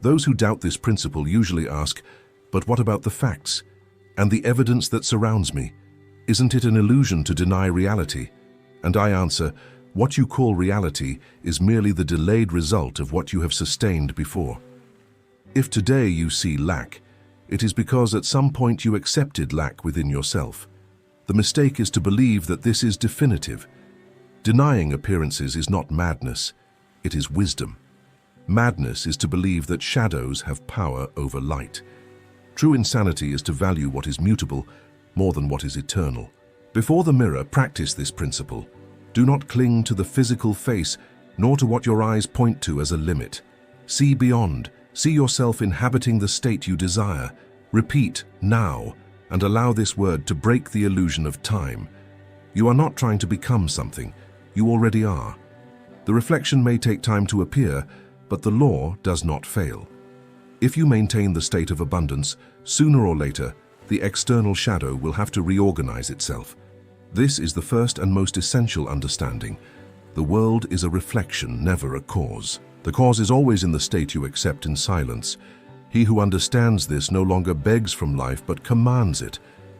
Those who doubt this principle usually ask, "But what about the facts? And the evidence that surrounds me? Isn't it an illusion to deny reality?" And I answer, what you call reality is merely the delayed result of what you have sustained before. If today you see lack, it is because at some point you accepted lack within yourself. The mistake is to believe that this is definitive. Denying appearances is not madness, it is wisdom. Madness is to believe that shadows have power over light. True insanity is to value what is mutable more than what is eternal. Before the mirror, practice this principle. Do not cling to the physical face, nor to what your eyes point to as a limit. See beyond. See yourself inhabiting the state you desire. Repeat "now" and allow this word to break the illusion of time. You are not trying to become something. You already are. The reflection may take time to appear, but the law does not fail. If you maintain the state of abundance, sooner or later, the external shadow will have to reorganize itself. This is the first and most essential understanding. The world is a reflection, never a cause. The cause is always in the state you accept in silence. He who understands this no longer begs from life but commands it,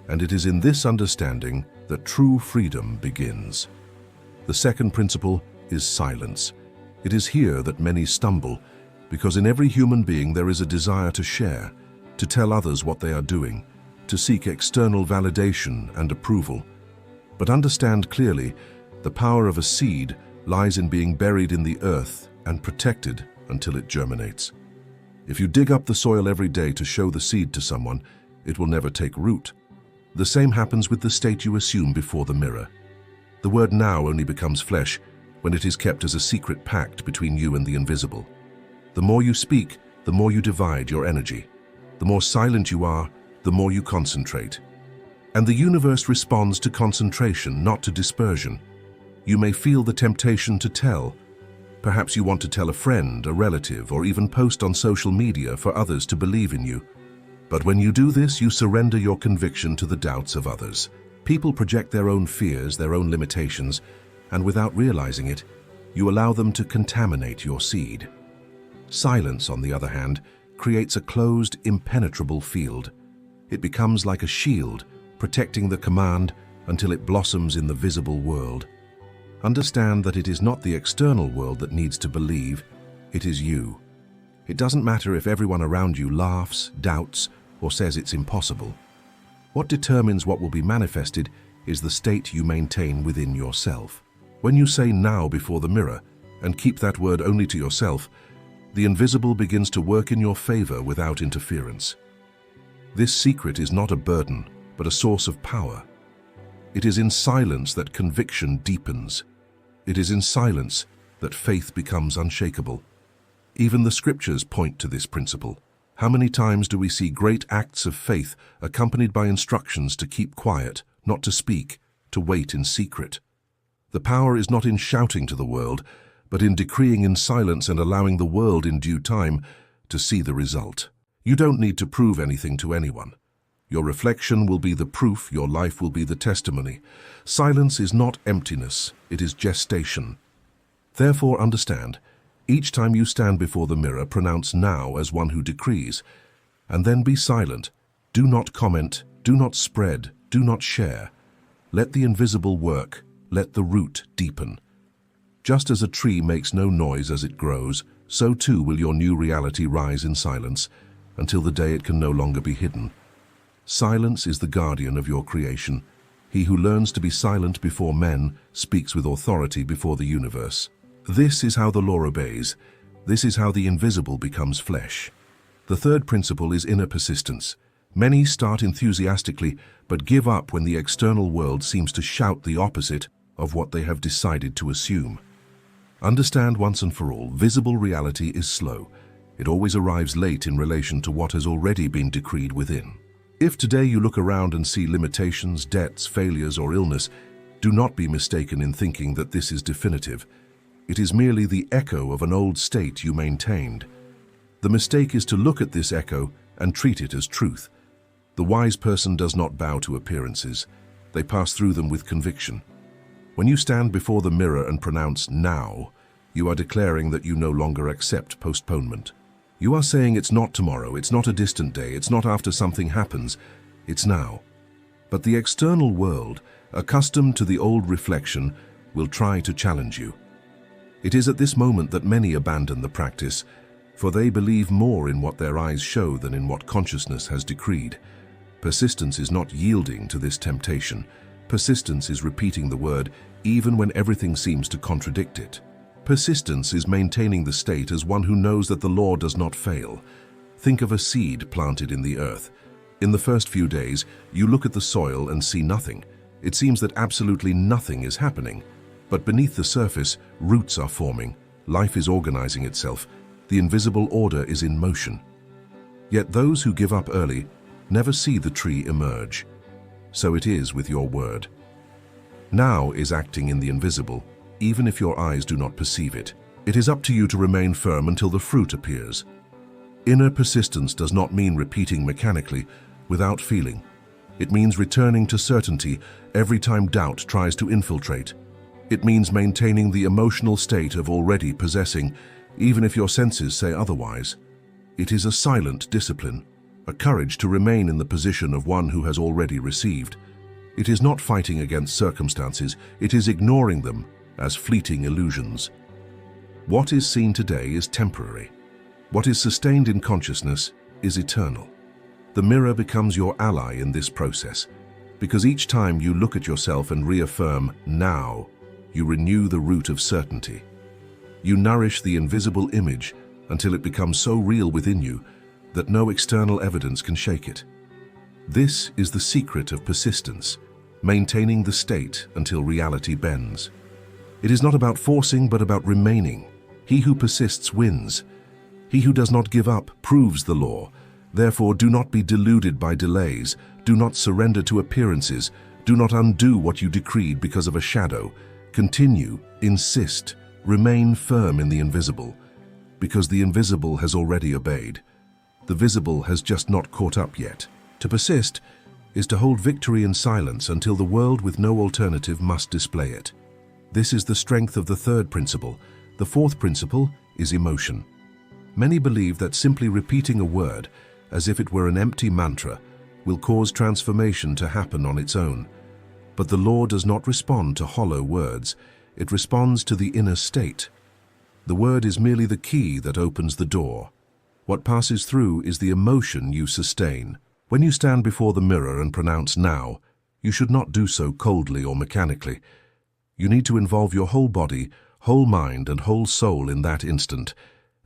and it is in this understanding that true freedom begins. The second principle is silence. It is here that many stumble, because in every human being there is a desire to share, to tell others what they are doing, to seek external validation and approval. But understand clearly, the power of a seed lies in being buried in the earth and protected until it germinates. If you dig up the soil every day to show the seed to someone, it will never take root. The same happens with the state you assume before the mirror. The word now only becomes flesh when it is kept as a secret pact between you and the invisible. The more you speak, the more you divide your energy. The more silent you are, the more you concentrate. And the universe responds to concentration, not to dispersion. You may feel the temptation to tell. Perhaps you want to tell a friend, a relative, or even post on social media for others to believe in you. But when you do this, you surrender your conviction to the doubts of others. People project their own fears, their own limitations, and without realizing it, you allow them to contaminate your seed. Silence, on the other hand, creates a closed, impenetrable field. It becomes like a shield, protecting the command until it blossoms in the visible world. Understand that it is not the external world that needs to believe, it is you. It doesn't matter if everyone around you laughs, doubts, or says it's impossible. What determines what will be manifested is the state you maintain within yourself. When you say now before the mirror, and keep that word only to yourself, the invisible begins to work in your favor without interference. This secret is not a burden, but a source of power. It is in silence that conviction deepens. It is in silence that faith becomes unshakable. Even the scriptures point to this principle. How many times do we see great acts of faith accompanied by instructions to keep quiet, not to speak, to wait in secret? The power is not in shouting to the world, but in decreeing in silence and allowing the world in due time to see the result. You don't need to prove anything to anyone. Your reflection will be the proof, your life will be the testimony. Silence is not emptiness, it is gestation. Therefore understand, each time you stand before the mirror, pronounce now as one who decrees, and then be silent. Do not comment, do not spread, do not share. Let the invisible work, let the root deepen. Just as a tree makes no noise as it grows, so too will your new reality rise in silence until the day it can no longer be hidden. Silence is the guardian of your creation. He who learns to be silent before men speaks with authority before the universe. This is how the law obeys. This is how the invisible becomes flesh. The third principle is inner persistence. Many start enthusiastically, but give up when the external world seems to shout the opposite of what they have decided to assume. Understand once and for all, visible reality is slow. It always arrives late in relation to what has already been decreed within. If today you look around and see limitations, debts, failures, or illness, do not be mistaken in thinking that this is definitive. It is merely the echo of an old state you maintained. The mistake is to look at this echo and treat it as truth. The wise person does not bow to appearances. They pass through them with conviction. When you stand before the mirror and pronounce now, you are declaring that you no longer accept postponement. You are saying it's not tomorrow, it's not a distant day, it's not after something happens, it's now. But the external world, accustomed to the old reflection, will try to challenge you. It is at this moment that many abandon the practice, for they believe more in what their eyes show than in what consciousness has decreed. Persistence is not yielding to this temptation. Persistence is repeating the word even when everything seems to contradict it. Persistence is maintaining the state as one who knows that the law does not fail. Think of a seed planted in the earth. In the first few days, you look at the soil and see nothing. It seems that absolutely nothing is happening. But beneath the surface, roots are forming. Life is organizing itself. The invisible order is in motion. Yet those who give up early never see the tree emerge. So it is with your word. Now is acting in the invisible, even if your eyes do not perceive it. It is up to you to remain firm until the fruit appears. Inner persistence does not mean repeating mechanically, without feeling. It means returning to certainty every time doubt tries to infiltrate. It means maintaining the emotional state of already possessing, even if your senses say otherwise. It is a silent discipline, a courage to remain in the position of one who has already received. It is not fighting against circumstances, it is ignoring them as fleeting illusions. What is seen today is temporary. What is sustained in consciousness is eternal. The mirror becomes your ally in this process, because each time you look at yourself and reaffirm now, you renew the root of certainty. You nourish the invisible image until it becomes so real within you that no external evidence can shake it. This is the secret of persistence, maintaining the state until reality bends. It is not about forcing, but about remaining. He who persists wins. He who does not give up proves the law. Therefore, do not be deluded by delays. Do not surrender to appearances. Do not undo what you decreed because of a shadow. Continue, insist, remain firm in the invisible, because the invisible has already obeyed. The visible has just not caught up yet. To persist is to hold victory in silence until the world with no alternative must display it. This is the strength of the third principle. The fourth principle is emotion. Many believe that simply repeating a word, as if it were an empty mantra, will cause transformation to happen on its own. But the law does not respond to hollow words. It responds to the inner state. The word is merely the key that opens the door. What passes through is the emotion you sustain. When you stand before the mirror and pronounce now, you should not do so coldly or mechanically. You need to involve your whole body, whole mind, and whole soul in that instant,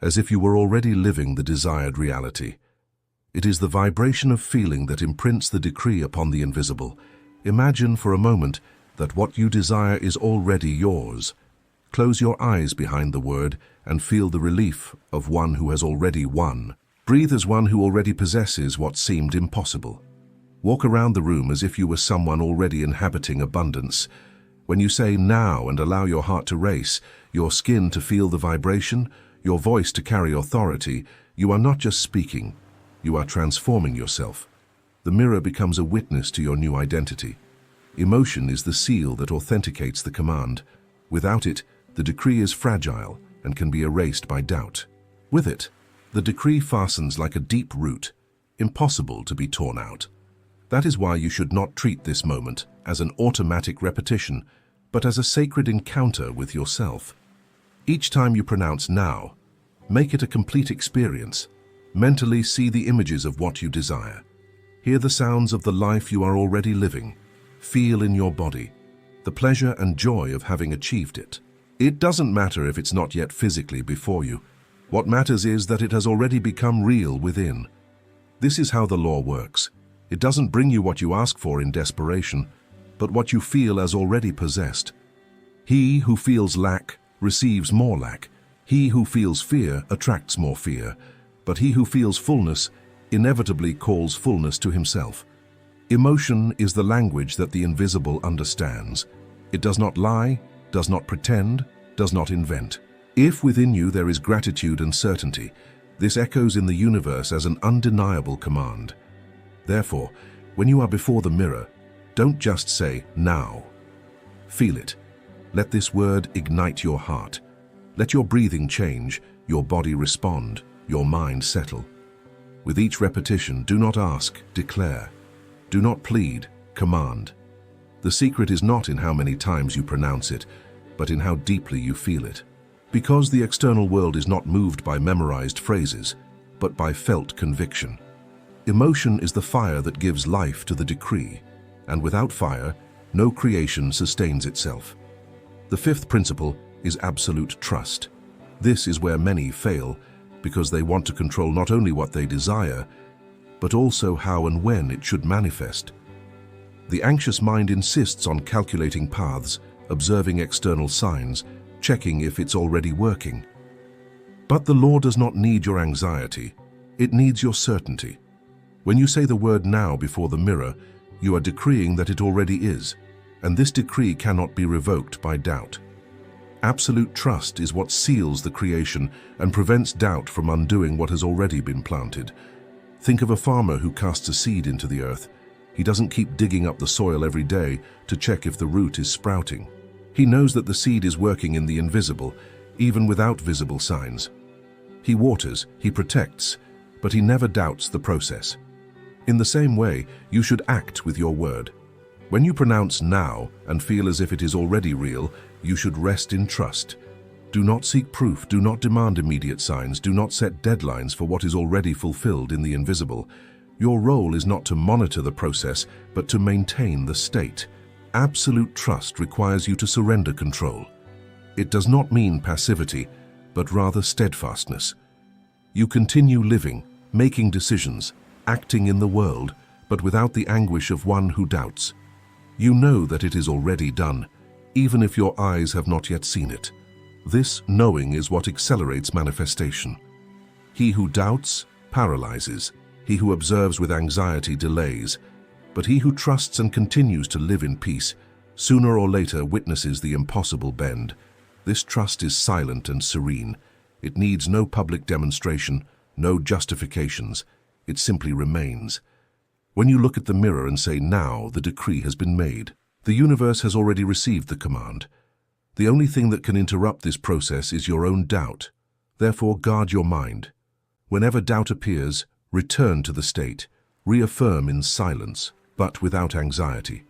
as if you were already living the desired reality. It is the vibration of feeling that imprints the decree upon the invisible. Imagine for a moment that what you desire is already yours. Close your eyes behind the word and feel the relief of one who has already won. Breathe as one who already possesses what seemed impossible. Walk around the room as if you were someone already inhabiting abundance. When you say now and allow your heart to race, your skin to feel the vibration, your voice to carry authority, you are not just speaking, you are transforming yourself. The mirror becomes a witness to your new identity. Emotion is the seal that authenticates the command. Without it, the decree is fragile and can be erased by doubt. With it, the decree fastens like a deep root, impossible to be torn out. That is why you should not treat this moment as an automatic repetition, but as a sacred encounter with yourself. Each time you pronounce now, make it a complete experience. Mentally see the images of what you desire. Hear the sounds of the life you are already living. Feel in your body the pleasure and joy of having achieved it. It doesn't matter if it's not yet physically before you. What matters is that it has already become real within. This is how the law works. It doesn't bring you what you ask for in desperation, but what you feel as already possessed. He who feels lack receives more lack. He who feels fear attracts more fear, but he who feels fullness inevitably calls fullness to himself. Emotion is the language that the invisible understands. It does not lie, does not pretend, does not invent. If within you there is gratitude and certainty, this echoes in the universe as an undeniable command. Therefore, when you are before the mirror, don't just say, now. Feel it. Let this word ignite your heart. Let your breathing change, your body respond, your mind settle. With each repetition, do not ask, declare. Do not plead, command. The secret is not in how many times you pronounce it, but in how deeply you feel it. Because the external world is not moved by memorized phrases, but by felt conviction. Emotion is the fire that gives life to the decree, and without fire, no creation sustains itself. The fifth principle is absolute trust. This is where many fail, because they want to control not only what they desire, but also how and when it should manifest. The anxious mind insists on calculating paths, observing external signs, checking if it's already working. But the law does not need your anxiety, it needs your certainty. When you say the word now before the mirror, you are decreeing that it already is, and this decree cannot be revoked by doubt. Absolute trust is what seals the creation and prevents doubt from undoing what has already been planted. Think of a farmer who casts a seed into the earth. He doesn't keep digging up the soil every day to check if the root is sprouting. He knows that the seed is working in the invisible, even without visible signs. He waters, he protects, but he never doubts the process. In the same way, you should act with your word. When you pronounce now and feel as if it is already real, you should rest in trust. Do not seek proof, do not demand immediate signs, do not set deadlines for what is already fulfilled in the invisible. Your role is not to monitor the process, but to maintain the state. Absolute trust requires you to surrender control. It does not mean passivity, but rather steadfastness. You continue living, making decisions, acting in the world, but without the anguish of one who doubts. You know that it is already done, even if your eyes have not yet seen it. This knowing is what accelerates manifestation. He who doubts paralyzes. He who observes with anxiety delays. But he who trusts and continues to live in peace, sooner or later witnesses the impossible bend. This trust is silent and serene. It needs no public demonstration, no justifications. It simply remains. When you look at the mirror and say, "Now the decree has been made," the universe has already received the command. The only thing that can interrupt this process is your own doubt. Therefore, guard your mind. Whenever doubt appears, return to the state. Reaffirm in silence, but without anxiety.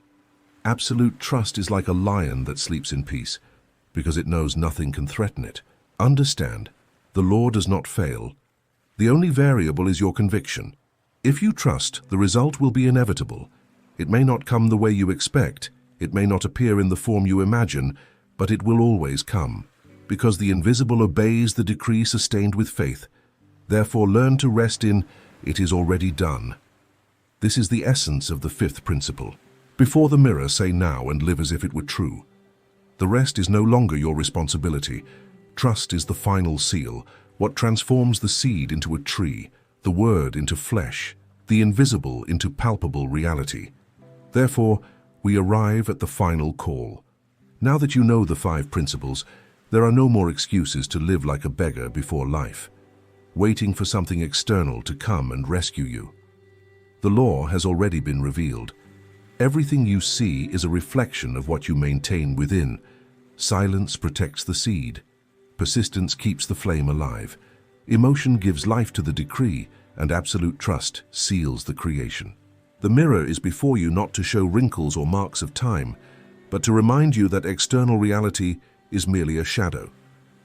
Absolute trust is like a lion that sleeps in peace, because it knows nothing can threaten it. Understand, the law does not fail. The only variable is your conviction. If you trust, the result will be inevitable. It may not come the way you expect, it may not appear in the form you imagine, but it will always come, because the invisible obeys the decree sustained with faith. Therefore, learn to rest in, "It is already done." This is the essence of the fifth principle. Before the mirror, say now and live as if it were true. The rest is no longer your responsibility. Trust is the final seal, what transforms the seed into a tree, the word into flesh, the invisible into palpable reality. Therefore, we arrive at the final call. Now that you know the 5 principles, there are no more excuses to live like a beggar before life, waiting for something external to come and rescue you. The law has already been revealed. Everything you see is a reflection of what you maintain within. Silence protects the seed. Persistence keeps the flame alive. Emotion gives life to the decree, and absolute trust seals the creation. The mirror is before you not to show wrinkles or marks of time, but to remind you that external reality is merely a shadow.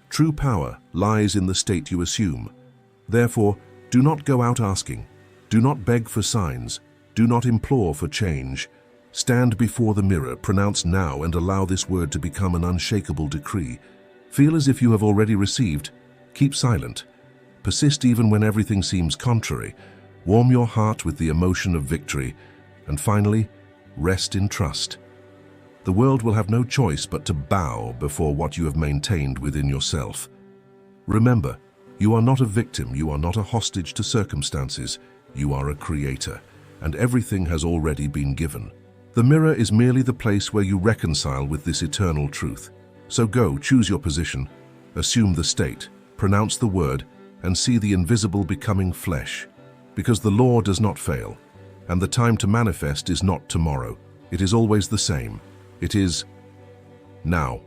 True power lies in the state you assume. Therefore, do not go out asking. Do not beg for signs. Do not implore for change. Stand before the mirror, pronounce now, and allow this word to become an unshakable decree. Feel as if you have already received. Keep silent. Persist even when everything seems contrary. Warm your heart with the emotion of victory. And finally, rest in trust. The world will have no choice but to bow before what you have maintained within yourself. Remember, you are not a victim, you are not a hostage to circumstances, you are a creator, and everything has already been given. The mirror is merely the place where you reconcile with this eternal truth. So go, choose your position, assume the state, pronounce the word, and see the invisible becoming flesh. Because the law does not fail, and the time to manifest is not tomorrow. It is always the same. It is now.